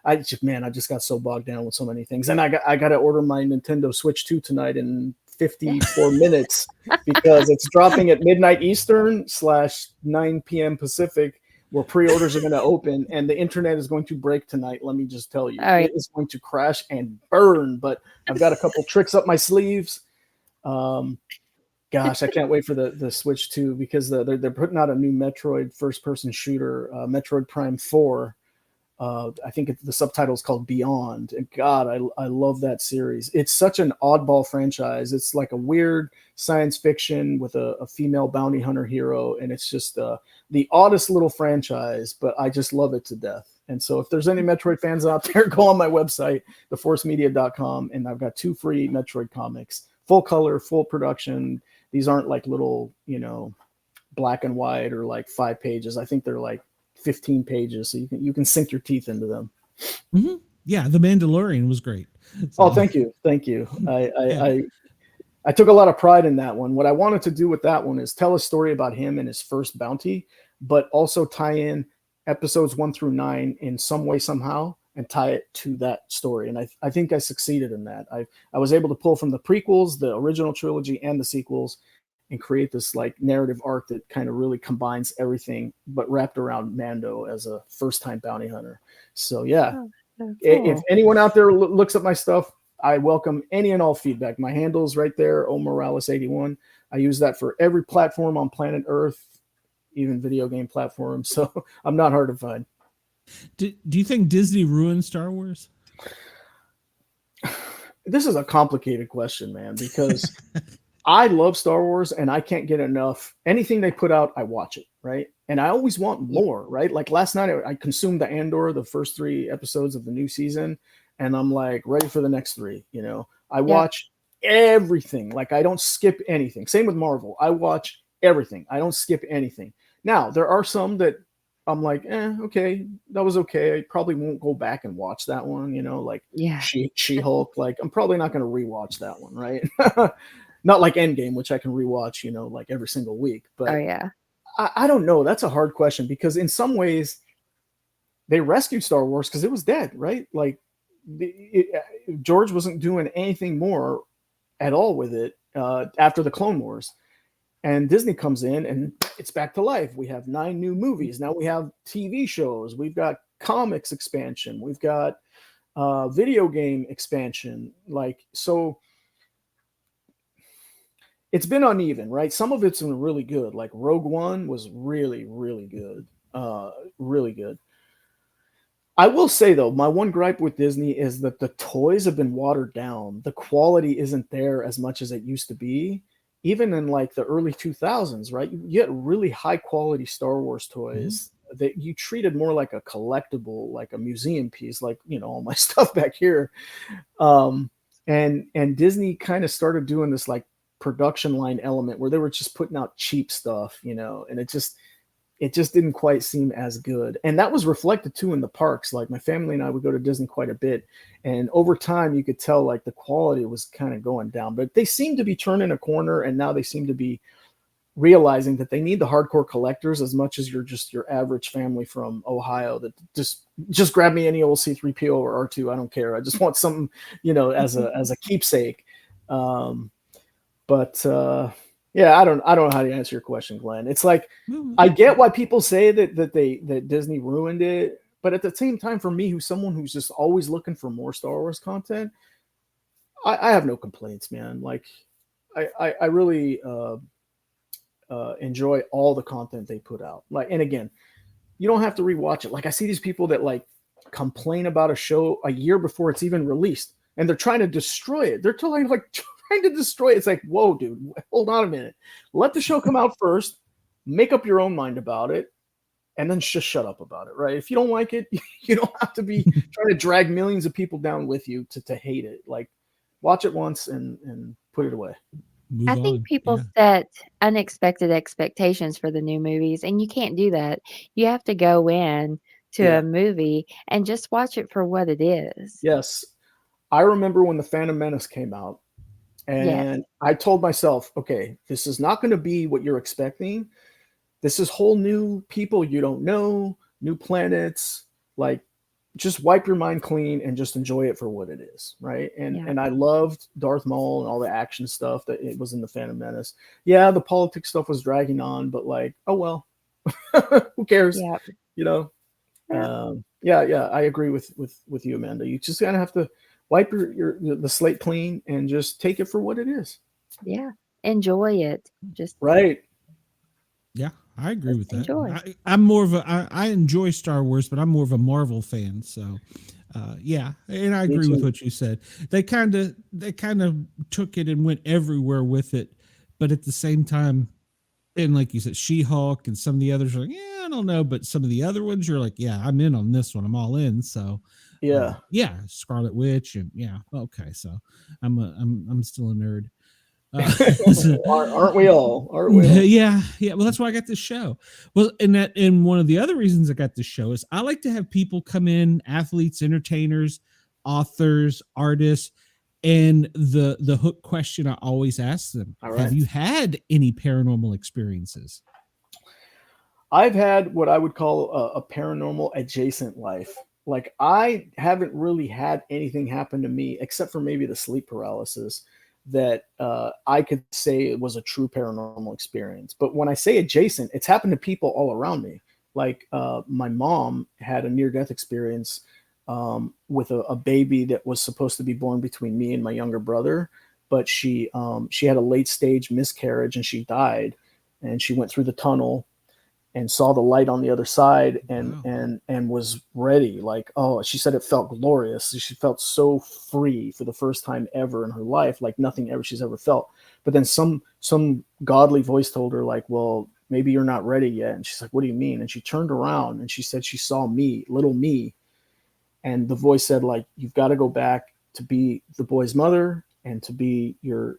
I just got so bogged down with so many things, and I got to order my Nintendo Switch 2 tonight in 54 minutes because it's dropping at midnight Eastern / 9 p.m. Pacific, where pre-orders are going to open, and the internet is going to break tonight. Let me just tell you, It is going to crash and burn, but I've got a couple tricks up my sleeves. Gosh, I can't wait for the Switch 2 because they're putting out a new Metroid first-person shooter, Metroid Prime 4. I think the subtitle is called Beyond, and God, I love that series. It's such an oddball franchise. It's like a weird science fiction with a female bounty hunter hero, and it's just the oddest little franchise, but I just love it to death. And so if there's any Metroid fans out there, go on my website, theforcemedia.com, and I've got 2 free Metroid comics, full color, full production. These aren't like little, black and white or like 5 pages. I think they're like 15 pages, so you can sink your teeth into them. Mm-hmm. Yeah, The Mandalorian was great. So. Oh, thank you. I took a lot of pride in that one. What I wanted to do with that one is tell a story about him and his first bounty, but also tie in episodes 1 through 9 in some way, somehow, and tie it to that story. And I think I succeeded in that. I was able to pull from the prequels, the original trilogy, and the sequels, and create this like narrative arc that kind of really combines everything, but wrapped around Mando as a first-time bounty hunter. So yeah, cool. If anyone out there looks at my stuff, I welcome any and all feedback. My handle is right there, Omorales81. I use that for every platform on planet Earth, even video game platforms. So I'm not hard to find. Do you think Disney ruined Star Wars? This is a complicated question, man, because I love Star Wars and I can't get enough. Anything they put out, I watch it, right? And I always want more, right? Like last night, I consumed the Andor, the first 3 episodes of the new season, and I'm like ready for the next 3. I watch everything. Like I don't skip anything. Same with Marvel. I watch everything. I don't skip anything. Now there are some that I'm like, okay, that was okay. I probably won't go back and watch that one. Like She-Hulk. Like I'm probably not going to rewatch that one, right? Not like Endgame, which I can rewatch, like every single week. But I don't know. That's a hard question because in some ways they rescued Star Wars because it was dead, right? Like George wasn't doing anything more at all with it after the Clone Wars. And Disney comes in and it's back to life. We have 9 new movies. Now we have TV shows. We've got comics expansion. We've got video game expansion. Like, so it's been uneven, right? Some of it's been really good. Like Rogue One was really, really good. Really good. I will say though, my one gripe with Disney is that the toys have been watered down. The quality isn't there as much as it used to be. Even in like the early 2000s, right? You get really high quality Star Wars toys that you treated more like a collectible, like a museum piece, like, you know, all my stuff back here. And Disney kind of started doing this like production line element where they were just putting out cheap stuff, you know, and it just didn't quite seem as good. And that was reflected too in the parks. Like my family and I would go to Disney quite a bit. And over time you could tell like the quality was kind of going down, but they seem to be turning a corner. And now they seem to be realizing that they need the hardcore collectors as much as you're just your average family from Ohio that just grab me any old C-3PO or R2. I don't care. I just want something, you know, as a keepsake. Yeah, I don't know how to answer your question, Glenn. It's like, I get why people say that Disney ruined it, but at the same time, for me, who's someone who's just always looking for more Star Wars content, I have no complaints, man. Like, I really enjoy all the content they put out. Like, and again, you don't have to rewatch it. Like, I see these people that like complain about a show a year before it's even released, and they're trying to destroy it. They're trying to destroy it. It's like, whoa, dude, hold on a minute. Let the show come out first, make up your own mind about it, and then just shut up about it, right? If you don't like it, you don't have to be trying to drag millions of people down with you to hate it. Like, watch it once and put it away. I think people set unexpected expectations for the new movies, and you can't do that. You have to go in to a movie and just watch it for what it is. Yes. I remember when The Phantom Menace came out, and I told myself, okay, this is not going to be what you're expecting. This is whole new people you don't know, new planets. Like, just wipe your mind clean and just enjoy it for what it is, right? And I loved Darth Maul and all the action stuff that it was in The Phantom Menace. Yeah, the politics stuff was dragging on, but like, oh well, who cares? Yeah. You know? I agree with you, Amanda. You just gotta have to wipe the slate clean and just take it for what it is. Yeah. Enjoy it. Just right. Yeah, I agree with that. Enjoy. I'm more of I enjoy Star Wars, but I'm more of a Marvel fan. So, yeah, and I agree with what you said. They kind of took it and went everywhere with it, but at the same time, and like you said, She-Hulk and some of the others are like, yeah, I don't know, but some of the other ones you're like, yeah, I'm in on this one. I'm all in. So, Scarlet Witch and okay. So I'm still a nerd. Aren't we all? Yeah. Well, that's why I got this show. Well, and one of the other reasons I got this show is I like to have people come in, athletes, entertainers, authors, artists, and the hook question I always ask them: have you had any paranormal experiences? I've had what I would call a paranormal adjacent life. Like, I haven't really had anything happen to me except for maybe the sleep paralysis that I could say it was a true paranormal experience. But when I say adjacent, it's happened to people all around me. Like, my mom had a near-death experience with a baby that was supposed to be born between me and my younger brother, but she had a late-stage miscarriage and she died. And she went through the tunnel and saw the light on the other side and was ready. Like, oh, she said it felt glorious. She felt so free for the first time ever in her life, like nothing ever she's ever felt. But then some godly voice told her, like, well, maybe you're not ready yet. And she's like, what do you mean? And she turned around and she said she saw me, little me. And the voice said, like, you've got to go back to be the boy's mother and to be your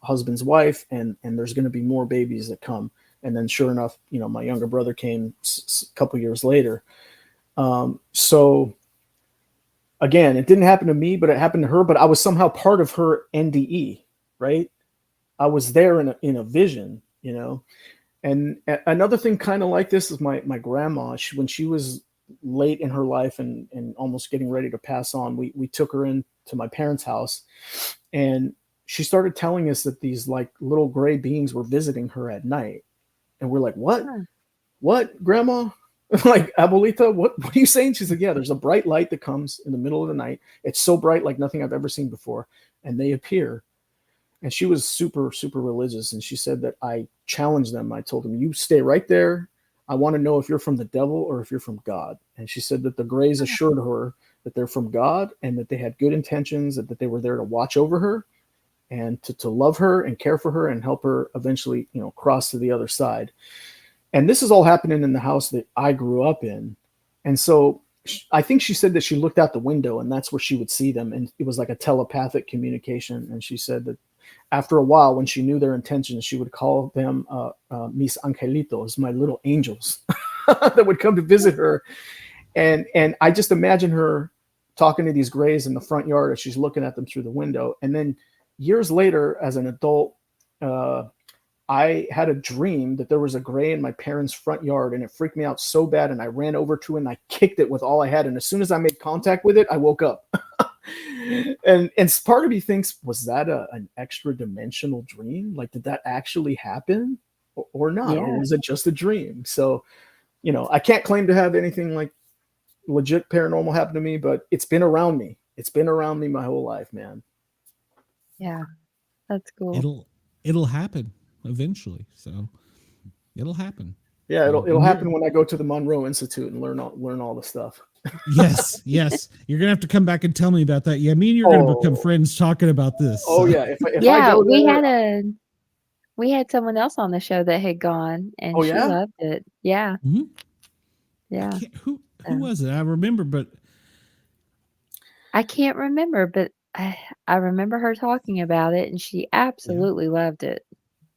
husband's wife. And there's going to be more babies that come. And then sure enough, my younger brother came a couple years later. So again, it didn't happen to me, but it happened to her, but I was somehow part of her NDE, right? I was there in a vision, and another thing kind of like this is my grandma. When she was late in her life and almost getting ready to pass on, we took her into my parents' house, and she started telling us that these like little gray beings were visiting her at night. And we're like, what? Huh. What, Grandma? Like, Abuelita, what are you saying? She's like, yeah, there's a bright light that comes in the middle of the night. It's so bright, like nothing I've ever seen before. And they appear. And she was super, super religious. And she said that I challenged them. I told them, you stay right there. I want to know if you're from the devil or if you're from God. And she said that the Greys assured her that they're from God and that they had good intentions, and that they were there to watch over her and to love her and care for her and help her eventually, cross to the other side. And this is all happening in the house that I grew up in. And so I think she said that she looked out the window and that's where she would see them. And it was like a telepathic communication. And she said that after a while, when she knew their intentions, she would call them mis angelitos, my little angels that would come to visit her. And I just imagine her talking to these Greys in the front yard as she's looking at them through the window. And then years later, as an adult, I had a dream that there was a Grey in my parents' front yard, and it freaked me out so bad. And I ran over to it and I kicked it with all I had. And as soon as I made contact with it, I woke up. and part of me thinks, was that an extra dimensional dream? Like, did that actually happen or not? Yeah. Or was it just a dream? So, I can't claim to have anything like legit paranormal happen to me, but it's been around me. It's been around me my whole life, man. Yeah, that's cool. It'll happen eventually. So it'll happen. Yeah, it'll happen when I go to the Monroe Institute and learn all the stuff. Yes. You're gonna have to come back and tell me about that. Yeah, me and you're gonna become friends talking about this. Oh so. yeah. If I go there, we had someone else on the show that had gone, and she loved it. Yeah. Mm-hmm. Yeah. Who was it? I remember, but I can't remember, but I remember her talking about it, and she absolutely loved it.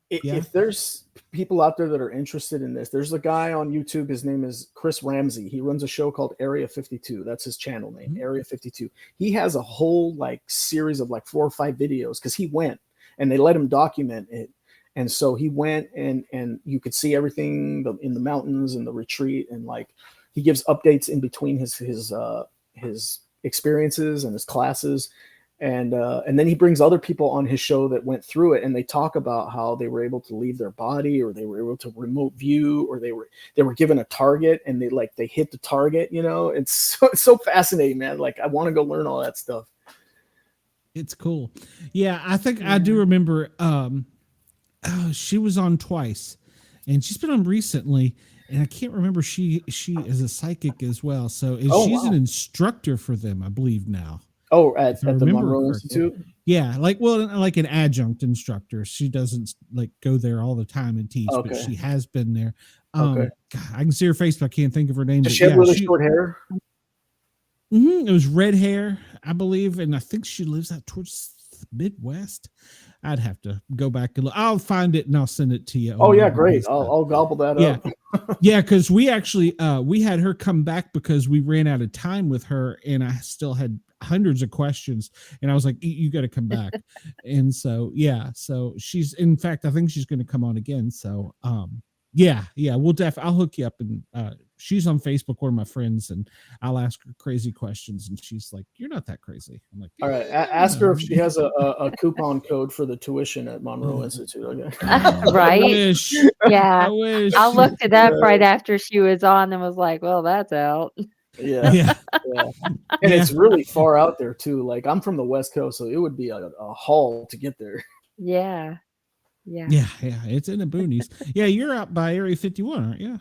If there's people out there that are interested in this, there's a guy on YouTube. His name is Chris Ramsey. He runs a show called Area 52. That's his channel name, Mm-hmm. Area 52. He has a whole series of 4 or 5 videos because he went and they let him document it. And so he went and you could see everything in the mountains and the retreat, and he gives updates in between his experiences and his classes. And then he brings other people on his show that went through it, and they talk about how they were able to leave their body, or they were able to remote view, or they were given a target and they hit the target. It's so fascinating, man. I want to go learn all that stuff. It's cool. Yeah, I think I do remember. She was on twice, and she's been on recently. And I can't remember. She is a psychic as well. So she's an instructor for them, I believe now. Oh, at the Monroe Institute? Yeah, like an adjunct instructor. She doesn't go there all the time and teach, but she has been there. Okay. God, I can see her face, but I can't think of her name. Does she have really short hair? Mm-hmm, it was red hair, I believe, and I think she lives out towards the Midwest. I'd have to go back and look. I'll find it and I'll send it to you. Oh yeah, great. I'll gobble that up. Yeah, because we actually we had her come back because we ran out of time with her, and I still had hundreds of questions, and I was like, you got to come back. And so so she's, in fact, I think she's going to come on again. So I'll hook you up, and she's on Facebook, one of my friends, and I'll ask her crazy questions, and she's like, you're not that crazy. I'm like, all right, ask her if she has a coupon code for the tuition at Monroe Institute. Okay. Right. I wish. Yeah, I wish. I looked it up right after she was on and was like, well, that's out. Yeah. And it's really far out there too. I'm from the West Coast, so it would be a haul to get there. Yeah. It's in the boonies. Yeah, you're out by Area 51, aren't you?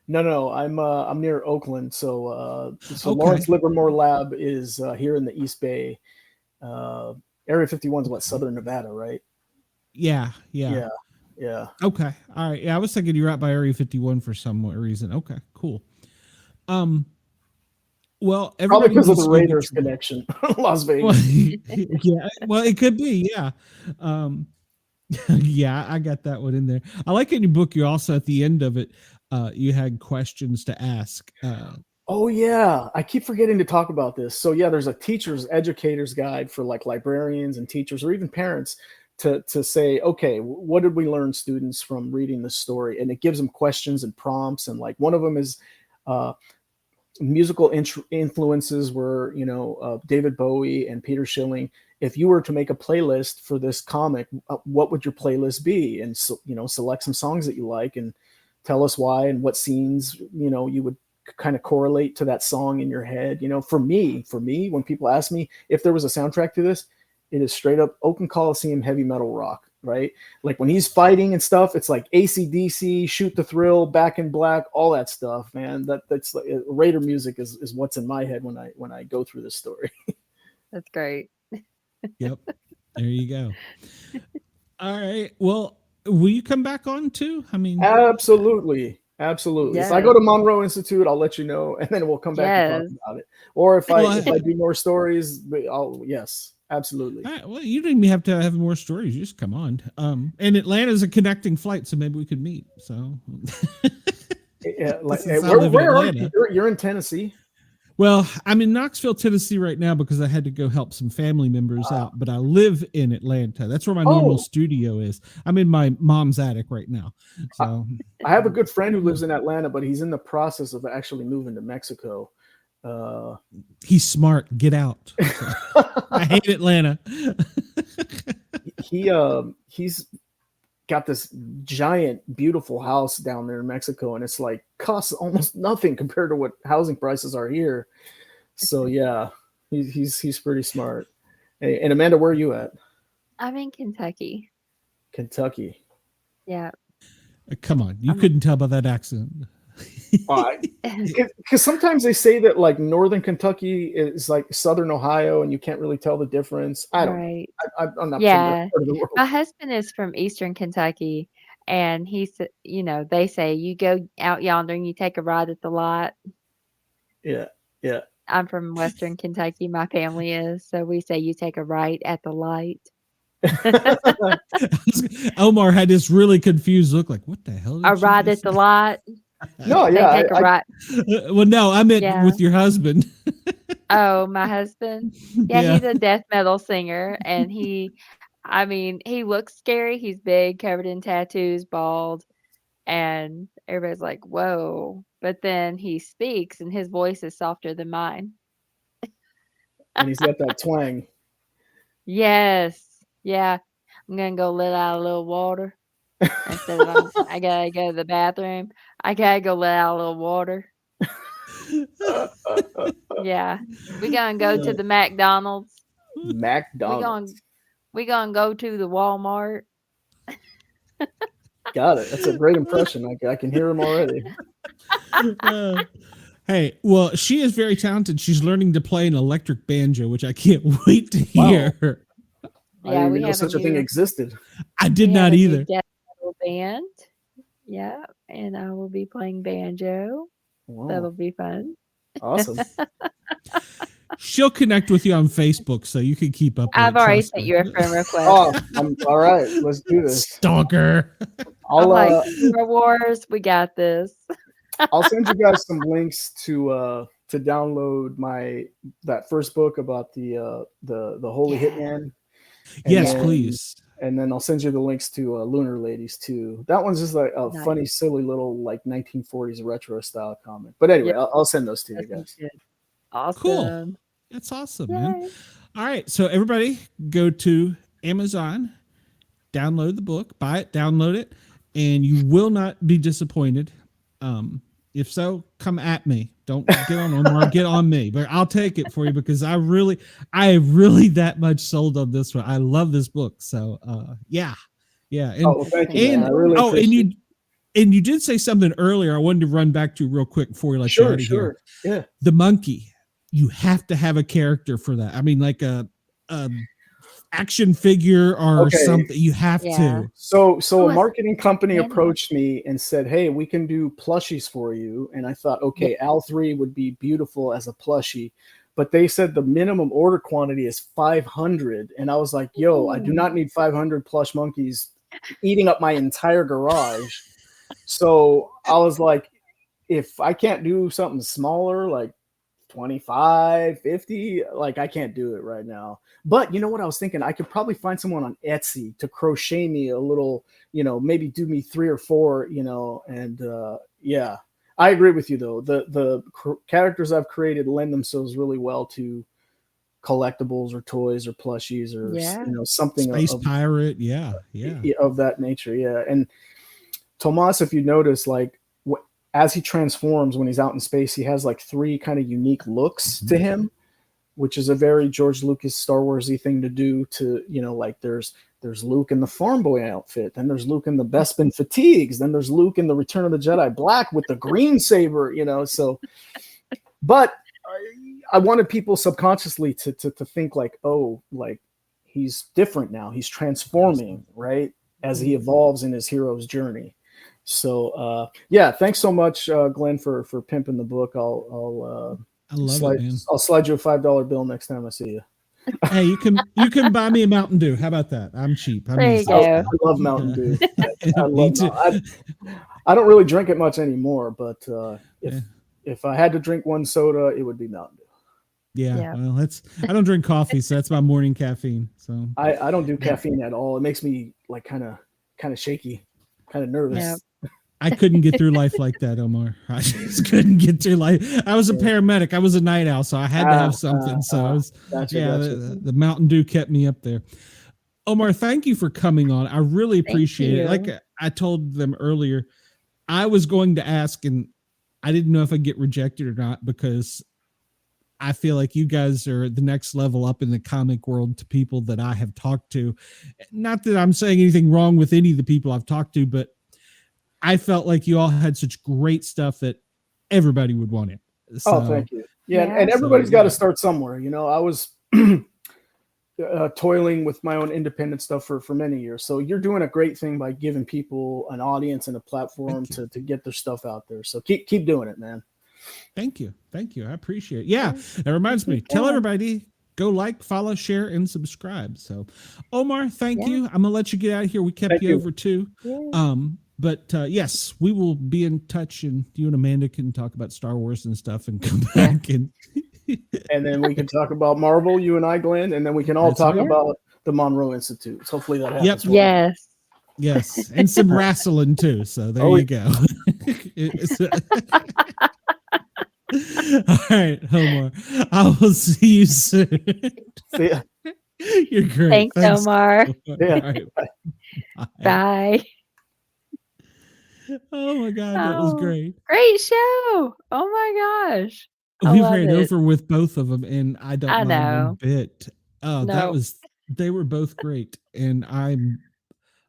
No, I'm near Oakland. So Okay. Lawrence Livermore Lab is here in the East Bay. Area 51 is what, Southern Nevada, right? Yeah. Okay. All right. Yeah, I was thinking you're out by Area 51 for some reason. Okay, cool. Well, probably because of the Raiders connection, Las Vegas. Well, it could be. Yeah. Yeah, I got that one in there. I like in your book, you also at the end of it, you had questions to ask. Oh yeah, I keep forgetting to talk about this. So yeah, there's a educator's guide for librarians and teachers or even parents to say, okay, what did we learn, students, from reading this story? And it gives them questions and prompts. And one of them is, musical influences were, David Bowie and Peter Schilling. If you were to make a playlist for this comic, what would your playlist be? And so, select some songs that you like and tell us why and what scenes, you would kind of correlate to that song in your head. For me, when people ask me if there was a soundtrack to this, it is straight up Oakland Coliseum heavy metal rock, right? Like when he's fighting and stuff, it's like AC/DC, Shoot the Thrill, Back in Black, all that stuff, man. That's like, Raider music is what's in my head when I go through this story. That's great. Yep. There you go. All right. Well, will you come back on too? I mean, Absolutely. Yes. If I go to Monroe Institute, I'll let you know, and then we'll come back and talk about it. Or if I do more stories, yes, absolutely. All right, well, you didn't even have to have more stories. You just come on. And Atlanta's a connecting flight, so maybe we could meet. So, yeah, where are you? You're in Tennessee. Well, I'm in Knoxville, Tennessee right now because I had to go help some family members out, but I live in Atlanta. That's where my normal studio is. I'm in my mom's attic right now. So I have a good friend who lives in Atlanta, but he's in the process of actually moving to Mexico. He's smart. Get out. I hate Atlanta. He's got this giant, beautiful house down there in Mexico, and it's like costs almost nothing compared to what housing prices are here. So yeah, he's pretty smart. And Amanda, where are you at? I'm in Kentucky. Kentucky. Yeah. Come on, you couldn't tell by that accent. Because sometimes they say that like northern Kentucky is like southern Ohio, and you can't really tell the difference. I don't. Right. I'm not. Yeah. From that part of the world. My husband is from eastern Kentucky, and he's, they say you go out yonder and you take a ride at the lot. Yeah. Yeah. I'm from western Kentucky. My family is, so we say you take a right at the light. Omar had this really confused look, like, what the hell? A ride at the lot. No, yeah. Well, no, I meant with your husband. Oh, my husband? Yeah, he's a death metal singer, and he looks scary. He's big, covered in tattoos, bald, and everybody's like, whoa. But then he speaks, and his voice is softer than mine. And he's got that twang. Yes. Yeah. I'm going to go let out a little water. Instead of I gotta go to the bathroom. I gotta go let out a little water. Yeah, we gonna go to the McDonald's. We gonna go to the Walmart. Got it. That's a great impression. I can hear him already. Hey, well, she is very talented. She's learning to play an electric banjo, which I can't wait to hear. Wow. I didn't even know such a thing existed. I did not either. Band, yeah, and I will be playing banjo. Wow. That'll be fun. Awesome. She'll connect with you on Facebook so you can keep up. I've already sent you a friend request. All right, let's do this. Stalker. I'll like Star Wars. We got this. I'll send you guys some links to download that first book about the Holy Hitman. Yes, please. And then I'll send you the links to Lunar Ladies too. That one's just like a funny, silly little like 1940s retro style comic. But anyway, I'll send those to you guys. Awesome. Cool. That's awesome, man. All right. So everybody go to Amazon, download the book, buy it, download it, and you will not be disappointed. If so, come at me. Don't get on Omar, get on me. But I'll take it for you because I really that much sold on this one. I love this book. So yeah. And, thank you. Man. I really appreciate and you did say something earlier. I wanted to run back to real quick before you let you out of here. Yeah. The monkey. You have to have a character for that. I mean, like a action figure or something. You have to. So a marketing company approached me and said, hey, we can do plushies for you. And I thought, okay, Al3 would be beautiful as a plushie, but they said the minimum order quantity is 500. And I was like, yo, I do not need 500 plush monkeys eating up my entire garage. So I was like, if I can't do something smaller, like 25, 50, like I can't do it right now. But you know what I was thinking? I could probably find someone on Etsy to crochet me a little, maybe do me 3 or 4, and I agree with you though. The characters I've created lend themselves really well to collectibles or toys or plushies or something Space pirate, of that nature. Yeah, and Tomas, if you notice, like as he transforms when he's out in space, he has like 3 kind of unique looks to him, which is a very George Lucas Star Warsy thing to do. To like there's Luke in the farm boy outfit, then there's Luke in the Bespin fatigues, then there's Luke in the Return of the Jedi black with the green saber. So, but I wanted people subconsciously to think like, oh, like he's different now. He's transforming, right, as he evolves in his hero's journey. So, thanks so much, Glenn, for pimping the book. I'll slide you a $5 bill next time I see you. Hey, you can buy me a Mountain Dew. How about that? I'm cheap. There you go. I love Mountain Dew. I don't really drink it much anymore, but if I had to drink one soda, it would be Mountain Dew. Yeah. Well, I don't drink coffee, so that's my morning caffeine. So I don't do caffeine at all. It makes me like kind of shaky, kind of nervous. Yeah. I couldn't get through life like that, Omar. I just couldn't get through life. I was a paramedic. I was a night owl, so I had to have something. Gotcha. The Mountain Dew kept me up there. Omar, thank you for coming on. I really appreciate it. Like I told them earlier, I was going to ask, and I didn't know if I'd get rejected or not, because I feel like you guys are the next level up in the comic world to people that I have talked to. Not that I'm saying anything wrong with any of the people I've talked to, but I felt like you all had such great stuff that everybody would want it. So, thank you. Yeah. And everybody's got to start somewhere. I was toiling with my own independent stuff for many years. So you're doing a great thing by giving people an audience and a platform to get their stuff out there. So keep doing it, man. Thank you. I appreciate it. Yeah. That reminds me, tell everybody, go like, follow, share, and subscribe. So Omar, thank you. I'm going to let you get out of here. We kept you over too. Yeah. But yes, we will be in touch, and you and Amanda can talk about Star Wars and stuff and come back. And then we can talk about Marvel, you and I, Glenn, and then we can all talk about the Monroe Institute. Hopefully that happens. Yep. Yes. And some wrestling too. So there you go. All right, Omar. I will see you soon. See ya. You're great. Thanks Omar. Yeah. Right, Bye. Oh my God, that was great. Great show. Oh my gosh. We ran over with both of them, and I don't mind know. one bit. Oh, they were both great. And I'm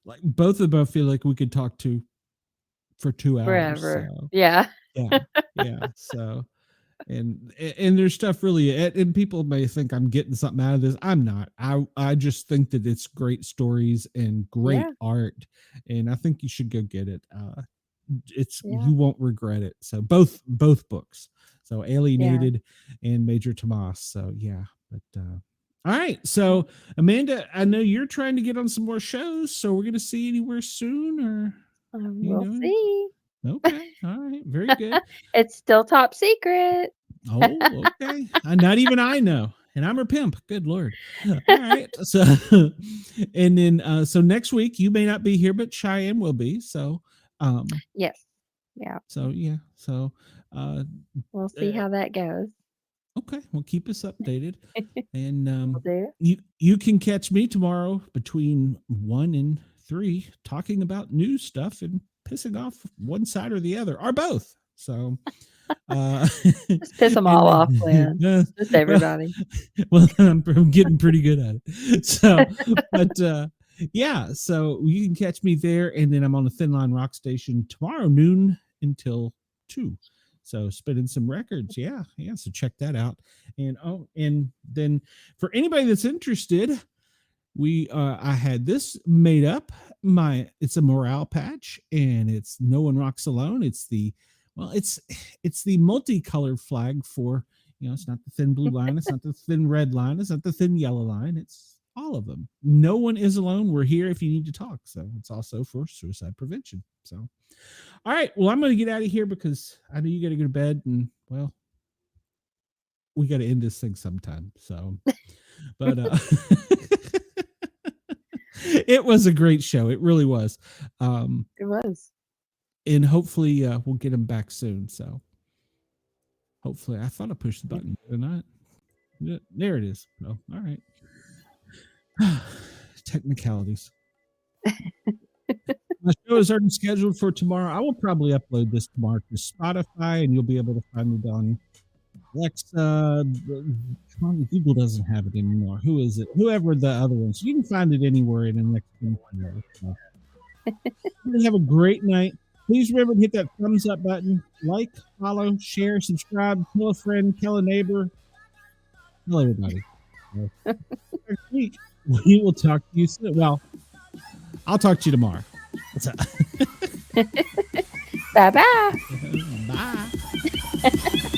like, both of them I feel like we could talk to for 2 hours. Forever. So. Yeah. Yeah. So, and there's stuff really, and people may think I'm getting something out of this. I'm not. I just think that it's great stories and great art, and I think you should go get it. You won't regret it. So both books. So Alienated and Major Tomas. So but all right. So Amanda, I know you're trying to get on some more shows, so we're gonna see you anywhere soon, or we'll see. Okay. All right. Very good. It's still top secret. Oh, okay. Not even I know. And I'm her pimp. Good Lord. All right. So, and then, so next week you may not be here, but Cheyenne will be. So, yes. Yeah. So, So, we'll see how that goes. Okay. Well, keep us updated. And, you can catch me tomorrow between 1 and 3 talking about new stuff and pissing off one side or the other, or both. So just piss them all off, Glenn. Just everybody. Well, I'm getting pretty good at it. So, but so you can catch me there, and then I'm on the Thin Line Rock Station tomorrow noon until 2. So spinning some records. Yeah. So check that out. And and then for anybody that's interested, I had this made up. It's a morale patch, and it's No One Rocks Alone. It's the multicolored flag for, it's not the thin blue line, it's not the thin red line, it's not the thin yellow line, it's all of them. No one is alone. We're here if you need to talk. So it's also for suicide prevention. So all right, well, I'm going to get out of here because I know you got to go to bed, and well, we got to end this thing sometime. So but it was a great show. It really was. It was. and hopefully we'll get him back soon. So hopefully, I thought I pushed the button, did I not? Yeah, there it is. Oh, all right. Technicalities. My show is already scheduled for tomorrow. I will probably upload this tomorrow to Spotify, and you'll be able to find it on Alexa. Google doesn't have it anymore. Who is it? Whoever the other ones. You can find it anywhere in the next 24 hours. So. Have a great night. Please remember to hit that thumbs up button. Like, follow, share, subscribe, tell a friend, tell a neighbor. Tell everybody. Next week, we will talk to you soon. Well, I'll talk to you tomorrow. What's up? Bye-bye. Bye.